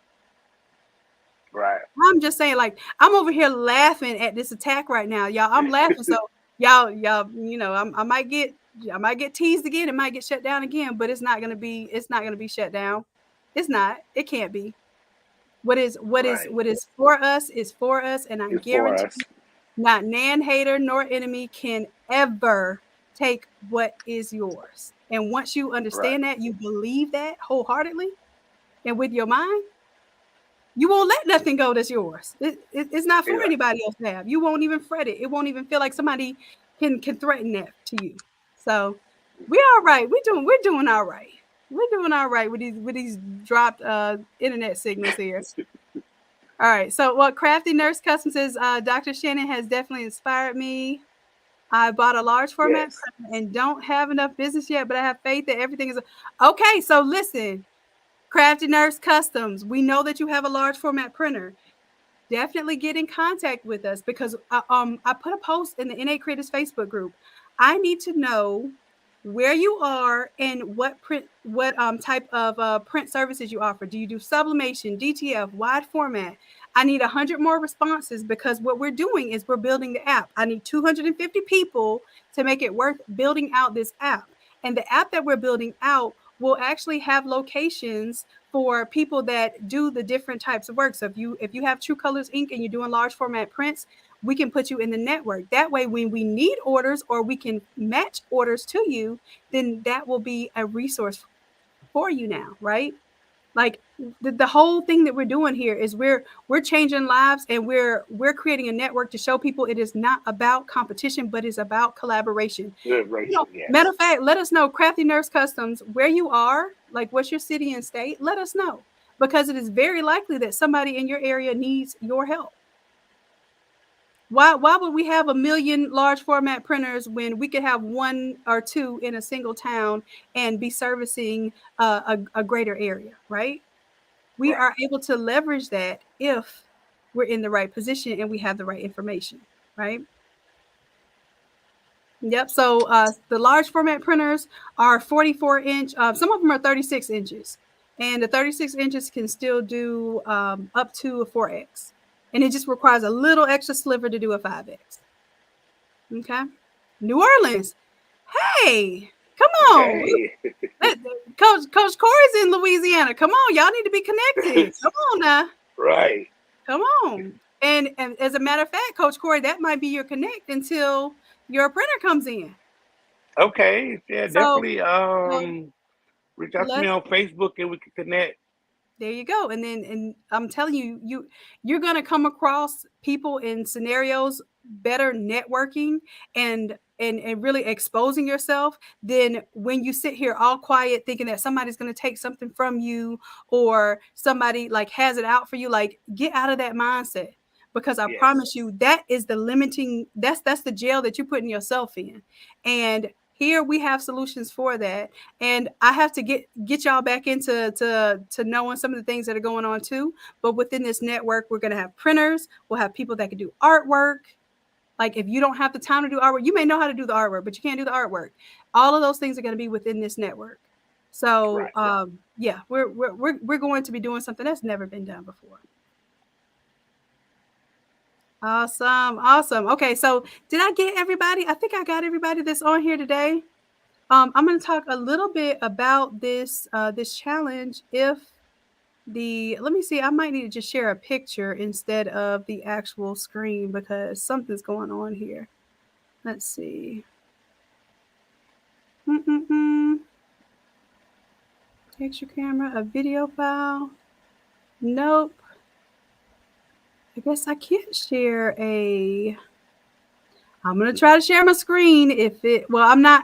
Right. I'm just saying, like, I'm over here laughing at this attack right now, y'all. I'm laughing, so y'all, I might get teased again. It might get shut down again, but it's not gonna be shut down. It's not. It can't be. Right. What is for us is for us, and I It's for guarantee us. not nan hater nor enemy can ever take what is yours. And once you Right. understand that, you believe that wholeheartedly and with your mind you won't let nothing go that's yours. It's not for Yeah. anybody else to have. You won't even fret it. It won't even feel like somebody can threaten that to you. So we're all right. We're doing all right. We're doing all right with these dropped internet signals here. All right. So what Crafty Nurse Custom says, Dr. Shannon has definitely inspired me. I bought a large format Yes. printer and don't have enough business yet, but I have faith that everything is okay. So listen, Crafty Nurse Customs, we know that you have a large format printer. Definitely get in contact with us because I put a post in the NA Creators Facebook group. I need to know where you are and what type of print services you offer. Do you do sublimation, DTF, wide format? I need 100 more responses because what we're doing is we're building the app. I need 250 people to make it worth building out this app. And the app that we're building out will actually have locations for people that do the different types of work. So if you have True Colors Ink and you're doing large format prints, we can put you in the network. That way, when we need orders or we can match orders to you, then that will be a resource for you now, right? Like the whole thing that we're doing here is we're changing lives and we're creating a network to show people it is not about competition, but it's about collaboration. Liberation. Matter Yes. of fact, let us know, Crafty Nurse Customs, where you are, like what's your city and state. Let us know because it is very likely that somebody in your area needs your help. Why would we have a million large format printers when we could have one or two in a single town and be servicing a greater area, right? We Right. are able to leverage that if we're in the right position and we have the right information, right? Yep. So the large format printers are 44-inch. Some of them are 36 inches, and the 36 inches can still do up to a 4X, and it just requires a little extra sliver to do a 5X. Okay. New Orleans. Hey, come on. Hey. Coach Corey's in Louisiana. Come on, y'all need to be connected. Come on now. Right. Come on. And as a matter of fact, Coach Corey, that might be your connect until your printer comes in. Okay. Yeah. So Definitely. um, Reach out to me let's on Facebook and we can connect. there you go. And I'm telling you, you're gonna come across people in scenarios better networking and really exposing yourself than when you sit here all quiet thinking that somebody's gonna take something from you or somebody like has it out for you. Like get out of that mindset because I Yes. promise you that is the limiting, that's the jail that you're putting yourself in. And here we have solutions for that. And I have to get y'all back into to knowing some of the things that are going on too. But within this network, we're going to have printers, we'll have people that can do artwork. Like if you don't have the time to do artwork, you may know how to do the artwork, but you can't do the artwork. All of those things are going to be within this network. So Right. yeah, we're going to be doing something that's never been done before. Awesome. Okay, so did I get everybody? I think I got everybody that's on here today. I'm going to talk a little bit about this this challenge. If let me see, I might need to just share a picture instead of the actual screen because something's going on here. Let's see. Picture camera, a video file. Nope. I guess I can't share a. I'm going to try to share my screen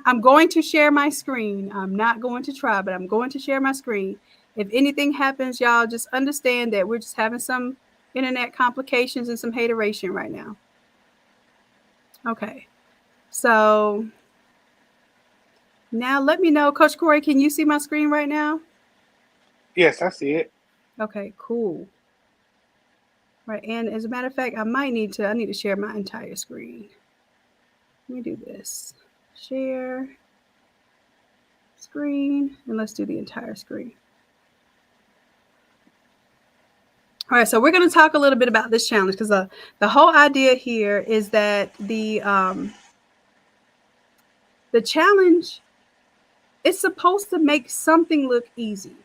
I'm going to share my screen. I'm not going to try, but I'm going to share my screen. If anything happens, y'all just understand that we're just having some internet complications and some hateration right now. Okay. So now let me know, Coach Corey, can you see my screen right now? Yes, I see it. Okay, cool. Right, and as a matter of fact, I need to share my entire screen. Let me do this. Share screen, and let's do the entire screen. All right, so we're going to talk a little bit about this challenge because the whole idea here is that the challenge is supposed to make something look easy.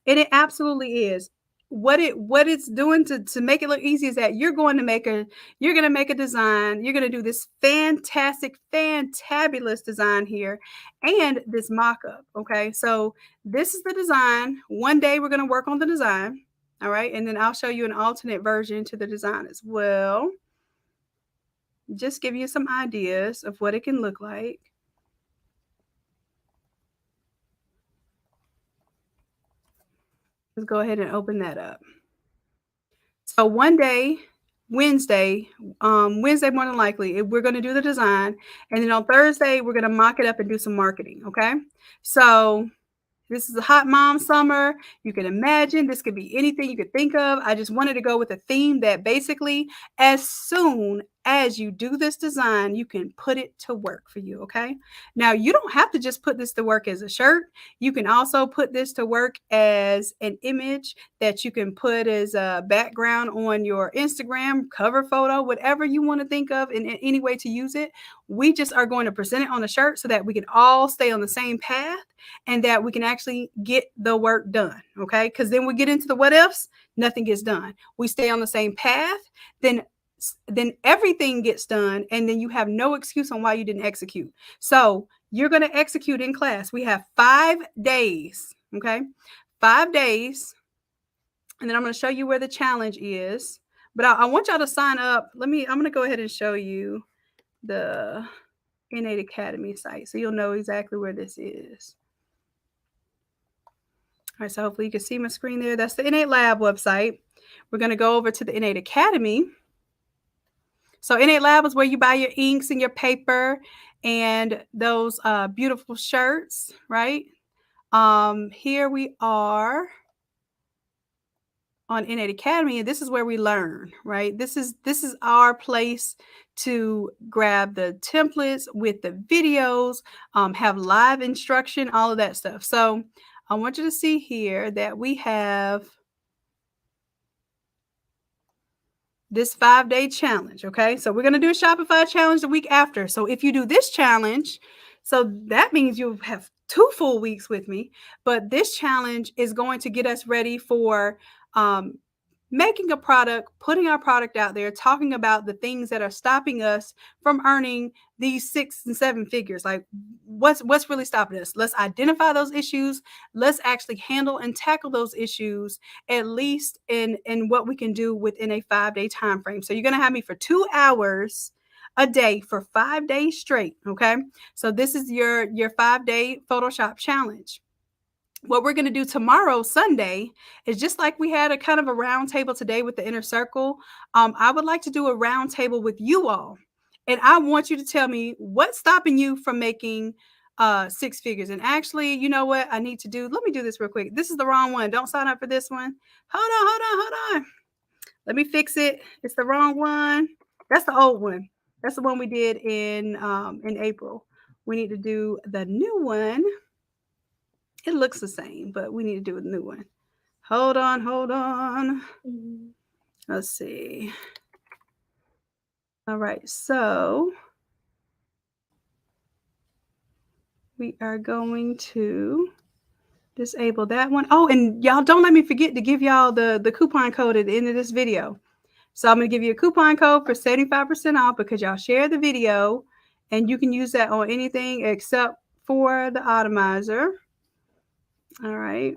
And it absolutely is. What it's doing to make it look easy is that you're going to make a design. You're going to do this fantabulous design here and this mock-up. Okay, so this is the design. One day we're going to work on the design. All right, and then I'll show you an alternate version to the design as well. Just give you some ideas of what it can look like. Let's go ahead and open that up. So one day, Wednesday more than likely, we're going to do the design. And then on Thursday, we're going to mock it up and do some marketing. Okay. So this is a hot mom summer. You can imagine this could be anything you could think of. I just wanted to go with a theme that basically, as soon as you do this design, you can put it to work for you. Okay. Now, you don't have to just put this to work as a shirt. You can also put this to work as an image that you can put as a background on your Instagram cover photo, whatever you want to think of in any way to use it. We just are going to present it on a shirt so that we can all stay on the same path and that we can actually get the work done. Okay. Because then we get into the what ifs, nothing gets done. We stay on the same path, then everything gets done, and then you have no excuse on why you didn't execute. So you're going to execute in class. We have 5 days. Okay. 5 days. And then I'm going to show you where the challenge is. But I want y'all to sign up. I'm going to go ahead and show you the Innate Academy site so you'll know exactly where this is. All right, so hopefully you can see my screen there. That's the Innate Lab website. We're going to go over to the Innate Academy. So Innate Lab is where you buy your inks and your paper and those beautiful shirts, right? Here we are on Innate Academy, and this is where we learn, right? This is our place to grab the templates with the videos, have live instruction, all of that stuff. So I want you to see here that we have this 5-day challenge. Okay. So we're going to do a Shopify challenge the week after. So if you do this challenge, so that means you'll have 2 full weeks with me, but this challenge is going to get us ready for making a product, putting our product out there, talking about the things that are stopping us from earning these 6 and 7 figures. Like what's really stopping us? Let's identify those issues. Let's actually handle and tackle those issues, at least in what we can do within a 5-day time frame. So you're going to have me for 2 hours a day for 5 days straight. Okay. So this is your 5-day Photoshop challenge. what we're going to do tomorrow, Sunday, is just like we had a kind of a round table today with the inner circle. I would like to do a round table with you all. And I want you to tell me what's stopping you from making six figures. And actually, you know what I need to do? Let me do this real quick. This is the wrong one. Don't sign up for this one. Hold on. Let me fix it. It's the wrong one. That's the old one. That's the one we did in April. We need to do the new one. It looks the same, but we need to do a new one. Hold on. Let's see. All right, so we are going to disable that one. Oh, and y'all don't let me forget to give y'all the coupon code at the end of this video. So I'm going to give you a coupon code for 75% off because y'all share the video, and you can use that on anything except for the Automizer. All right.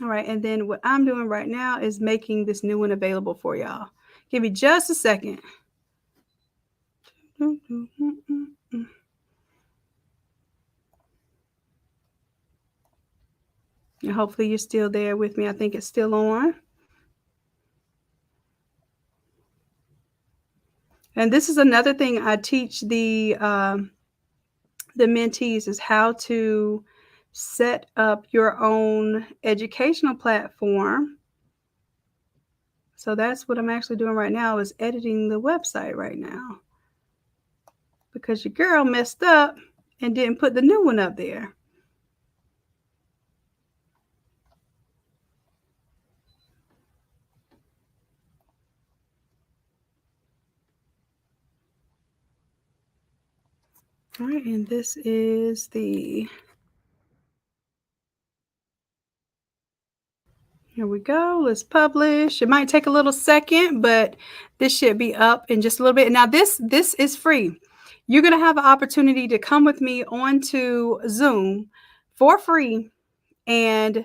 All right, and then what I'm doing right now is making this new one available for y'all. Give me just a second. And hopefully you're still there with me. I think it's still on. And this is another thing I teach the mentees is how to set up your own educational platform. So that's what I'm actually doing right now is editing the website right now. Because your girl messed up and didn't put the new one up there. All right, and this is the... Here we go. Let's publish. It might take a little second, but this should be up in just a little bit. Now, this is free. You're going to have an opportunity to come with me onto Zoom for free and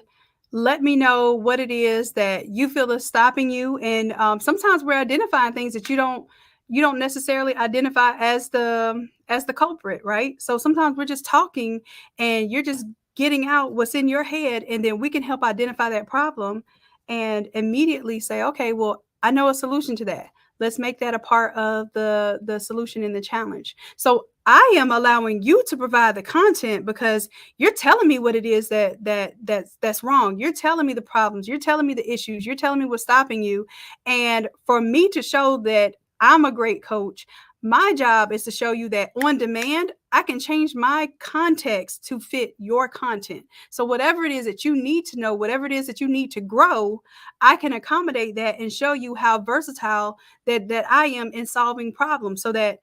let me know what it is that you feel is stopping you. And sometimes we're identifying things that you don't necessarily identify as the culprit, right? So sometimes we're just talking and you're just getting out what's in your head, and then we can help identify that problem and immediately say, okay, well, I know a solution to that. Let's make that a part of the solution in the challenge. So I am allowing you to provide the content because you're telling me what it is that's wrong. You're telling me the problems. You're telling me the issues. You're telling me what's stopping you. And for me to show that I'm a great coach, my job is to show you that on demand, I can change my context to fit your content. So whatever it is that you need to know, whatever it is that you need to grow, I can accommodate that and show you how versatile that I am in solving problems, so that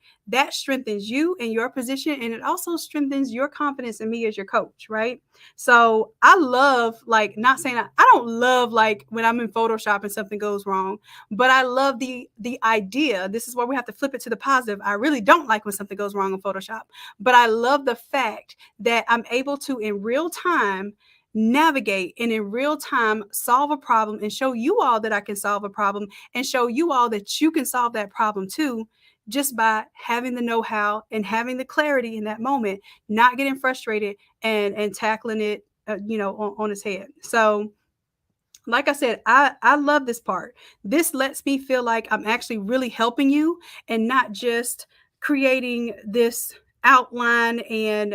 strengthens you in your position, and it also strengthens your confidence in me as your coach, right? So I love, like, not saying I don't love like when I'm in Photoshop and something goes wrong, but I love the idea. This is where we have to flip it to the positive. I really don't like when something goes wrong in Photoshop, but I love the fact that I'm able to in real time navigate and in real time solve a problem and show you all that I can solve a problem and show you all that you can solve that problem too, just by having the know-how and having the clarity in that moment, not getting frustrated and tackling it, on its head. So like I said, I love this part. This lets me feel like I'm actually really helping you and not just creating this outline and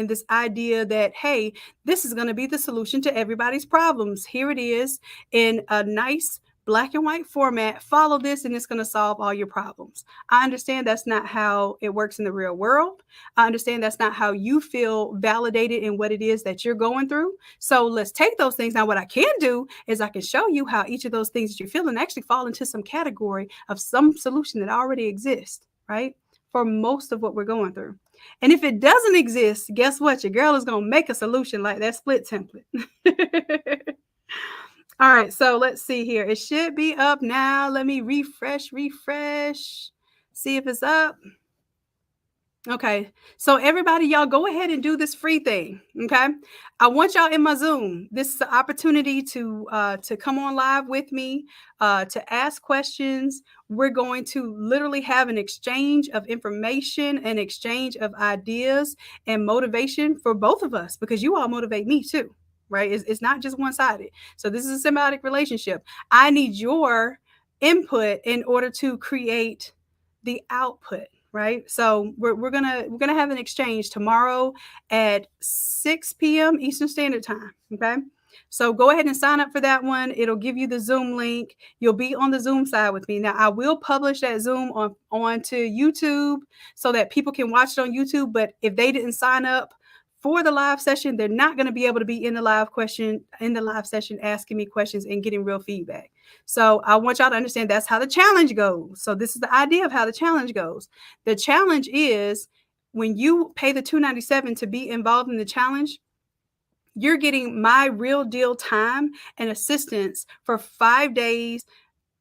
this idea that, hey, this is going to be the solution to everybody's problems. Here it is in a nice black and white format. Follow this and it's going to solve all your problems. I understand that's not how it works in the real world. I understand that's not how you feel validated in what it is that you're going through. So let's take those things. Now, what I can do is I can show you how each of those things that you're feeling actually fall into some category of some solution that already exists, right? For most of what we're going through. And if it doesn't exist, guess what? Your girl is going to make a solution like that split template. All right, so let's see here. It should be up now. Let me refresh. See if it's up. Okay. So everybody, y'all go ahead and do this free thing. Okay. I want y'all in my Zoom. This is an opportunity to come on live with me, to ask questions. We're going to literally have an exchange of information, an exchange of ideas and motivation for both of us, because you all motivate me too. Right. It's not just one sided. So this is a symbiotic relationship. I need your input in order to create the output, right? So we're gonna have an exchange tomorrow at 6 p.m. Eastern Standard Time. Okay. So go ahead and sign up for that one. It'll give you the Zoom link. You'll be on the Zoom side with me. Now I will publish that Zoom onto YouTube so that people can watch it on YouTube. But if they didn't sign up for the live session, they're not going to be able to be in the live session asking me questions and getting real feedback. So I want y'all to understand that's how the challenge goes. So this is the idea of how the challenge goes. The challenge is when you pay the $297 to be involved in the challenge, you're getting my real deal time and assistance for 5 days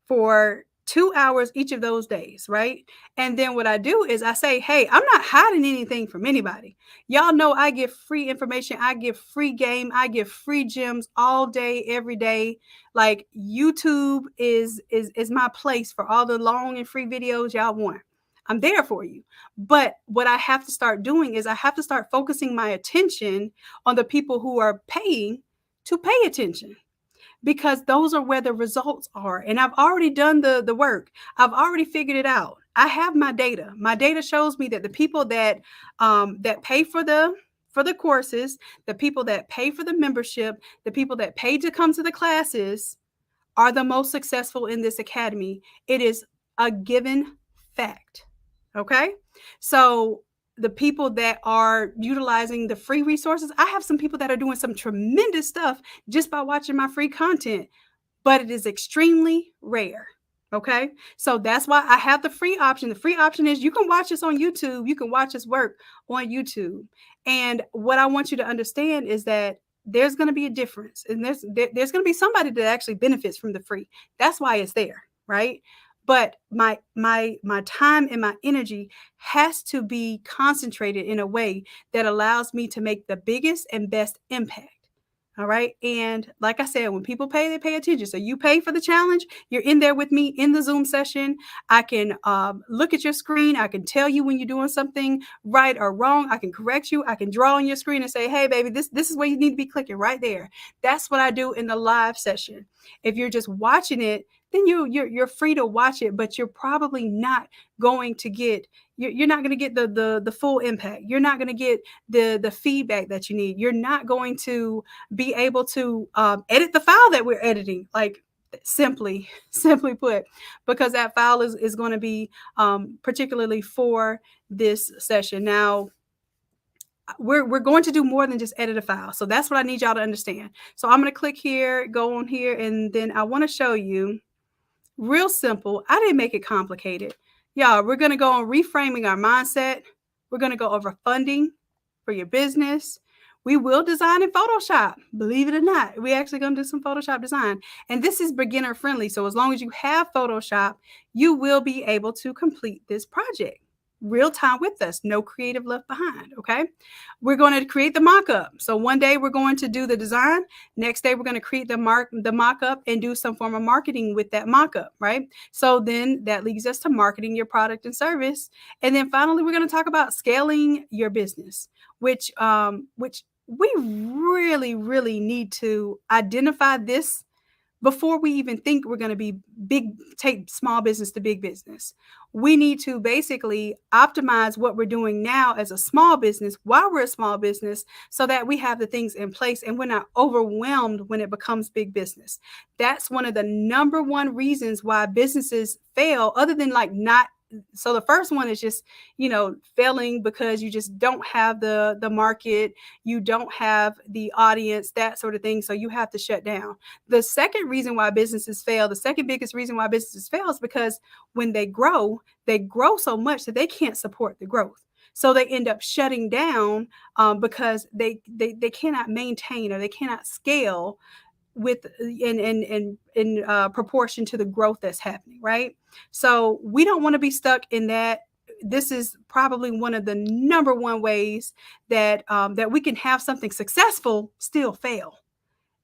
for 2 hours each of those days, right? And then what I do is I say, hey, I'm not hiding anything from anybody. Y'all know I give free information. I give free game. I give free gems all day, every day. Like YouTube is my place for all the long and free videos y'all want. I'm there for you. But what I have to start doing is I have to start focusing my attention on the people who are paying to pay attention, because those are where the results are. And I've already done the work. I've already figured it out. I have my data. My data shows me that the people that pay for the courses, the people that pay for the membership, the people that pay to come to the classes are the most successful in this academy. It is a given fact. Okay? So the people that are utilizing the free resources, I have some people that are doing some tremendous stuff just by watching my free content, but it is extremely rare. Okay. So that's why I have the free option. The free option is you can watch us on YouTube. You can watch us work on YouTube. And what I want you to understand is that there's going to be a difference, and there's going to be somebody that actually benefits from the free. That's why it's there. Right. But my time and my energy has to be concentrated in a way that allows me to make the biggest and best impact. All right. And like I said, when people pay, they pay attention. So you pay for the challenge. You're in there with me in the Zoom session. I can look at your screen. I can tell you when you're doing something right or wrong. I can correct you. I can draw on your screen and say, hey, baby, this is where you need to be clicking right there. That's what I do in the live session. If you're just watching it, then you're free to watch it, but you're probably not going to get you're not going to get the full impact. You're not going to get the feedback that you need. You're not going to be able to edit the file that we're editing, like simply put, because that file is going to be particularly for this session. Now, we're going to do more than just edit a file. So that's what I need y'all to understand. So I'm going to click here, go on here, and then I want to show you real simple. I didn't make it complicated. Y'all, we're going to go on reframing our mindset. We're going to go over funding for your business. We will design in Photoshop. Believe it or not, we're actually going to do some Photoshop design. And this is beginner friendly. So as long as you have Photoshop, you will be able to complete this project real time with us. No creative left behind. Okay. We're going to create the mock-up. So one day we're going to do the design. Next day, we're going to create the mock-up and do some form of marketing with that mock-up. Right. So then that leads us to marketing your product and service. And then finally, we're going to talk about scaling your business, which we really, really need to identify this before we even think we're going to be take small business to big business. We need to basically optimize what we're doing now as a small business while we're a small business, so that we have the things in place and we're not overwhelmed when it becomes big business. That's one of the number one reasons why businesses fail, other than like not. So the first one is just, failing because you just don't have the market, you don't have the audience, that sort of thing. So you have to shut down. The second reason why businesses fail, the second biggest reason why businesses fail, is because when they grow so much that they can't support the growth. So they end up shutting down because they cannot maintain, or they cannot scale with in proportion to the growth that's happening, right? So we don't want to be stuck in that this is probably one of the number one ways that that we can have something successful still fail.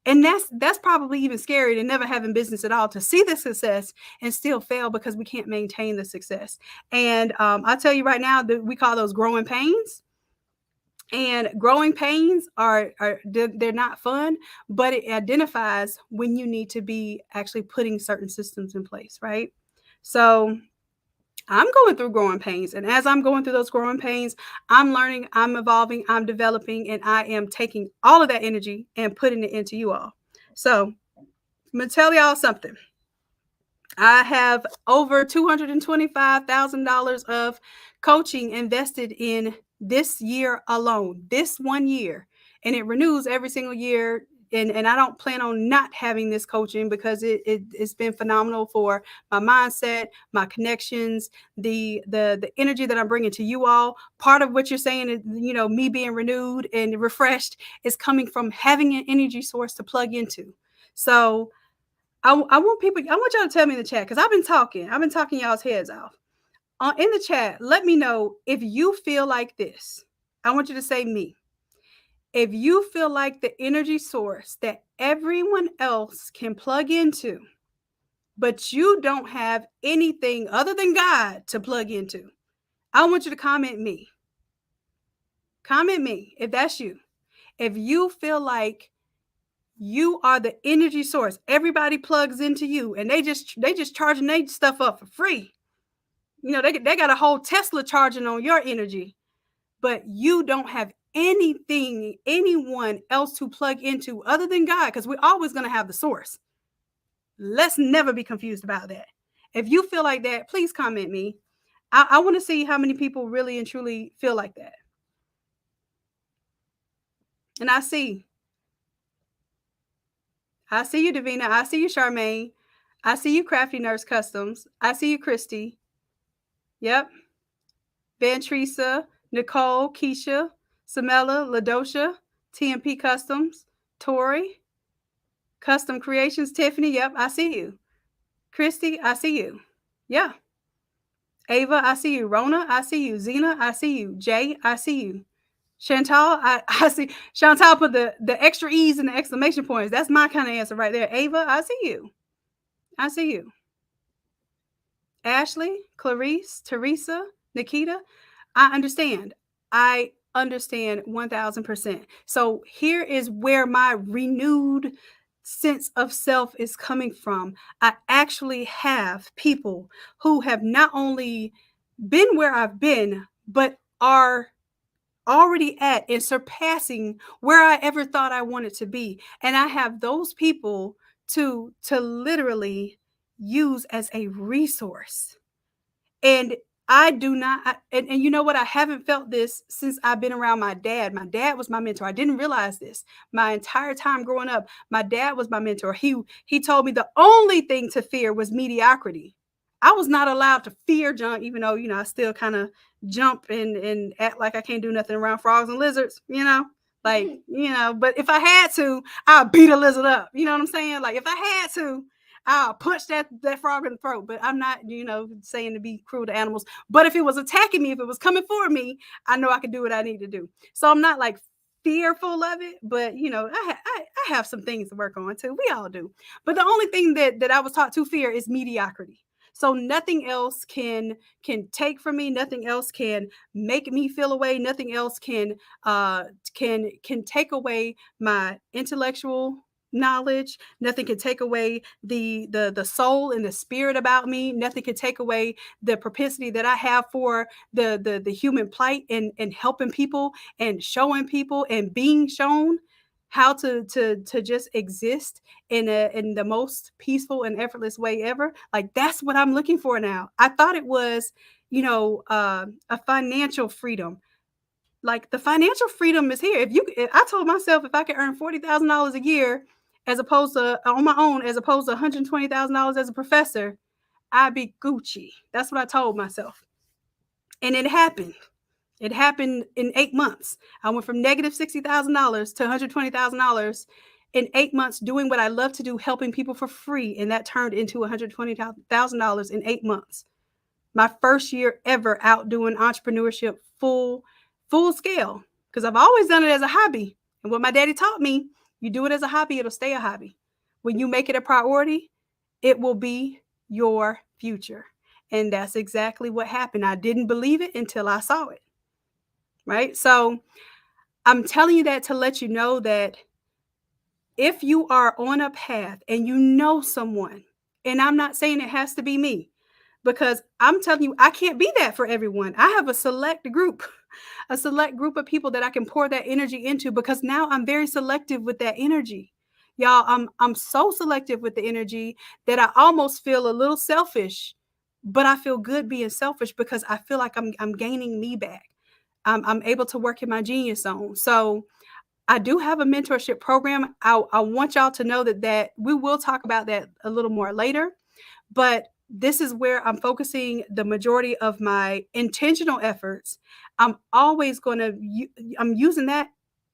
And that's probably even scarier than never having business at all, to see the success and still fail because we can't maintain the success. And I'll tell you right now that we call those growing pains. And growing pains are they're not fun, but it identifies when you need to be actually putting certain systems in place, right? So I'm going through growing pains. And as I'm going through those growing pains, I'm learning, I'm evolving, I'm developing, and I am taking all of that energy and putting it into you all. So I'm going to tell y'all something. I have over $225,000 of coaching invested in this year alone, this 1 year. And it renews every single year. And I don't plan on not having this coaching because it's been phenomenal for my mindset, my connections, the energy that I'm bringing to you all. Part of what you're saying is, me being renewed and refreshed is coming from having an energy source to plug into. So I want y'all to tell me in the chat, because I've been talking y'all's heads off. In the chat, let me know if you feel like this. I want you to say me. If you feel like the energy source that everyone else can plug into, but you don't have anything other than God to plug into, I want you to comment me. Comment me if that's you. If you feel like you are the energy source, everybody plugs into you, and they just charging their stuff up for free. They got a whole Tesla charging on your energy, but you don't have anyone else to plug into other than God, because we're always going to have the source. Let's never be confused about that. If you feel like that, please comment me. I want to see how many people really and truly feel like that. And I see you, Davina. I see you, Charmaine. I see you, Crafty Nurse Customs. I see you, Christy. Yep. Van Teresa, Nicole, Keisha, Samela, Ladosha, TMP Customs, Tori, Custom Creations, Tiffany. Yep, I see you. Christy, I see you. Yeah. Ava, I see you. Rona, I see you. Zena, I see you. Jay, I see you. Chantal, I see. Chantal put the extra E's and the exclamation points. That's my kind of answer right there. Ava, I see you. I see you. Ashley, Clarice, Teresa, Nikita, I understand. I understand 1000%. So here is where my renewed sense of self is coming from. I actually have people who have not only been where I've been, but are already at and surpassing where I ever thought I wanted to be. And I have those people to literally use as a resource. And I do not, and you know what? I haven't felt this since I've been around my dad. My dad was my mentor. I didn't realize this. My entire time growing up, my dad was my mentor. He told me the only thing to fear was mediocrity. I was not allowed to fear jump, even though, I still kind of jump and act like I can't do nothing around frogs and lizards, but if I had to, I'll beat a lizard up. You know what I'm saying? Like, if I had to, I'll punch that frog in the throat. But I'm not, saying to be cruel to animals. But if it was attacking me, if it was coming for me, I know I could do what I need to do. So I'm not like fearful of it, but I have some things to work on too. We all do. But the only thing that I was taught to fear is mediocrity. So nothing else can take from me. Nothing else can make me feel away. Nothing else can take away my intellectual knowledge. Nothing can take away the soul and the spirit about me. Nothing can take away the propensity that I have for the human plight and helping people and showing people and being shown how to just exist in the most peaceful and effortless way ever. Like, that's what I'm looking for now. I thought it was, a financial freedom. Like, the financial freedom is here. I told myself if I could earn $40,000 a year as opposed to on my own, as opposed to $120,000 as a professor, I'd be Gucci. That's what I told myself. And it happened. It happened in 8 months. I went from negative $60,000 to $120,000 in 8 months, doing what I love to do, helping people for free. And that turned into $120,000 in 8 months. My first year ever out doing entrepreneurship full scale, because I've always done it as a hobby. And what my daddy taught me, you do it as a hobby, it'll stay a hobby. When you make it a priority, it will be your future. And that's exactly what happened. I didn't believe it until I saw it. Right? So I'm telling you that to let you know that if you are on a path and you know someone, and I'm not saying it has to be me, because I'm telling you, I can't be that for everyone. I have a select group of people that I can pour that energy into, because now I'm very selective with that energy. Y'all, I'm so selective with the energy that I almost feel a little selfish, but I feel good being selfish because I feel like I'm gaining me back. I'm able to work in my genius zone. So I do have a mentorship program. I want y'all to know that we will talk about that a little more later, but this is where I'm focusing the majority of my intentional efforts. I'm using that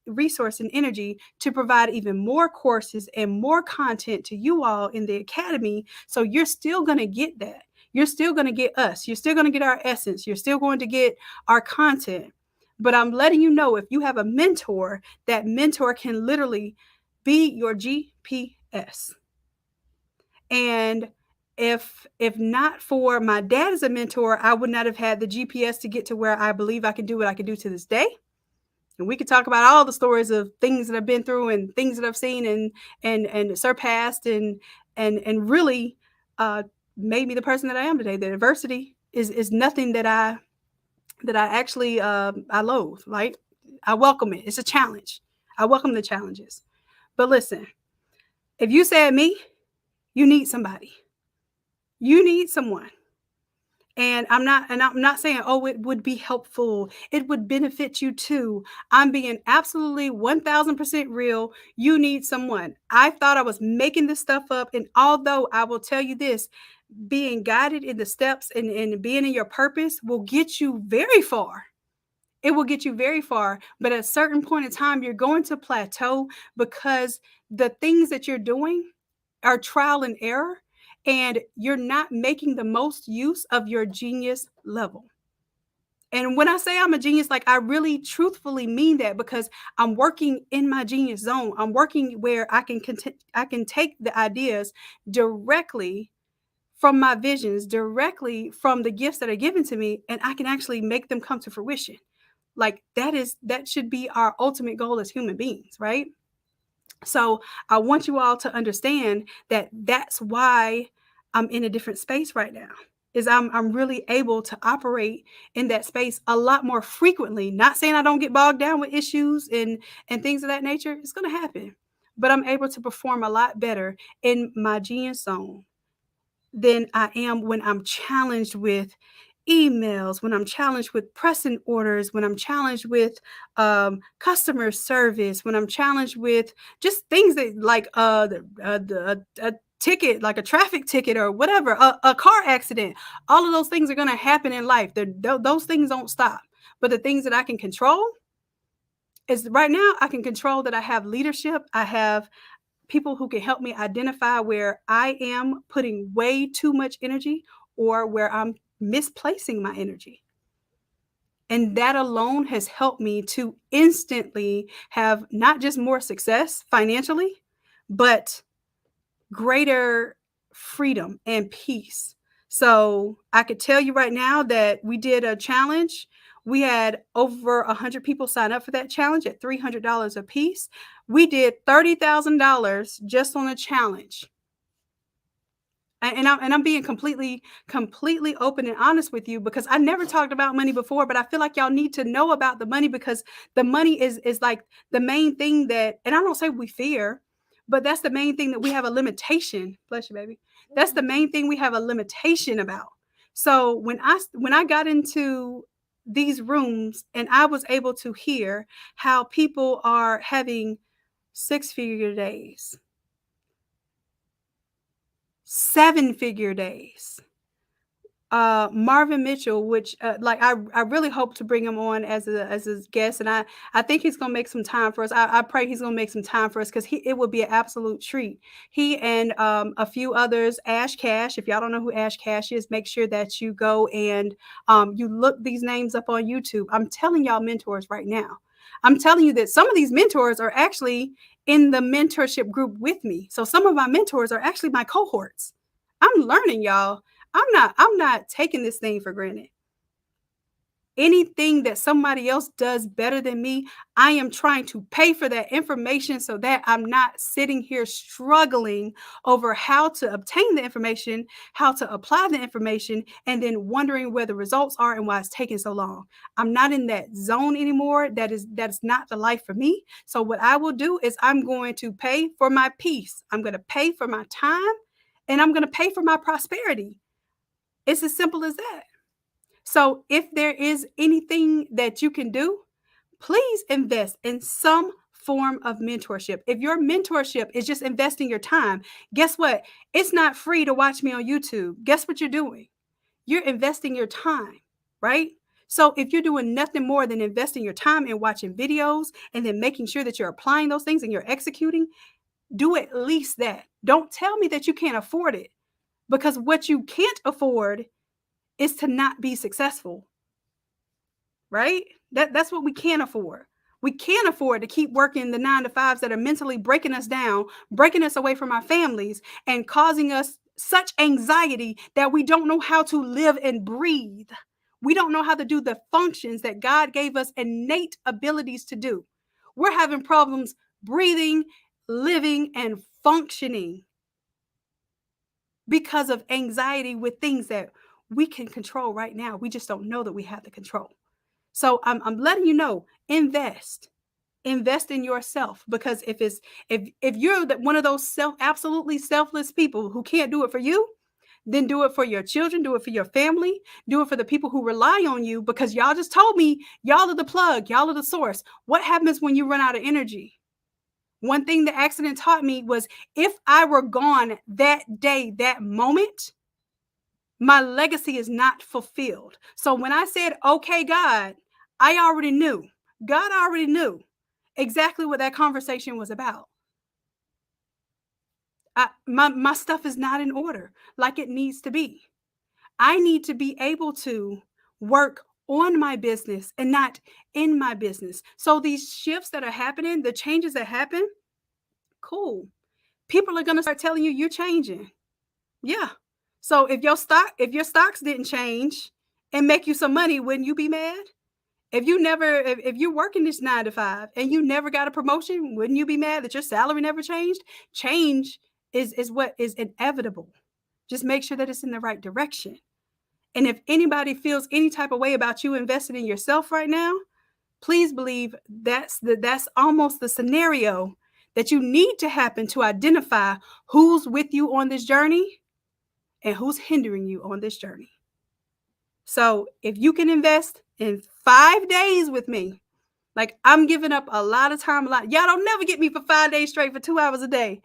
resource and energy to provide even more courses and more content to you all in the academy. So you're still going to get that. You're still going to get us. You're still going to get our essence. You're still going to get our content. But I'm letting you know, if you have a mentor, that mentor can literally be your GPS. And if not for my dad as a mentor, I would not have had the GPS to get to where I believe I can do what I can do to this day. And we could talk about all the stories of things that I've been through and things that I've seen and surpassed and really made me the person that I am today. The adversity is nothing that I actually I loathe. Right? I welcome it. It's a challenge. I welcome the challenges. But listen, if you said me, you need somebody. You need someone. And I'm not saying, oh, it would be helpful. It would benefit you too. I'm being absolutely 1000% real. You need someone. I thought I was making this stuff up. And although I will tell you this, being guided in the steps and being in your purpose will get you very far. It will get you very far. But at a certain point in time, you're going to plateau because the things that you're doing are trial and error, and you're not making the most use of your genius level. And when I say I'm a genius, like, I really truthfully mean that, because I'm working in my genius zone. I'm working where I can take the ideas directly from my visions, directly from the gifts that are given to me, and I can actually make them come to fruition. Like, that should be our ultimate goal as human beings, right? So I want you all to understand that that's why I'm in a different space right now. Is I'm really able to operate in that space a lot more frequently. Not saying I don't get bogged down with issues and things of that nature. It's going to happen, but I'm able to perform a lot better in my genius zone than I am when I'm challenged with emails, when I'm challenged with pressing orders, when I'm challenged with customer service, when I'm challenged with just things that like a ticket, like a traffic ticket or whatever, a car accident. All of those things are going to happen in life. Those things don't stop. But the things that I can control is, right now, I can control that I have leadership. I have people who can help me identify where I am putting way too much energy or where I'm misplacing my energy. And that alone has helped me to instantly have not just more success financially, but greater freedom and peace. So I could tell you right now that we did a challenge. We had over 100 people sign up for that challenge at $300 a piece. We did $30,000 just on a challenge. And I'm being completely open and honest with you, because I never talked about money before, but I feel like y'all need to know about the money, because the money is like the main thing that, and I don't say we fear, but that's the main thing that we have a limitation. Bless you, baby. That's the main thing we have a limitation about. So when I got into these rooms and I was able to hear how people are having 6-figure days, 7-figure days, Marvin Mitchell, which like I really hope to bring him on as a guest, and I think he's gonna make some time for us. I pray he's gonna make some time for us because it would be an absolute treat. He and a few others, Ash Cash. If y'all don't know who Ash Cash is, make sure that you go and you look these names up on YouTube. I'm telling y'all mentors right now. I'm telling you that some of these mentors are actually in the mentorship group with me. So some of my mentors are actually my cohorts. I'm learning, y'all. I'm not taking this thing for granted. Anything that somebody else does better than me, I am trying to pay for that information so that I'm not sitting here struggling over how to obtain the information, how to apply the information, and then wondering where the results are and why it's taking so long. I'm not in that zone anymore. That's not the life for me. So what I will do is I'm going to pay for my peace. I'm going to pay for my time, and I'm going to pay for my prosperity. It's as simple as that. So if there is anything that you can do, please invest in some form of mentorship. If your mentorship is just investing your time, guess what? It's not free to watch me on YouTube. Guess what you're doing? You're investing your time, right? So if you're doing nothing more than investing your time in watching videos and then making sure that you're applying those things and you're executing, do at least that. Don't tell me that you can't afford it, because what you can't afford is to not be successful, right? That's what we can't afford. We can't afford to keep working the 9 to 5s that are mentally breaking us down, breaking us away from our families, and causing us such anxiety that we don't know how to live and breathe. We don't know how to do the functions that God gave us innate abilities to do. We're having problems breathing, living, and functioning because of anxiety with things that we can control right now. We just don't know that we have the control. So I'm letting you know, invest in yourself, because if you're one of those absolutely selfless people who can't do it for you, then do it for your children, do it for your family, do it for the people who rely on you, because y'all just told me y'all are the plug, y'all are the source. What happens when you run out of energy? One thing the accident taught me was, if I were gone that day, that moment, my legacy is not fulfilled. So when I said, okay, God, I already knew. God already knew exactly what that conversation was about. My stuff is not in order like it needs to be. I need to be able to work on my business and not in my business. So these shifts that are happening, the changes that happen, cool. People are going to start telling you you're changing. Yeah. So if your stocks didn't change and make you some money, wouldn't you be mad? If you're working this 9 to 5 and you never got a promotion, wouldn't you be mad that your salary never changed? Change is what is inevitable. Just make sure that it's in the right direction. And if anybody feels any type of way about you investing in yourself right now, please believe that's almost the scenario that you need to happen to identify who's with you on this journey and who's hindering you on this journey. So if you can invest in 5 days with me, like, I'm giving up a lot of time. Y'all don't never get me for 5 days straight for 2 hours a day,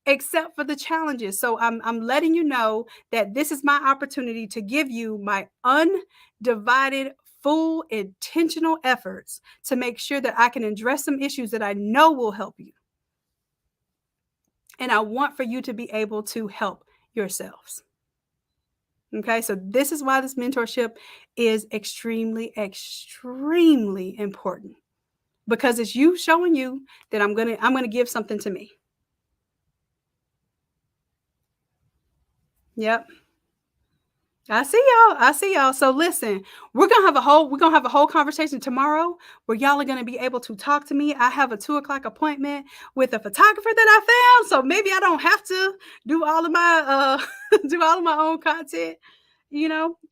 except for the challenges. So I'm letting you know that this is my opportunity to give you my undivided, full, intentional efforts to make sure that I can address some issues that I know will help you. And I want for you to be able to help yourselves. Okay, so this is why this mentorship is extremely, extremely important, because it's you showing you that I'm gonna give something to me. Yep. I see y'all. So listen, we're gonna have a whole conversation tomorrow where y'all are gonna be able to talk to me. I have a 2:00 appointment with a photographer that I found, so maybe I don't have to do all of my do all of my own content,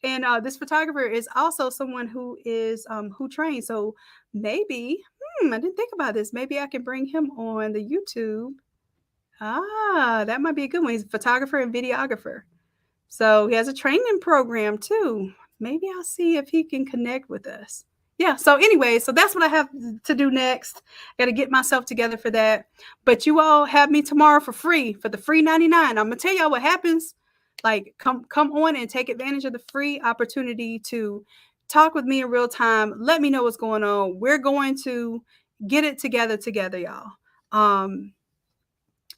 And this photographer is also someone who is who trains. So maybe I didn't think about this. Maybe I can bring him on the YouTube. That might be a good one. He's a photographer and videographer. So he has a training program too. Maybe I'll see if he can connect with us. Yeah. So anyway, so that's what I have to do next. Got to get myself together for that. But you all have me tomorrow for free, for the free 99. I'm going to tell y'all what happens Like come on and take advantage of the free opportunity to talk with me in real time. Let me know what's going on. We're going to get it together, y'all.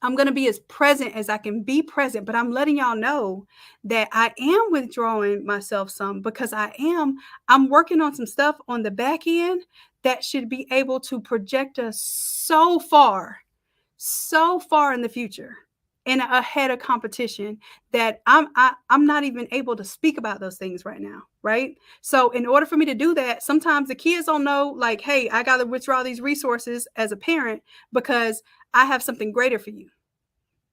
I'm going to be as present as I can be present, but I'm letting y'all know that I am withdrawing myself some because I'm working on some stuff on the back end that should be able to project us so far in the future and ahead of competition that I'm not even able to speak about those things right now, right? So in order for me to do that, sometimes the kids don't know, like, hey, I got to withdraw these resources as a parent because I have something greater for you.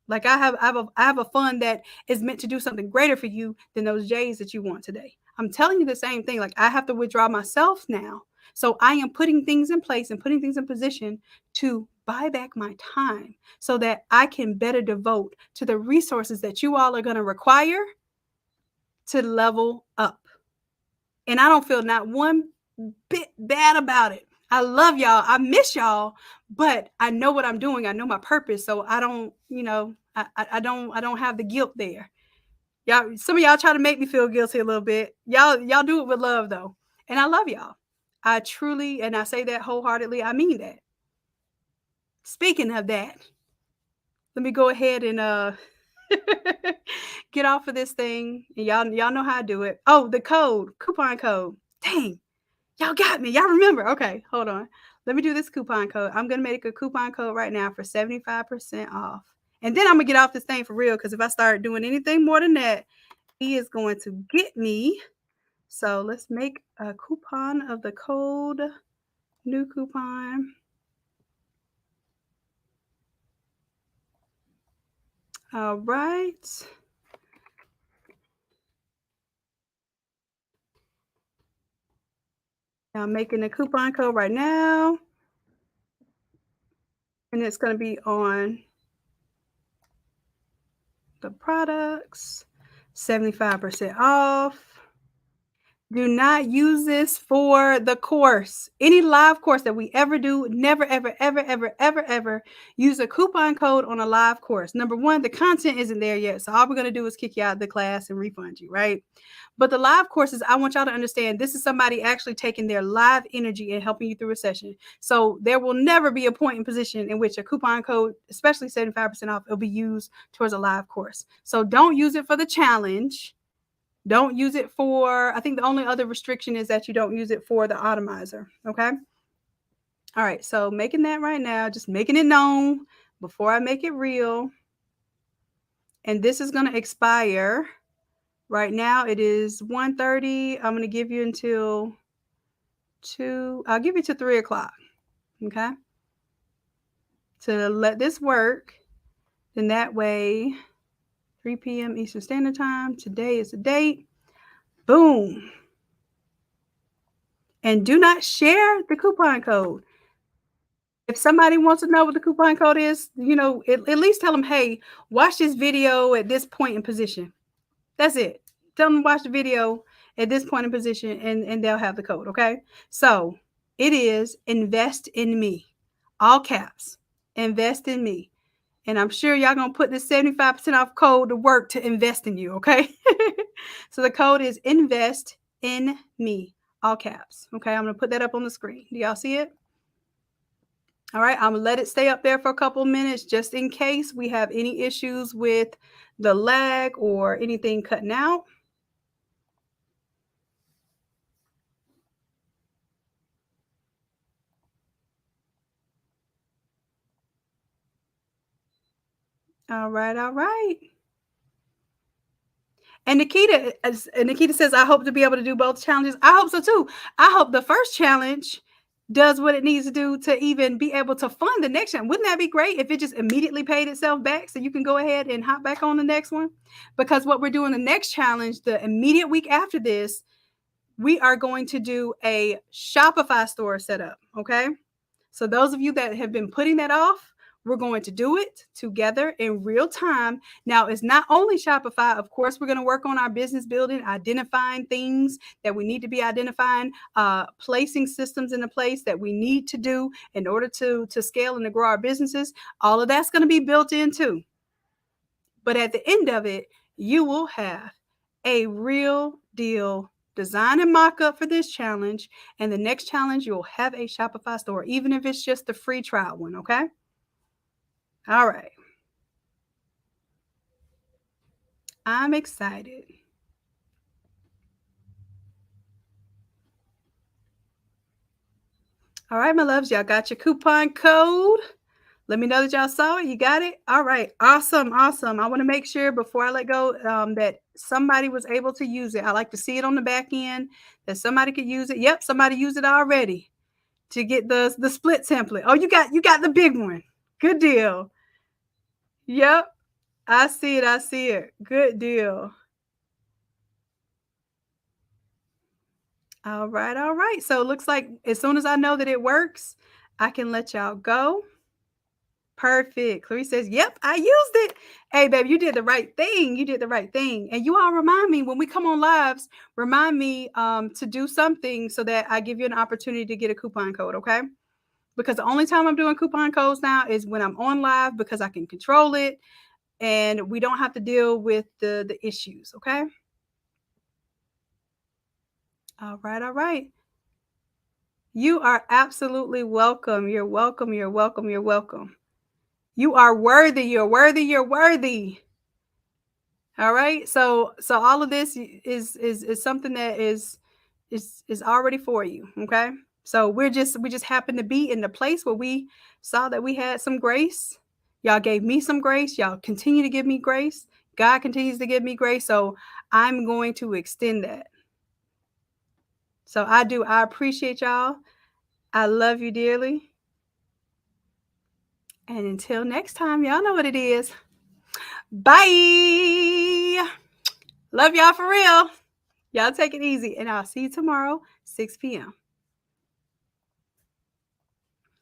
Like I have a fund that is meant to do something greater for you than those J's that you want today. I'm telling you the same thing. Like I have to withdraw myself now. So I am putting things in place and putting things in position to buy back my time so that I can better devote to the resources that you all are going to require to level up. And I don't feel not one bit bad about it. I love y'all. I miss y'all, but I know what I'm doing. I know my purpose. So I don't, I don't have the guilt there. Y'all, some of y'all try to make me feel guilty a little bit. Y'all do it with love though. And I love y'all. I truly, and I say that wholeheartedly, I mean that. Speaking of that, let me go ahead and get off of this thing. And y'all know how I do it. Oh, the coupon code. Dang. Y'all got me. Y'all remember. Okay, hold on. Let me do this coupon code. I'm going to make a coupon code right now for 75% off. And then I'm going to get off this thing for real because if I start doing anything more than that, he is going to get me. So let's make a coupon of the code. New coupon. All right. I'm making a coupon code right now. And it's going to be on the products. 75% off. Do not use this for the course. Any live course that we ever do, never, ever, ever, ever, ever, ever use a coupon code on a live course. Number one, the content isn't there yet. So all we're going to do is kick you out of the class and refund you, right? But the live courses, I want y'all to understand this is somebody actually taking their live energy and helping you through a session. So there will never be a point in position in which a coupon code, especially 75% off, will be used towards a live course. So don't use it for the challenge. Don't use it for, I think the only other restriction is that you don't use it for the Automizer, okay? All right, so making that right now, just making it known before I make it real. And this is going to expire. Right now it is 1:30. I'm going to give you until 2, I'll give you to 3 o'clock, okay? To let this work, then that way, 3 p.m. Eastern Standard Time, today is the date. Boom. And do not share the coupon code. If somebody wants to know what the coupon code is, at least tell them, hey, watch this video at this point in position. That's it. Tell them to watch the video at this point in position and they'll have the code, okay? So it is invest in me. All caps. Invest in me. And I'm sure y'all going to put this 75% off code to work to invest in you, okay? So the code is invest in me. All caps. Okay, I'm going to put that up on the screen. Do y'all see it? All right, I'm going to let it stay up there for a couple of minutes just in case we have any issues with the lag or anything cutting out. All right. And Nikita says, I hope to be able to do both challenges. I hope so too. I hope the first challenge does what it needs to do to even be able to fund the next one. Wouldn't that be great if it just immediately paid itself back so you can go ahead and hop back on the next one? Because what we're doing the next challenge, the immediate week after this, we are going to do a Shopify store setup, okay? So those of you that have been putting that off, we're going to do it together in real time. Now, it's not only Shopify. Of course, we're going to work on our business building, identifying things that we need to be identifying, placing systems into place that we need to do in order to scale and to grow our businesses. All of that's going to be built in too. But at the end of it, you will have a real deal design and mock-up for this challenge. And the next challenge, you'll have a Shopify store, even if it's just the free trial one, okay? All right. I'm excited. All right, my loves, y'all got your coupon code. Let me know that y'all saw it. You got it? All right. Awesome. Awesome. I want to make sure before I let go that somebody was able to use it. I like to see it on the back end that somebody could use it. Yep, somebody used it already to get the split template. Oh, you got the big one. Good deal. Yep. I see it. I see it. Good deal. All right. All right. So it looks like as soon as I know that it works, I can let y'all go. Perfect. Clarice says, yep, I used it. Hey, baby, you did the right thing. You did the right thing. And you all remind me when we come on lives, remind me to do something so that I give you an opportunity to get a coupon code, okay? Because the only time I'm doing coupon codes now is when I'm on live because I can control it and we don't have to deal with the issues, okay? All right, all right. You are absolutely welcome. You're welcome. You're welcome. You're welcome. You are worthy. You're worthy. You're worthy. All right. So all of this is something that is already for you. Okay. So we just happen to be in the place where we saw that we had some grace. Y'all gave me some grace. Y'all continue to give me grace. God continues to give me grace. So I'm going to extend that. So I do. I appreciate y'all. I love you dearly. And until next time, y'all know what it is. Bye. Love y'all for real. Y'all take it easy. And I'll see you tomorrow, 6 p.m.